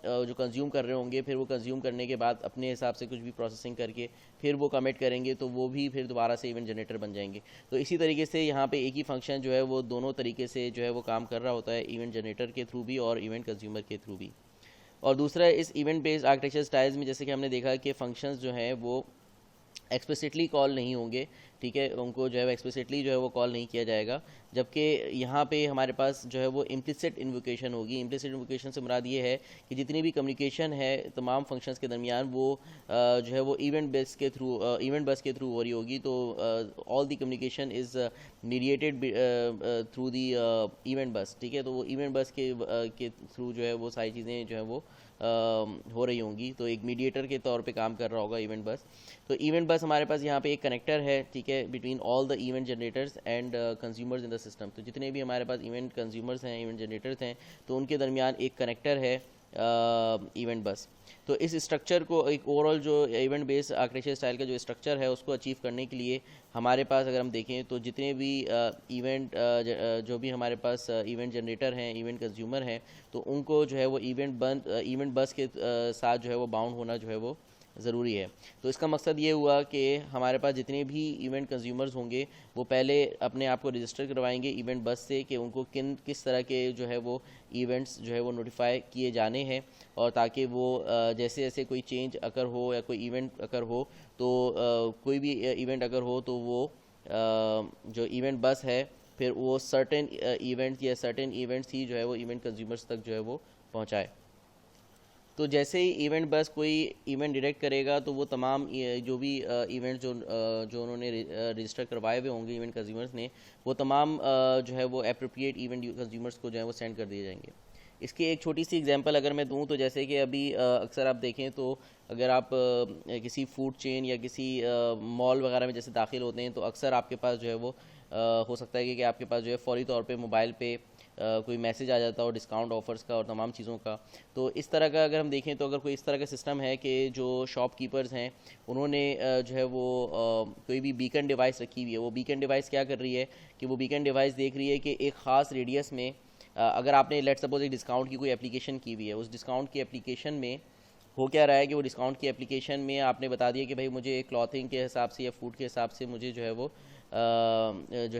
कंज्यूम कर रहे होंगे फिर वो कंज्यूम करने के बाद अपने हिसाब से कुछ भी प्रोसेसिंग करके फिर वो कमिट करेंगे तो वो भी फिर दोबारा से इवेंट जनरेटर बन जाएंगे। तो इसी तरीके से यहाँ पे एक ही फंक्शन जो है वो दोनों तरीके से जो है वो काम कर रहा होता है, इवेंट जनरेटर के थ्रू भी और इवेंट कंज्यूमर के थ्रू भी। और दूसरा इस इवेंट बेस्ड आर्किटेक्चर स्टाइल्स में जैसे कि हमने देखा कि फंक्शंस जो हैं वो एक्सप्लिसिटली कॉल नहीं होंगे, ठीक है, उनको जो है एक्सप्लिसिटली जो है वो कॉल नहीं किया जाएगा। जबकि यहाँ पे हमारे पास जो है वो इम्प्लिसिट इन्वोकेशन होगी। इम्प्लिसिट इन्वोकेशन से मुराद ये है कि जितनी भी कम्युनिकेशन है तमाम फंक्शंस के दरमियान वो जो है वो इवेंट बस के थ्रू हो रही होगी। तो all the communication is mediated through the event बस, ठीक है। तो वो इवेंट बस के थ्रू जो है वो सारी चीज़ें जो है वो हो रही होंगी। तो एक मीडिएटर के तौर पे काम कर रहा होगा इवेंट बस। तो इवेंट बस हमारे पास यहाँ पे एक कनेक्टर है, ठीक है, between all the event generators and consumers in the system. तो जितने भी हमारे पास इवेंट कंज्यूमर्स हैं, इवेंट जनरेटर्स हैं, तो उनके दरमियान एक कनेक्टर है इवेंट बस। तो इस स्ट्रक्चर को, एक ओवरऑल जो इवेंट बेस्ड आर्किटेक्चर स्टाइल का जो स्ट्रक्चर है उसको अचीव करने के लिए हमारे पास अगर हम देखें तो जितने भी जो भी हमारे पास इवेंट जनरेटर हैं, इवेंट कंज्यूमर हैं, तो उनको जो है वो इवेंट बस के साथ जो है वो बाउंड होना जो है वो ज़रूरी है। तो इसका मकसद ये हुआ कि हमारे पास जितने भी इवेंट कंज्यूमर्स होंगे वो पहले अपने आप को रजिस्टर करवाएंगे इवेंट बस से कि उनको किस तरह के जो है वो इवेंट्स जो है वो नोटिफाई किए जाने हैं, और ताकि वो जैसे जैसे कोई चेंज अगर हो या कोई इवेंट अगर हो तो कोई भी इवेंट अगर हो तो वो जो इवेंट बस है फिर वो सर्टेन इवेंट्स ही जो है वो इवेंट कंज्यूमर्स तक जो है वो पहुँचाए। तो जैसे ही इवेंट बस कोई इवेंट डायरेक्ट करेगा तो वो तमाम जो भी इवेंट जो उन्होंने रजिस्टर करवाए हुए होंगे इवेंट कंज्यूमर्स ने, वो तमाम जो है वो अप्रोप्रिएट इवेंट कंज्यूमर्स को जो है वो सेंड कर दिए जाएंगे। इसकी एक छोटी सी एग्जांपल अगर मैं दूं तो जैसे कि अभी अक्सर आप देखें तो अगर आप किसी फूड चेन या किसी मॉल वगैरह में जैसे दाखिल होते हैं तो अक्सर आपके पास जो है वो हो सकता है कि आपके पास जो है फौरी तौर पे मोबाइल पे कोई मैसेज आ जाता हो डिस्काउंट ऑफर्स का और तमाम चीज़ों का। तो इस तरह का अगर हम देखें तो अगर कोई इस तरह का सिस्टम है कि जो शॉपकीपर्स हैं उन्होंने जो है वो कोई भी बीकन डिवाइस रखी हुई है, वो बीकन डिवाइस क्या कर रही है कि वो बीकन डिवाइस देख रही है कि एक ख़ास रेडियस में अगर आपने लेट्स सपोज एक डिस्काउंट की कोई एप्लीकेशन की हुई है, उस डिस्काउंट की एप्लीकेशन में हो क्या रहा है कि वो डिस्काउंट की एप्लीकेशन में आपने बता दिया कि भाई मुझे क्लॉथिंग के हिसाब से या फूड के हिसाब से मुझे जो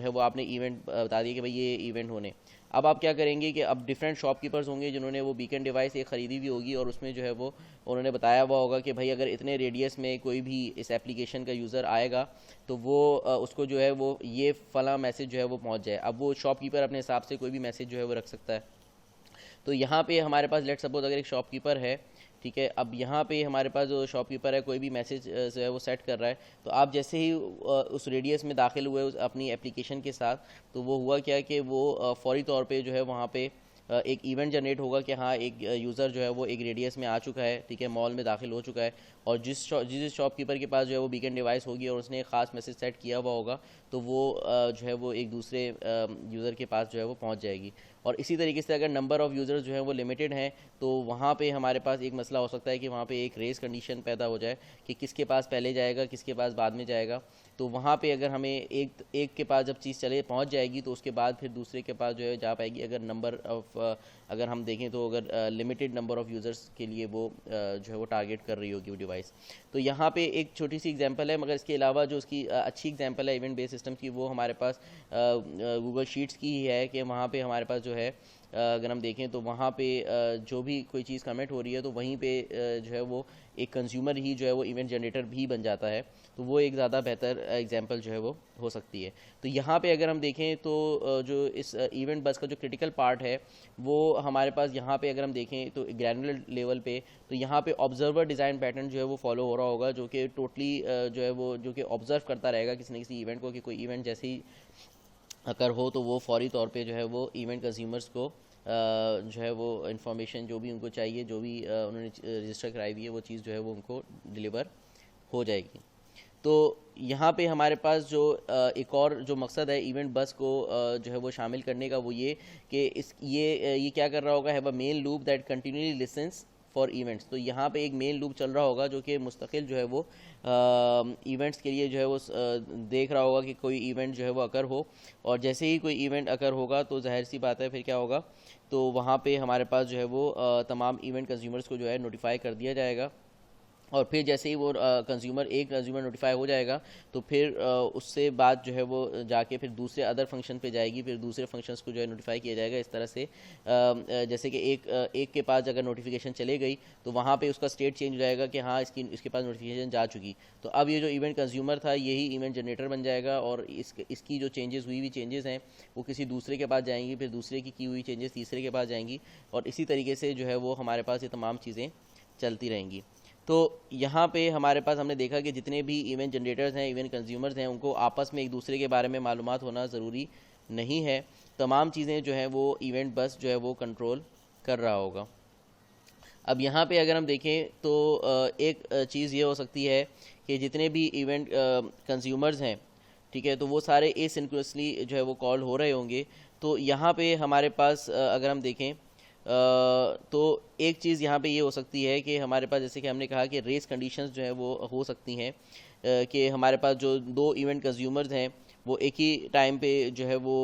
है वो आपने इवेंट बता दिया कि भाई ये इवेंट होने। अब आप क्या करेंगे कि अब डिफरेंट शॉपकीपर्स होंगे जिन्होंने वो बीकन डिवाइस एक ख़रीदी हुई होगी और उसमें जो है वो उन्होंने बताया हुआ होगा कि भाई अगर इतने रेडियस में कोई भी इस एप्लीकेशन का यूज़र आएगा तो वो उसको जो है वो ये फला मैसेज जो है वो पहुंच जाए। अब वो शॉपकीपर अपने हिसाब से कोई भी मैसेज जो है वो रख सकता है। तो यहाँ पे हमारे पास लेट सपोज अगर एक शॉपकीपर है, ठीक है, अब यहाँ पे हमारे पास जो शॉपकीपर है कोई भी मैसेज जो है वो सेट कर रहा है, तो आप जैसे ही उस रेडियस में दाखिल हुए अपनी एप्लीकेशन के साथ, तो वो हुआ क्या कि वो फौरी तौर पे जो है वहाँ पे एक इवेंट जनरेट होगा कि हाँ एक यूज़र जो है वो एक रेडियस में आ चुका है, ठीक है, मॉल में दाखिल हो चुका है, और जिस शॉपकीपर के पास जो है वो बीकन डिवाइस होगी और उसने एक ख़ास मैसेज सेट किया हुआ होगा तो वो जो है वो एक दूसरे यूज़र के पास जो है वो पहुंच जाएगी। और इसी तरीके से अगर नंबर ऑफ़ यूज़र्स जो है वो लिमिटेड हैं तो वहाँ पे हमारे पास एक मसला हो सकता है कि वहाँ पे एक रेस कंडीशन पैदा हो जाए कि किसके पास पहले जाएगा किसके पास बाद में जाएगा। तो वहाँ पे अगर हमें एक के पास जब चीज़ चले पहुँच जाएगी तो उसके बाद फिर दूसरे के पास जो है जा पाएगी, अगर नंबर ऑफ़ अगर हम देखें तो अगर लिमिटेड नंबर ऑफ़ यूज़र्स के लिए वो जो है वो टारगेट कर रही होगी वो डिवाइस। तो यहाँ पे एक छोटी सी एग्जांपल है, मगर इसके अलावा जो उसकी अच्छी एग्जांपल है इवेंट बेस्ड सिस्टम की वो हमारे पास गूगल शीट्स की ही है कि वहाँ पे हमारे पास जो है अगर हम देखें तो वहाँ पे जो भी कोई चीज़ कमेंट हो रही है तो वहीं पे जो है वो एक कंज्यूमर ही जो है वो इवेंट जनरेटर भी बन जाता है। तो वो एक ज़्यादा बेहतर एग्जांपल जो है वो हो सकती है। तो यहाँ पे अगर हम देखें तो जो इस इवेंट बस का जो क्रिटिकल पार्ट है वो हमारे पास यहाँ पे अगर हम देखें तो ग्रैनुलर लेवल पे तो यहाँ पे ऑब्जर्वर डिज़ाइन पैटर्न जो है वो फॉलो हो रहा होगा, जो कि टोटली जो है वो जो कि ऑब्जर्व करता रहेगा किसी न किसी इवेंट को कि कोई इवेंट जैसे ही अगर हो तो वो फौरी तौर पे जो है वो इवेंट कंज्यूमर्स को जो है वो इन्फॉर्मेशन जो भी उनको चाहिए, जो भी उन्होंने रजिस्टर कराई हुई है वो चीज़ जो है वो उनको डिलीवर हो जाएगी। तो यहाँ पे हमारे पास जो एक और जो मकसद है इवेंट बस को जो है वो शामिल करने का वो ये कि ये क्या कर रहा होगा, have a main loop that continuously lessons for events. तो यहाँ पे एक मेन लूप चल रहा होगा जो कि मुस्तकिल जो है वो इवेंट्स के लिए जो है वो देख रहा होगा कि कोई इवेंट जो है वो अकर हो, और जैसे ही कोई इवेंट अकर होगा तो जाहिर सी बात है फिर क्या होगा, तो वहाँ पे हमारे पास जो है वो तमाम इवेंट कंज्यूमर्स को जो है नोटिफाई कर दिया जाएगा और फिर जैसे ही वो कंज्यूमर नोटिफाई हो जाएगा तो फिर उससे बाद जो है वो जाके फिर दूसरे अदर फंक्शन पे जाएगी, फिर दूसरे फंक्शंस को जो है नोटिफाई किया जाएगा। इस तरह से जैसे कि एक के पास अगर नोटिफिकेशन चले गई तो वहाँ पे उसका स्टेट चेंज हो जाएगा कि हाँ इसके पास नोटिफिकेशन जा चुकी। तो अब ये जो इवेंट कंज्यूमर था यही इवेंट जनरेटर बन जाएगा, और इसकी जो हुई चेंजेस हैं वो किसी दूसरे के पास जाएंगी, फिर दूसरे की हुई चेंजेस तीसरे के पास जाएंगी, और इसी तरीके से जो है वो हमारे पास ये तमाम चीज़ें चलती रहेंगी। तो यहाँ पे हमारे पास हमने देखा कि जितने भी इवेंट जनरेटर्स हैं, इवेंट कंज्यूमर्स हैं, उनको आपस में एक दूसरे के बारे में मालूमात होना ज़रूरी नहीं है। तमाम चीज़ें जो है वो इवेंट बस जो है वो कंट्रोल कर रहा होगा। अब यहाँ पे अगर हम देखें तो एक चीज़ ये हो सकती है कि जितने भी इवेंट कंज्यूमर्स हैं, ठीक है, तो वो सारे एसिंक्रोनसली जो है वो कॉल हो रहे होंगे। तो यहाँ पे हमारे पास अगर हम देखें तो एक चीज़ यहाँ पे ये हो सकती है कि हमारे पास जैसे कि हमने कहा कि रेस कंडीशंस जो है वो हो सकती हैं कि हमारे पास जो दो इवेंट कंज्यूमर्स हैं वो एक ही टाइम पे जो है वो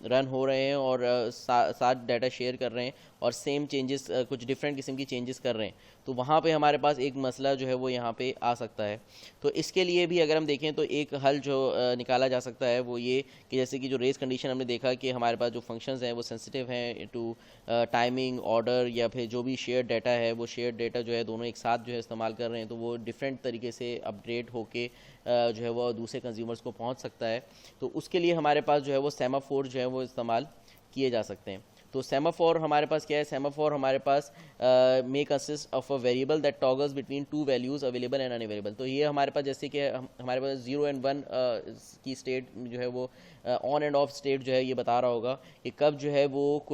रन हो रहे हैं और साथ डाटा शेयर कर रहे हैं और सेम चेंजेस कुछ डिफरेंट किस्म की चेंजेस कर रहे हैं। तो वहाँ पे हमारे पास एक मसला जो है वो यहाँ पे आ सकता है। तो इसके लिए भी अगर हम देखें तो एक हल जो निकाला जा सकता है वो ये कि जैसे कि जो रेस कंडीशन हमने देखा कि हमारे पास जो फंक्शंस हैं वो सेंसिटिव हैं टू टाइमिंग, ऑर्डर या फिर जो भी शेयर डाटा है, वो शेयर डाटा जो है दोनों एक साथ जो है इस्तेमाल कर रहे हैं, तो वो डिफरेंट तरीके से अपडेट होके जो है वो दूसरे कंज्यूमर्स को पहुंच सकता है। तो उसके लिए हमारे पास जो है वो सेमाफोर जो है वो इस्तेमाल किए जा सकते हैं। तो सेमाफोर हमारे पास क्या है? सेमाफोर हमारे पास may consist of a variable that toggles between two values available and unavailable. तो ये हमारे पास जैसे कि हमारे पास 0 and 1 की स्टेट जो है वो ऑन एंड ऑफ स्टेट जो है ये बता रहा होगा कि कब जो है वो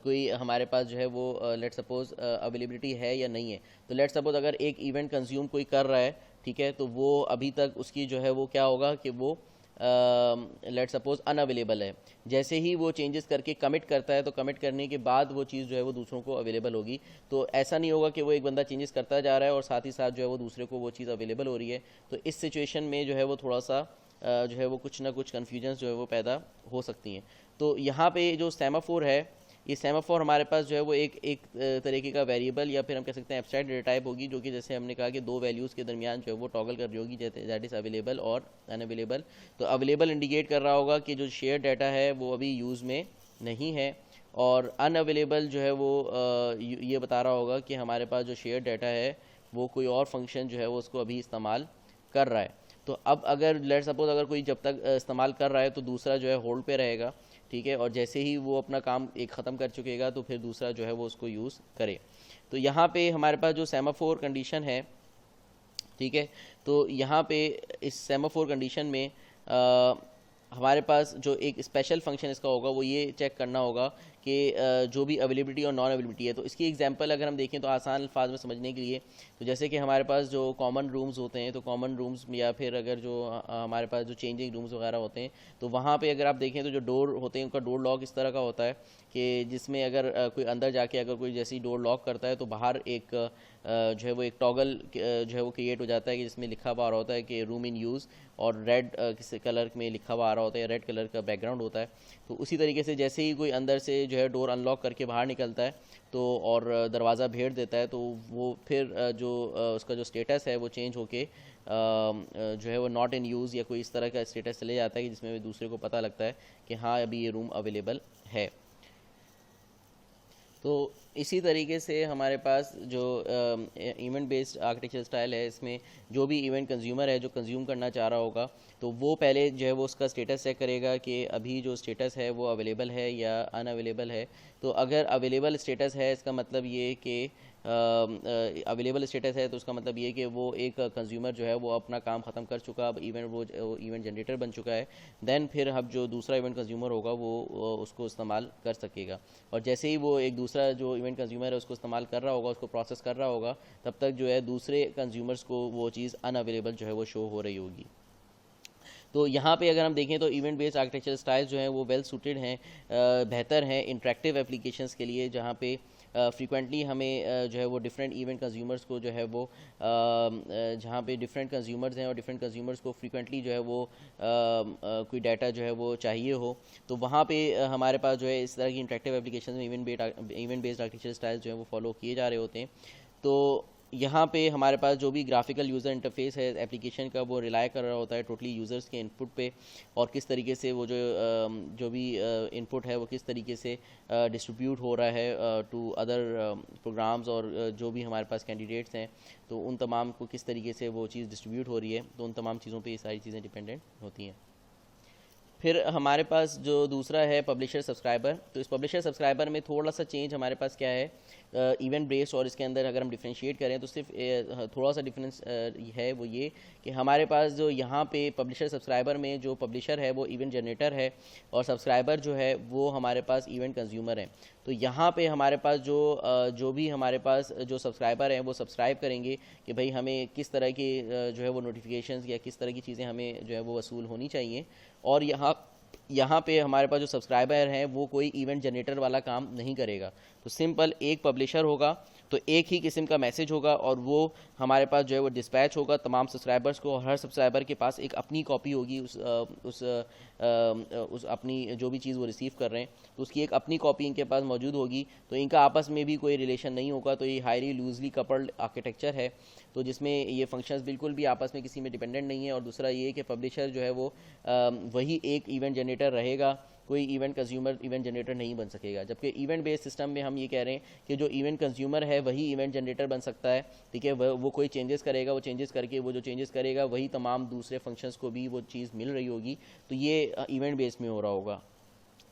कोई हमारे पास जो है वो लेट सपोज अवेलेबिलिटी है या नहीं है। तो लेट सपोज अगर एक इवेंट कंज्यूम कोई कर रहा है, ठीक है, तो वो अभी तक उसकी जो है वो क्या होगा कि वो लेट सपोज अनअवेलेबल है। जैसे ही वो चेंजेस करके कमिट करता है तो कमिट करने के बाद वो चीज़ जो है वो दूसरों को अवेलेबल होगी। तो ऐसा नहीं होगा कि वो एक बंदा चेंजेस करता जा रहा है और साथ ही साथ जो है वो दूसरे को वो चीज़ अवेलेबल हो रही है। तो इस सिचुएशन में जो है वो थोड़ा सा जो है वो कुछ ना कुछ कन्फ्यूजन जो है वो पैदा हो सकती हैं। तो यहाँ पे जो सेमाफोर है, ये सेमाफोर हमारे पास जो है वो एक तरीके का वेरिएबल या फिर हम कह सकते हैं एब्स्ट्रैक्ट डेटा टाइप होगी, जो कि जैसे हमने कहा कि दो वैल्यूज़ के दरमियान जो है वो टॉगल कर रही होगी, दैट इज़ अवेलेबल और अनअवेलेबल। तो अवेलेबल इंडिकेट कर रहा होगा कि जो शेयर डाटा है वो अभी यूज़ में नहीं है, और अनअवेलेबल जो है वो ये बता रहा होगा कि हमारे पास जो शेयर डाटा है वो कोई और फंक्शन जो है वो उसको अभी इस्तेमाल कर रहा है। तो अब अगर लेट सपोज अगर कोई जब तक इस्तेमाल कर रहा है तो दूसरा जो है होल्ड पे रहेगा, ठीक है, और जैसे ही वो अपना काम एक ख़त्म कर चुकेगा तो फिर दूसरा जो है वो उसको यूज़ करे। तो यहाँ पे हमारे पास जो सेमाफोर कंडीशन है, ठीक है, तो यहाँ पे इस सेमाफोर कंडीशन में हमारे पास जो एक स्पेशल फंक्शन इसका होगा वो ये चेक करना होगा कि जो भी अवेलेबिलिटी और नॉन अवेलेबिलिटी है। तो इसकी एग्जांपल अगर हम देखें तो आसान अल्फाज में समझने के लिए, तो जैसे कि हमारे पास जो कॉमन रूम्स होते हैं, तो कॉमन रूम्स या फिर अगर जो हमारे पास जो चेंजिंग रूम्स वगैरह होते हैं, तो वहाँ पे अगर आप देखें तो जो डोर होते हैं उनका डोर लॉक इस तरह का होता है कि जिसमें अगर कोई अंदर जाके अगर कोई जैसी डोर लॉक करता है तो बाहर एक जो है वो एक टॉगल जो है वो क्रिएट हो जाता है कि जिसमें लिखा हुआ आ रहा होता है कि रूम इन यूज़, और रेड किसी कलर में लिखा हुआ आ रहा होता है, रेड कलर का बैकग्राउंड होता है। तो उसी तरीके से जैसे ही कोई अंदर से जो है डोर अनलॉक करके बाहर निकलता है तो और दरवाज़ा भेड़ देता है, तो वो फिर जो उसका जो स्टेटस है वो चेंज होके जो है वो नॉट इन यूज़ या कोई इस तरह का स्टेटस चले जाता है कि जिसमें दूसरे को पता लगता है कि हाँ अभी ये रूम अवेलेबल है। तो इसी तरीके से हमारे पास जो इवेंट बेस्ड आर्किटेक्चर स्टाइल है, इसमें जो भी इवेंट कंज्यूमर है जो कंज्यूम करना चाह रहा होगा तो वो पहले जो है वो उसका स्टेटस चेक करेगा कि अभी जो स्टेटस है वो अवेलेबल है या अनअवेलेबल है। तो अगर अवेलेबल स्टेटस है इसका मतलब ये कि अवेलेबल स्टेटस है तो उसका मतलब ये कि वो एक कंज्यूमर जो है वो अपना काम ख़त्म कर चुका, अब वो इवेंट जनरेटर बन चुका है। देन फिर अब जो दूसरा इवेंट कंज्यूमर होगा वो उसको इस्तेमाल कर सकेगा, और जैसे ही वो एक दूसरा जो इवेंट कंज्यूमर है उसको इस्तेमाल कर रहा होगा, उसको प्रोसेस कर रहा होगा, तब तक जो है दूसरे कंज्यूमर्स को वो चीज़ अनअवेलेबल जो है वो शो हो रही होगी। तो यहाँ पे अगर हम देखें तो इवेंट बेस्ड आर्किटेक्चर स्टाइल्स जो हैं वो वेल सूटेड हैं, बेहतर हैं इंटरेक्टिव एप्लीकेशंस के लिए, जहाँ पे फ्रीक्वेंटली हमें जो है वो डिफरेंट इवेंट कंज्यूमर्स को जो है वो जहाँ पे डिफरेंट कंज्यूमर्स हैं और डिफरेंट कंज्यूमर्स को फ्रीक्वेंटली जो है वो कोई डाटा जो है वो चाहिए हो, तो वहाँ पे हमारे पास जो है इस तरह की इंटरेक्टिव एप्लीकेशन में इवेंट बेस्ड आर्किटेक्चर स्टाइल्स जो है वो फॉलो किए जा रहे होते हैं। तो यहाँ पे हमारे पास जो भी ग्राफिकल यूज़र इंटरफेस है एप्लीकेशन का, वो रिलाई कर रहा होता है टोटली यूज़र्स के इनपुट पे, और किस तरीके से वो जो भी इनपुट है वो किस तरीके से डिस्ट्रीब्यूट हो रहा है टू अदर प्रोग्राम्स, और जो भी हमारे पास कैंडिडेट्स हैं तो उन तमाम को किस तरीके से वो चीज़ डिस्ट्रीब्यूट हो रही है। तो उन तमाम चीज़ों पे ये सारी चीज़ें डिपेंडेंट होती हैं। फिर हमारे पास जो दूसरा है पब्लिशर सब्सक्राइबर। तो इस पब्लिशर सब्सक्राइबर में थोड़ा सा चेंज हमारे पास क्या है, इवेंट बेस्ड, और इसके अंदर अगर हम डिफ्रेंशिएट करें तो सिर्फ थोड़ा सा डिफरेंस है वो ये कि हमारे पास जो यहाँ पे पब्लिशर सब्सक्राइबर में जो पब्लिशर है वो इवेंट जनरेटर है, और सब्सक्राइबर जो है वो हमारे पास इवेंट कंज्यूमर है। तो यहाँ पे हमारे पास जो भी हमारे पास जो सब्सक्राइबर हैं वो सब्सक्राइब करेंगे कि भाई हमें किस तरह की जो है वो नोटिफिकेशंस या किस तरह की चीज़ें हमें जो है वो वसूल होनी चाहिए। और यहाँ पे हमारे पास जो सब्सक्राइबर हैं वो कोई इवेंट जनरेटर वाला काम नहीं करेगा। तो सिंपल एक पब्लिशर होगा तो एक ही किस्म का मैसेज होगा, और वो हमारे पास जो है वो डिस्पैच होगा तमाम सब्सक्राइबर्स को, और हर सब्सक्राइबर के पास एक अपनी कॉपी होगी उस अपनी जो भी चीज़ वो रिसीव कर रहे हैं तो उसकी एक अपनी कॉपी इनके पास मौजूद होगी। तो इनका आपस में भी कोई रिलेशन नहीं होगा। तो ये हाईली लूजली कपल्ड आर्किटेक्चर है, तो जिसमें ये फंक्शंस बिल्कुल भी आपस में किसी में डिपेंडेंट नहीं है। और दूसरा ये कि पब्लिशर जो है वो वही एक इवेंट जनरेटर रहेगा, कोई इवेंट कंज्यूमर इवेंट जनरेटर नहीं बन सकेगा। जबकि इवेंट बेस्ड सिस्टम में हम ये कह रहे हैं कि जो इवेंट कंज्यूमर है वही इवेंट जनरेटर बन सकता है, ठीक है। वो कोई चेंजेस करेगा, वो चेंजेस करके वो जो चेंजेस करेगा वही तमाम दूसरे फंक्शंस को भी वो चीज़ मिल रही होगी। तो ये इवेंट बेस्ड में हो रहा होगा।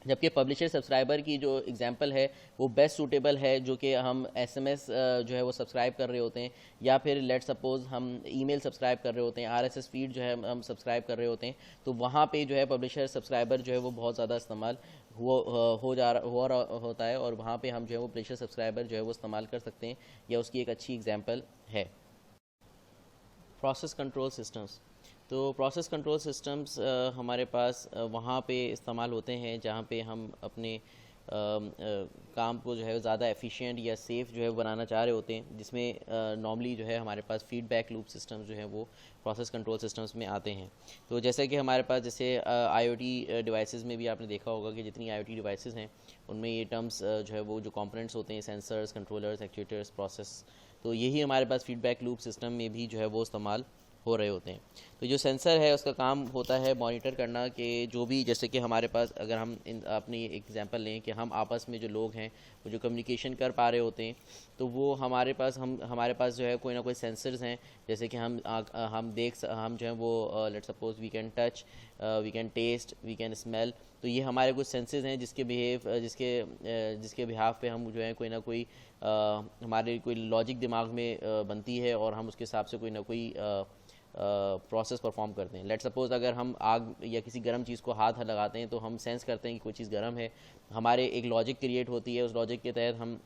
जबकि पब्लिशर सब्सक्राइबर की जो एग्जांपल है वो बेस्ट सूटेबल है, जो कि हम एसएमएस जो है वो सब्सक्राइब कर रहे होते हैं, या फिर लेट सपोज हम ईमेल सब्सक्राइब कर रहे होते हैं, आरएसएस फीड जो है हम सब्सक्राइब कर रहे होते हैं। तो वहाँ पे जो है पब्लिशर सब्सक्राइबर जो है वो बहुत ज़्यादा इस्तेमाल हो रहा होता है, और वहाँ पे हम जो है वो पब्लिशर सब्सक्राइबर जो है वो इस्तेमाल कर सकते हैं, या उसकी एक अच्छी एग्जाम्पल है। Process control systems. तो प्रोसेस कंट्रोल सिस्टम्स हमारे पास वहाँ पे इस्तेमाल होते हैं जहाँ पे हम अपने काम को जो है ज़्यादा एफिशिएंट या सेफ़ जो है बनाना चाह रहे होते हैं, जिसमें नॉर्मली जो है हमारे पास फीडबैक लूप सिस्टम्स जो है वो प्रोसेस कंट्रोल सिस्टम्स में आते हैं। तो जैसे कि हमारे पास जैसे आईओटी डिवाइसेस में भी आपने देखा होगा कि जितनी आईओटी डिवाइसेस हैं उनमें ये टर्म्स जो है वो जो कंपोनेंट्स होते हैं, सेंसर्स, कंट्रोलर्स, एक्चुएटर्स, प्रोसेस, तो यही हमारे पास फीडबैक लूप सिस्टम में भी जो है वो इस्तेमाल हो रहे होते हैं। तो जो सेंसर है उसका काम होता है मॉनिटर करना कि जो भी, जैसे कि हमारे पास अगर हम अपनी एग्जांपल लें कि हम आपस में जो लोग हैं वो जो कम्युनिकेशन कर पा रहे होते हैं, तो वो हमारे पास जो है कोई ना कोई सेंसर्स हैं, जैसे कि हम जो है वो let's suppose we can touch, we can taste, we can smell. तो ये हमारे कुछ सेंसेस हैं जिसके बिहाफ पे हम जो है कोई ना कोई हमारे कोई लॉजिक दिमाग में बनती है, और हम उसके हिसाब से कोई ना कोई प्रोसेस परफॉर्म करते हैं। लेट सपोज अगर हम आग या किसी गर्म चीज़ को हाथ लगाते हैं तो हम सेंस करते हैं कि कोई चीज़ गर्म है, हमारे एक लॉजिक क्रिएट होती है, उस लॉजिक के तहत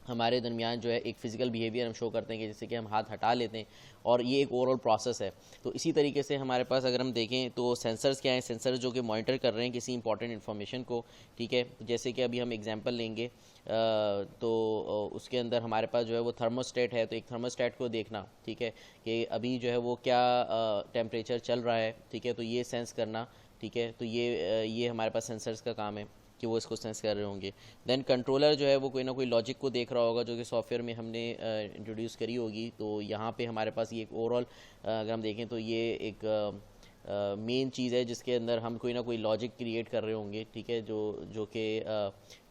हमारे दरमियान जो है एक फ़िज़िकल बिहेवियर हम शो करते हैं कि जैसे कि हम हाथ हटा लेते हैं, और ये एक ओवरऑल प्रोसेस है। तो इसी तरीके से हमारे पास अगर हम देखें तो सेंसर्स क्या हैं, सेंसर्स जो कि मॉनिटर कर रहे हैं किसी इंपॉर्टेंट इन्फॉर्मेशन को, ठीक है। तो जैसे कि अभी हम एग्जांपल लेंगे तो उसके अंदर हमारे पास जो है वो थर्मोस्टेट है, तो एक थर्मोस्टेट को देखना, ठीक है, कि अभी जो है वो क्या टेम्परेचर चल रहा है, ठीक है, तो ये सेंस करना, ठीक है। तो ये हमारे पास सेंसर्स का काम है कि वो इसको सेंस कर रहे होंगे। देन कंट्रोलर जो है वो कोई ना कोई लॉजिक को देख रहा होगा जो कि सॉफ्टवेयर में हमने इंट्रोड्यूस करी होगी। तो यहाँ पे हमारे पास ये एक ओवरऑल अगर हम देखें तो ये एक मेन चीज़ है जिसके अंदर हम कोई ना कोई लॉजिक क्रिएट कर रहे होंगे, ठीक है, जो कि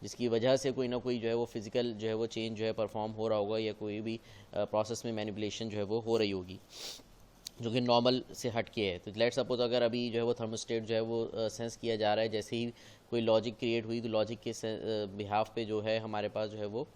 जिसकी वजह से कोई ना कोई जो है वो फिज़िकल जो है वो चेंज जो है परफॉर्म हो रहा होगा, या कोई भी प्रोसेस में मैनिपुलेशन जो है वो हो रही होगी जो कि नॉर्मल से हट के है। तो लेट सपोज अगर अभी जो है वो थर्मोस्टेट जो है वो सेंस किया जा रहा है, जैसे ही कोई लॉजिक क्रिएट हुई तो लॉजिक के बिहाफ पे जो है हमारे पास जो है वो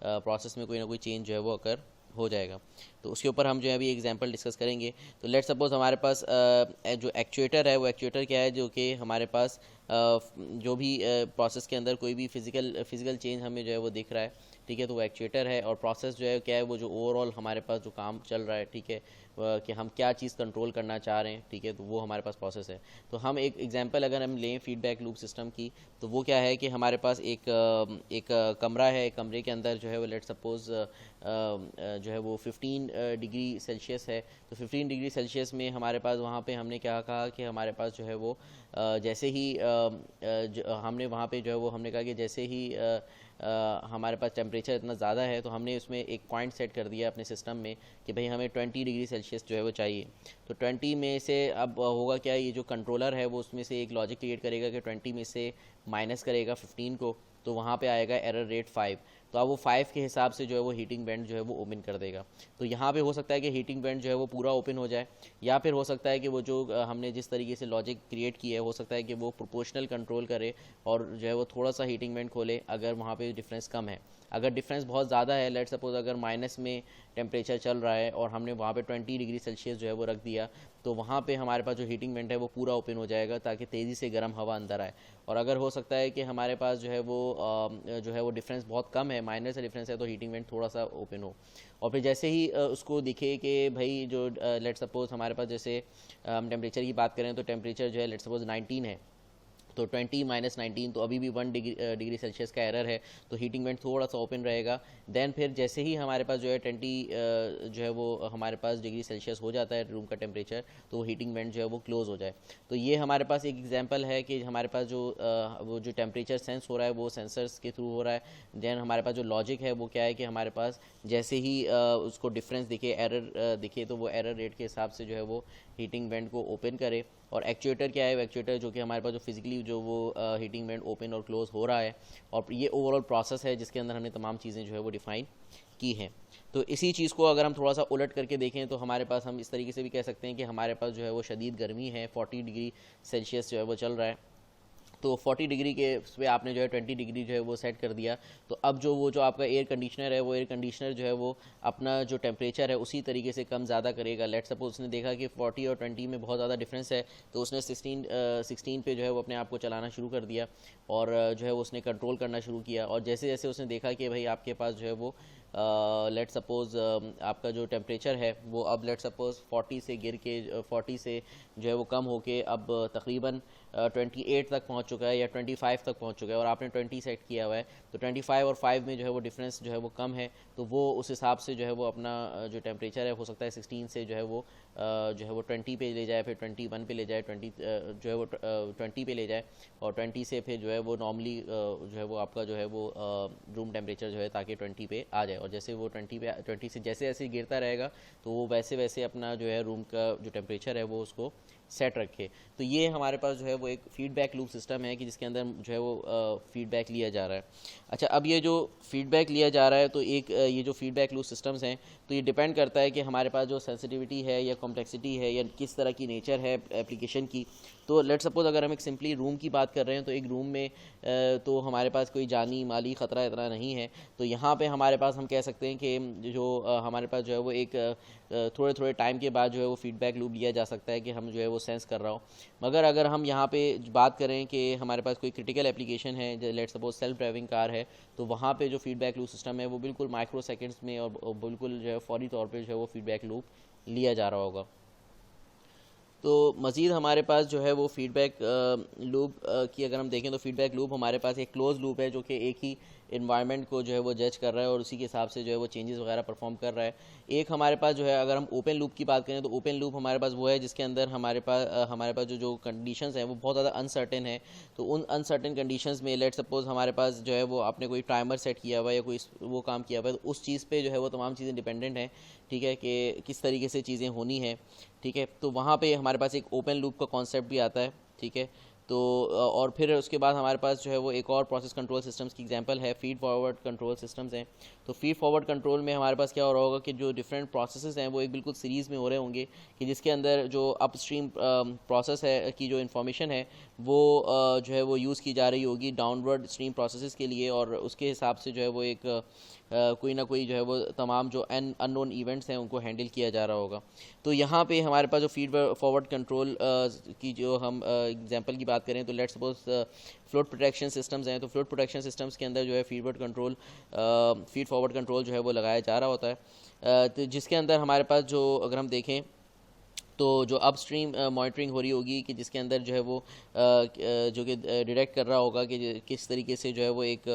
प्रोसेस में कोई ना कोई चेंज जो है वो अकर हो जाएगा। तो उसके ऊपर हम जो है अभी एग्जांपल डिस्कस करेंगे। तो लेट सपोज हमारे पास जो एक्चुएटर है वो एक्चुएटर क्या है, जो कि हमारे पास जो भी प्रोसेस के अंदर कोई भी फिज़िकल चेंज हमें जो है वो दिख रहा है, ठीक है, तो वो एक्चुएटर है। और प्रोसेस जो है क्या है, वो जो ओवरऑल हमारे पास जो काम चल रहा है, ठीक है, कि हम क्या चीज़ कंट्रोल करना चाह रहे हैं, ठीक है, तो वो हमारे पास प्रोसेस है। तो हम एक एग्जांपल अगर हम लें फीडबैक लूप सिस्टम की, तो वो क्या है कि हमारे पास एक कमरा है, कमरे के अंदर जो है वो लेट सपोज जो है वो 15 डिग्री सेल्सियस है। तो 15 डिग्री सेल्सियस में हमारे पास वहाँ पे हमने क्या कहा कि हमारे पास जो है वो जैसे ही हमने वहाँ पे जो है वो हमने कहा कि जैसे ही हमारे पास टेम्परेचर इतना ज़्यादा है, तो हमने उसमें एक पॉइंट सेट कर दिया अपने सिस्टम में कि भाई हमें 20 डिग्री सेल्सियस जो है वो चाहिए। तो 20 में से अब होगा क्या, ये जो कंट्रोलर है वो उसमें से एक लॉजिक क्रिएट करेगा कि 20 में से माइनस करेगा 15 को, तो वहाँ पे आएगा एरर रेट 5। तो अब वो 5 के हिसाब से जो है वो हीटिंग वेंट जो है वो ओपन कर देगा। तो यहाँ पे हो सकता है कि हीटिंग वेंट जो है वो पूरा ओपन हो जाए, या फिर हो सकता है कि वो जो हमने जिस तरीके से लॉजिक क्रिएट किया है, हो सकता है कि वो प्रोपोर्शनल कंट्रोल करे और जो है वो थोड़ा सा हीटिंग वेंट खोले अगर वहाँ पे डिफरेंस कम है। अगर डिफरेंस बहुत ज़्यादा है, लेट सपोज अगर माइनस में टेम्परेचर चल रहा है और हमने वहाँ पे 20 डिग्री सेल्सियस जो है वो रख दिया, तो वहाँ पे हमारे पास जो हीटिंग वेंट है वो पूरा ओपन हो जाएगा ताकि तेज़ी से गर्म हवा अंदर आए। और अगर हो सकता है कि हमारे पास जो है वो डिफरेंस बहुत कम है, माइनर से डिफरेंस है, तो हीटिंग वेंट थोड़ा सा ओपन हो। और फिर जैसे ही उसको दिखे कि भाई जो लेट सपोज हमारे पास जैसे हम टेम्परेचर की बात करें तो टेम्परेचर जो है लेट सपोज 19 है, तो 20 माइनस 19 तो अभी भी 1 डिग्री सेल्सियस का एरर है, तो हीटिंग वेंट थोड़ा सा ओपन रहेगा। देन फिर जैसे ही हमारे पास जो है 20 जो है वो हमारे पास डिग्री सेल्सियस हो जाता है रूम का टेम्परेचर, तो हीटिंग वेंट जो है वो क्लोज हो जाए। तो ये हमारे पास एक एग्जांपल है कि हमारे पास वो जो टेम्परेचर सेंस हो रहा है वो सेंसर्स के थ्रू हो रहा है। देन हमारे पास जो लॉजिक है वो क्या है कि हमारे पास जैसे ही उसको डिफरेंस दिखे, एरर दिखे, तो वो एरर रेट के हिसाब से जो है वो हीटिंग वेंट को ओपन करे। और एक्चुएटर क्या है, एक्चुएटर जो कि हमारे पास जो फिजिकली जो वो हीटिंग वेंट ओपन और क्लोज हो रहा है, और ये ओवरऑल प्रोसेस है जिसके अंदर हमने तमाम चीज़ें जो है वो डिफ़ाइन की हैं। तो इसी चीज़ को अगर हम थोड़ा सा उलट करके देखें तो हमारे पास हम इस तरीके से भी कह सकते हैं कि हमारे पास जो है वो शदीद गर्मी है, 40 डिग्री सेल्सियस जो है वो चल रहा है। तो 40 डिग्री के उस पर आपने जो है 20 डिग्री जो है वो सेट कर दिया, तो अब जो आपका एयर कंडीशनर है, वो एयर कंडीशनर जो है वो अपना जो टेम्परेचर है उसी तरीके से कम ज़्यादा करेगा। लेट सपोज उसने देखा कि 40 और 20 में बहुत ज़्यादा डिफरेंस है, तो उसने 16 पे जो है वो अपने आप को चलाना शुरू कर दिया और जो है वो उसने कंट्रोल करना शुरू किया। और जैसे जैसे उसने देखा कि भाई आपके पास जो है वो लेट सपोज आपका जो टेम्परेचर है वो अब लेट सपोज 40 से गिर के 40 से जो है वो कम होके अब तकरीबन 28 तक पहुंच चुका है या 25 तक पहुंच चुका है, और आपने 20 सेट किया हुआ है, तो 25 और 5 में जो है वो डिफरेंस जो है वो कम है, तो वो उस हिसाब से जो है वो अपना जो टेम्परेचर है हो सकता है 16 से जो है वो 20 पे ले जाए, फिर 21 पे ले जाए, 20 जो है वो 20 पे ले जाए, और 20 से फिर जो है वो नॉर्मली जो है वो आपका जो है वो रूम टेम्परेचर जो है ताकि 20 पे आ जाए। और जैसे वो 20 से जैसे जैसे गिरता रहेगा तो वो वैसे वैसे अपना जो है रूम का जो टेम्परेचर है वो उसको सेट रखे। तो ये हमारे पास जो है वो एक फीडबैक लूप सिस्टम है कि जिसके अंदर जो है वो फीडबैक लिया जा रहा है। अच्छा, अब ये जो फीडबैक लिया जा रहा है, तो एक ये जो फीडबैक लूप सिस्टम्स हैं, तो ये डिपेंड करता है कि हमारे पास जो सेंसिटिविटी है या कॉम्प्लेक्सिटी है या किस तरह की नेचर है एप्लीकेशन की। तो लेट सपोज अगर हम एक सिंपली रूम की बात कर रहे हैं, तो एक रूम में तो हमारे पास कोई जानी माली ख़तरा इतना नहीं है, तो यहाँ पे हमारे पास हम कह सकते हैं कि जो हमारे पास जो है वो एक थोड़े थोड़े टाइम के बाद जो है वो फीडबैक लूप लिया जा सकता है कि हम जो है वो सेंस कर रहा हो। मगर अगर हम यहाँ पे बात करें कि हमारे पास कोई क्रिटिकल एप्लीकेशन है, let suppose self driving car है, तो वहाँ पे जो फीडबैक लूप सिस्टम है वो बिल्कुल माइक्रो सेकेंड्स में और बिल्कुल जो है फौरी तौर पर जो है वो फीडबैक लूप लिया जा रहा होगा। तो मज़ीद हमारे पास जो है वो फीडबैक लूप की अगर हम देखें तो फीडबैक लूप हमारे पास एक क्लोज लूप है जो कि एक ही इन्वायरमेंट को जो है वो जज कर रहा है और उसी के हिसाब से जो है वो चेंजेस वगैरह परफॉर्म कर रहा है। एक हमारे पास जो है अगर हम ओपन लूप की बात करें तो ओपन लूप हमारे पास वो है जिसके अंदर हमारे पास जो कंडीशंस हैं वो बहुत ज़्यादा अनसर्टेन है। तो उन अनसर्टेन कंडीशंस में लेट सपोज हमारे पास जो है वो आपने कोई टाइमर सेट किया हुआ है या कोई वो काम किया हुआ है, तो उस चीज़ पे जो है वो तमाम चीज़ें डिपेंडेंट हैं, ठीक है, कि किस तरीके से चीज़ें होनी हैं, ठीक है। तो वहाँ पे हमारे पास एक ओपन लूप का कॉन्सेप्ट भी आता है, ठीक है। तो और फिर उसके बाद हमारे पास जो है वो एक और प्रोसेस कंट्रोल सिस्टम्स की एग्जांपल है, फीड फॉरवर्ड कंट्रोल सिस्टम्स हैं। तो फीड फॉरवर्ड कंट्रोल में हमारे पास क्या हो रहा होगा कि जो डिफरेंट प्रोसेसेस हैं वो एक बिल्कुल सीरीज़ में हो रहे होंगे, कि जिसके अंदर जो अपस्ट्रीम प्रोसेस है की जो इन्फॉर्मेशन है वो जो है वो यूज़ की जा रही होगी डाउनवर्ड स्ट्रीम प्रोसेसेस के लिए, और उसके हिसाब से जो है वो एक कोई ना कोई जो है वो तमाम जो अननोन इवेंट्स हैं उनको हैंडल किया जा रहा होगा। तो यहाँ पे हमारे पास जो फीड फॉरवर्ड कंट्रोल की जो हम एग्जांपल की बात करें तो let's suppose float protection systems हैं, तो फ्लोट प्रोटेक्शन सिस्टम्स के अंदर जो है फीड फॉरवर्ड कंट्रोल जो है वो लगाया जा रहा होता है। तो जिसके अंदर हमारे पास जो अगर हम देखें तो जो अपस्ट्रीम मॉनिटरिंग हो रही होगी कि जिसके अंदर जो है वो जो कि डिटेक्ट कर रहा होगा कि किस तरीके से जो है वो एक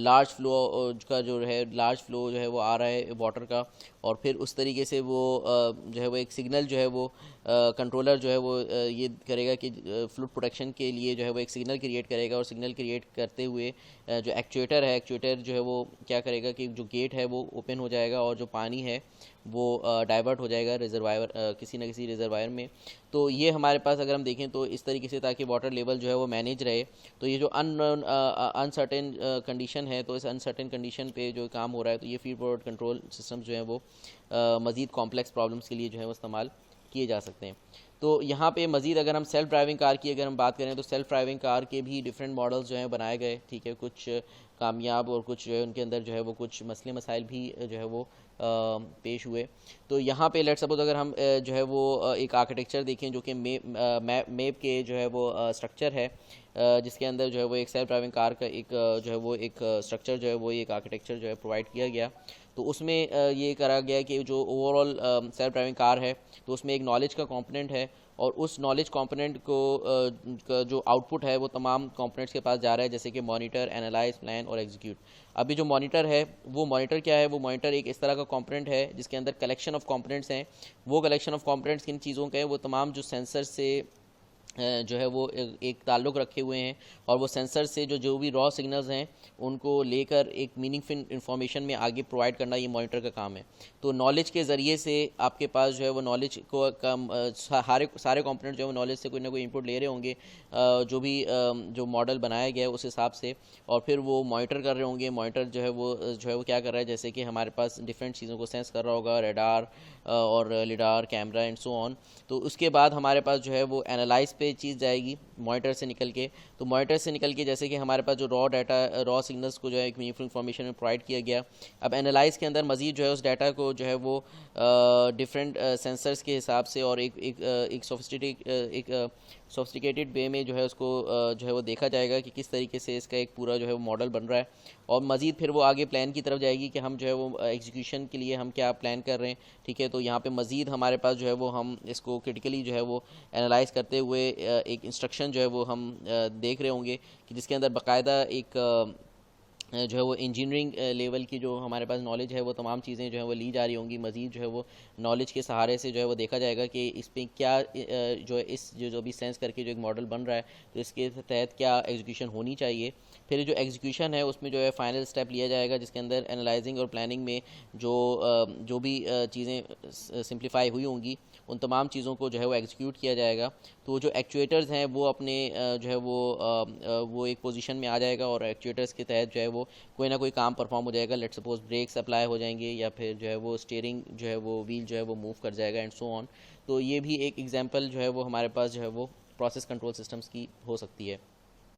लार्ज फ्लो जो है वो आ रहा है वाटर का, और फिर उस तरीके से वो जो है वो एक सिग्नल जो है वो कंट्रोलर जो है वो ये करेगा कि फ्लूइड प्रोटेक्शन के लिए जो है वो एक सिग्नल क्रिएट करेगा, और सिग्नल क्रिएट करते हुए जो एक्चुएटर है, एक्चुएटर जो है वो क्या करेगा कि जो गेट है वो ओपन हो जाएगा और जो पानी है वो डाइवर्ट हो जाएगा रिजर्वायर, किसी न किसी रिजर्वायर में। तो ये हमारे पास अगर हम देखें तो इस तरीके से, ताकि वाटर लेवल जो है वो मैनेज रहे। तो ये जो अनसर्टेन कंडीशन है, तो इस अनसर्टेन कंडीशन पे जो काम हो रहा है, तो ये फीड फॉरवर्ड कंट्रोल सिस्टम जो है वो मज़ीद कॉम्प्लेक्स प्रॉब्लम्स के लिए जो है वो इस्तेमाल किए जा सकते हैं। तो यहाँ पे मज़ीद अगर हम सेल्फ ड्राइविंग कार की अगर हम बात करें, तो सेल्फ ड्राइविंग कार के भी डिफरेंट मॉडल्स जो हैं बनाए गए, ठीक है। कुछ कामयाब और कुछ जो है उनके अंदर जो है वो कुछ मसले मसाइल भी जो है वो पेश हुए। तो यहाँ पे लेट्स सपोज अगर हम जो है वो एक आर्किटेक्चर देखें जो कि मेप के जो है वो स्ट्रक्चर है, जिसके अंदर जो है वो एक सेल्फ ड्राइविंग कार का एक जो है वो एक स्ट्रक्चर जो है वो एक आर्किटेक्चर जो है प्रोवाइड किया गया। तो उसमें ये करा गया कि जो ओवरऑल सेल्फ ड्राइविंग कार है, तो उसमें एक नॉलेज का कंपोनेंट है, और उस नॉलेज कंपोनेंट को का जो आउटपुट है वो तमाम कंपोनेंट्स के पास जा रहा है, जैसे कि मॉनिटर, एनालाइज, प्लान और एग्जीक्यूट। अभी जो मॉनिटर है, वो मॉनिटर क्या है, वो मॉनिटर एक इस तरह का कंपोनेंट है जिसके अंदर कलेक्शन ऑफ कंपोनेंट्स हैं। वो कलेक्शन ऑफ कंपोनेंट्स किन चीज़ों के हैं, वो तमाम जो सेंसर से जो है वो एक ताल्लुक़ रखे हुए हैं, और वो सेंसर से जो भी रॉ सिग्नल्स हैं उनको लेकर एक मीनिंगफुल इन्फॉर्मेशन में आगे प्रोवाइड करना ये मॉनिटर का काम है। तो नॉलेज के ज़रिए से आपके पास जो है वो नॉलेज को सारे कंपोनेंट जो है वो नॉलेज से कोई ना कोई इनपुट ले रहे होंगे, जो भी जो मॉडल बनाया गया है उस हिसाब से, और फिर वो मॉनिटर कर रहे होंगे। मॉनिटर जो है वो क्या कर रहा है, जैसे कि हमारे पास डिफरेंट चीज़ों को सेंस कर रहा होगा, रेडार और lidar, camera and so on. तो उसके बाद हमारे पास जो है वो एनालाइज पे चीज़ जाएगी मॉनिटर से निकल के। तो मॉनिटर से निकल के जैसे कि हमारे पास जो रॉ डाटा, रॉ सिग्नल्स को जो है एक मीनिंगफुल इन्फॉर्मेशन में प्रोवाइड किया गया। अब एनालाइज के अंदर मज़ीद जो है उस डाटा को जो है वो डिफरेंट सेंसर्स के हिसाब से और एक सोफिस्टिकेटेड वे में जो है उसको जो है वो देखा जाएगा कि किस तरीके से इसका एक पूरा जो है वो मॉडल बन रहा है। और मज़ीद फिर वो आगे प्लान की तरफ जाएगी कि हम जो है वो एग्जीक्यूशन के लिए हम क्या प्लान कर रहे हैं, ठीक है। तो यहाँ पे मज़ीद हमारे पास जो है वो हम इसको क्रिटिकली जो है वो एनालाइज करते हुए एक इंस्ट्रक्शन जो है वो हम देख रहे होंगे कि जिसके अंदर बाकायदा एक जो है वो इंजीनियरिंग लेवल की जो हमारे पास नॉलेज है, वो तमाम चीज़ें जो है वो ली जा रही होंगी। मज़ीद जो है वो नॉलेज के सहारे से जो है वो देखा जाएगा कि इस पर क्या जो है इस जो भी सेंस करके जो एक मॉडल बन रहा है, तो इसके तहत क्या एग्जीक्यूशन होनी चाहिए। फिर जो एग्जीक्यूशन है उसमें जो है फाइनल स्टेप लिया जाएगा, जिसके अंदर एनालाइजिंग और प्लानिंग में जो भी चीज़ें सिंप्लीफाई हुई होंगी, उन तमाम चीज़ों को जो है वो एग्जीक्यूट किया जाएगा। तो जो एक्चुएटर्स हैं वो अपने जो है वो एक पोजीशन में आ जाएगा, और एक्चुएटर्स के तहत जो है वो कोई ना कोई काम परफॉर्म हो जाएगा। लेट्स सपोज ब्रेक्स अप्लाई हो जाएंगे, या फिर जो है वो स्टीयरिंग जो है वो व्हील जो है वो मूव कर जाएगा एंड सो ऑन। तो ये भी एक एग्जांपल जो है वो हमारे पास जो है वो प्रोसेस कंट्रोल सिस्टम्स की हो सकती है।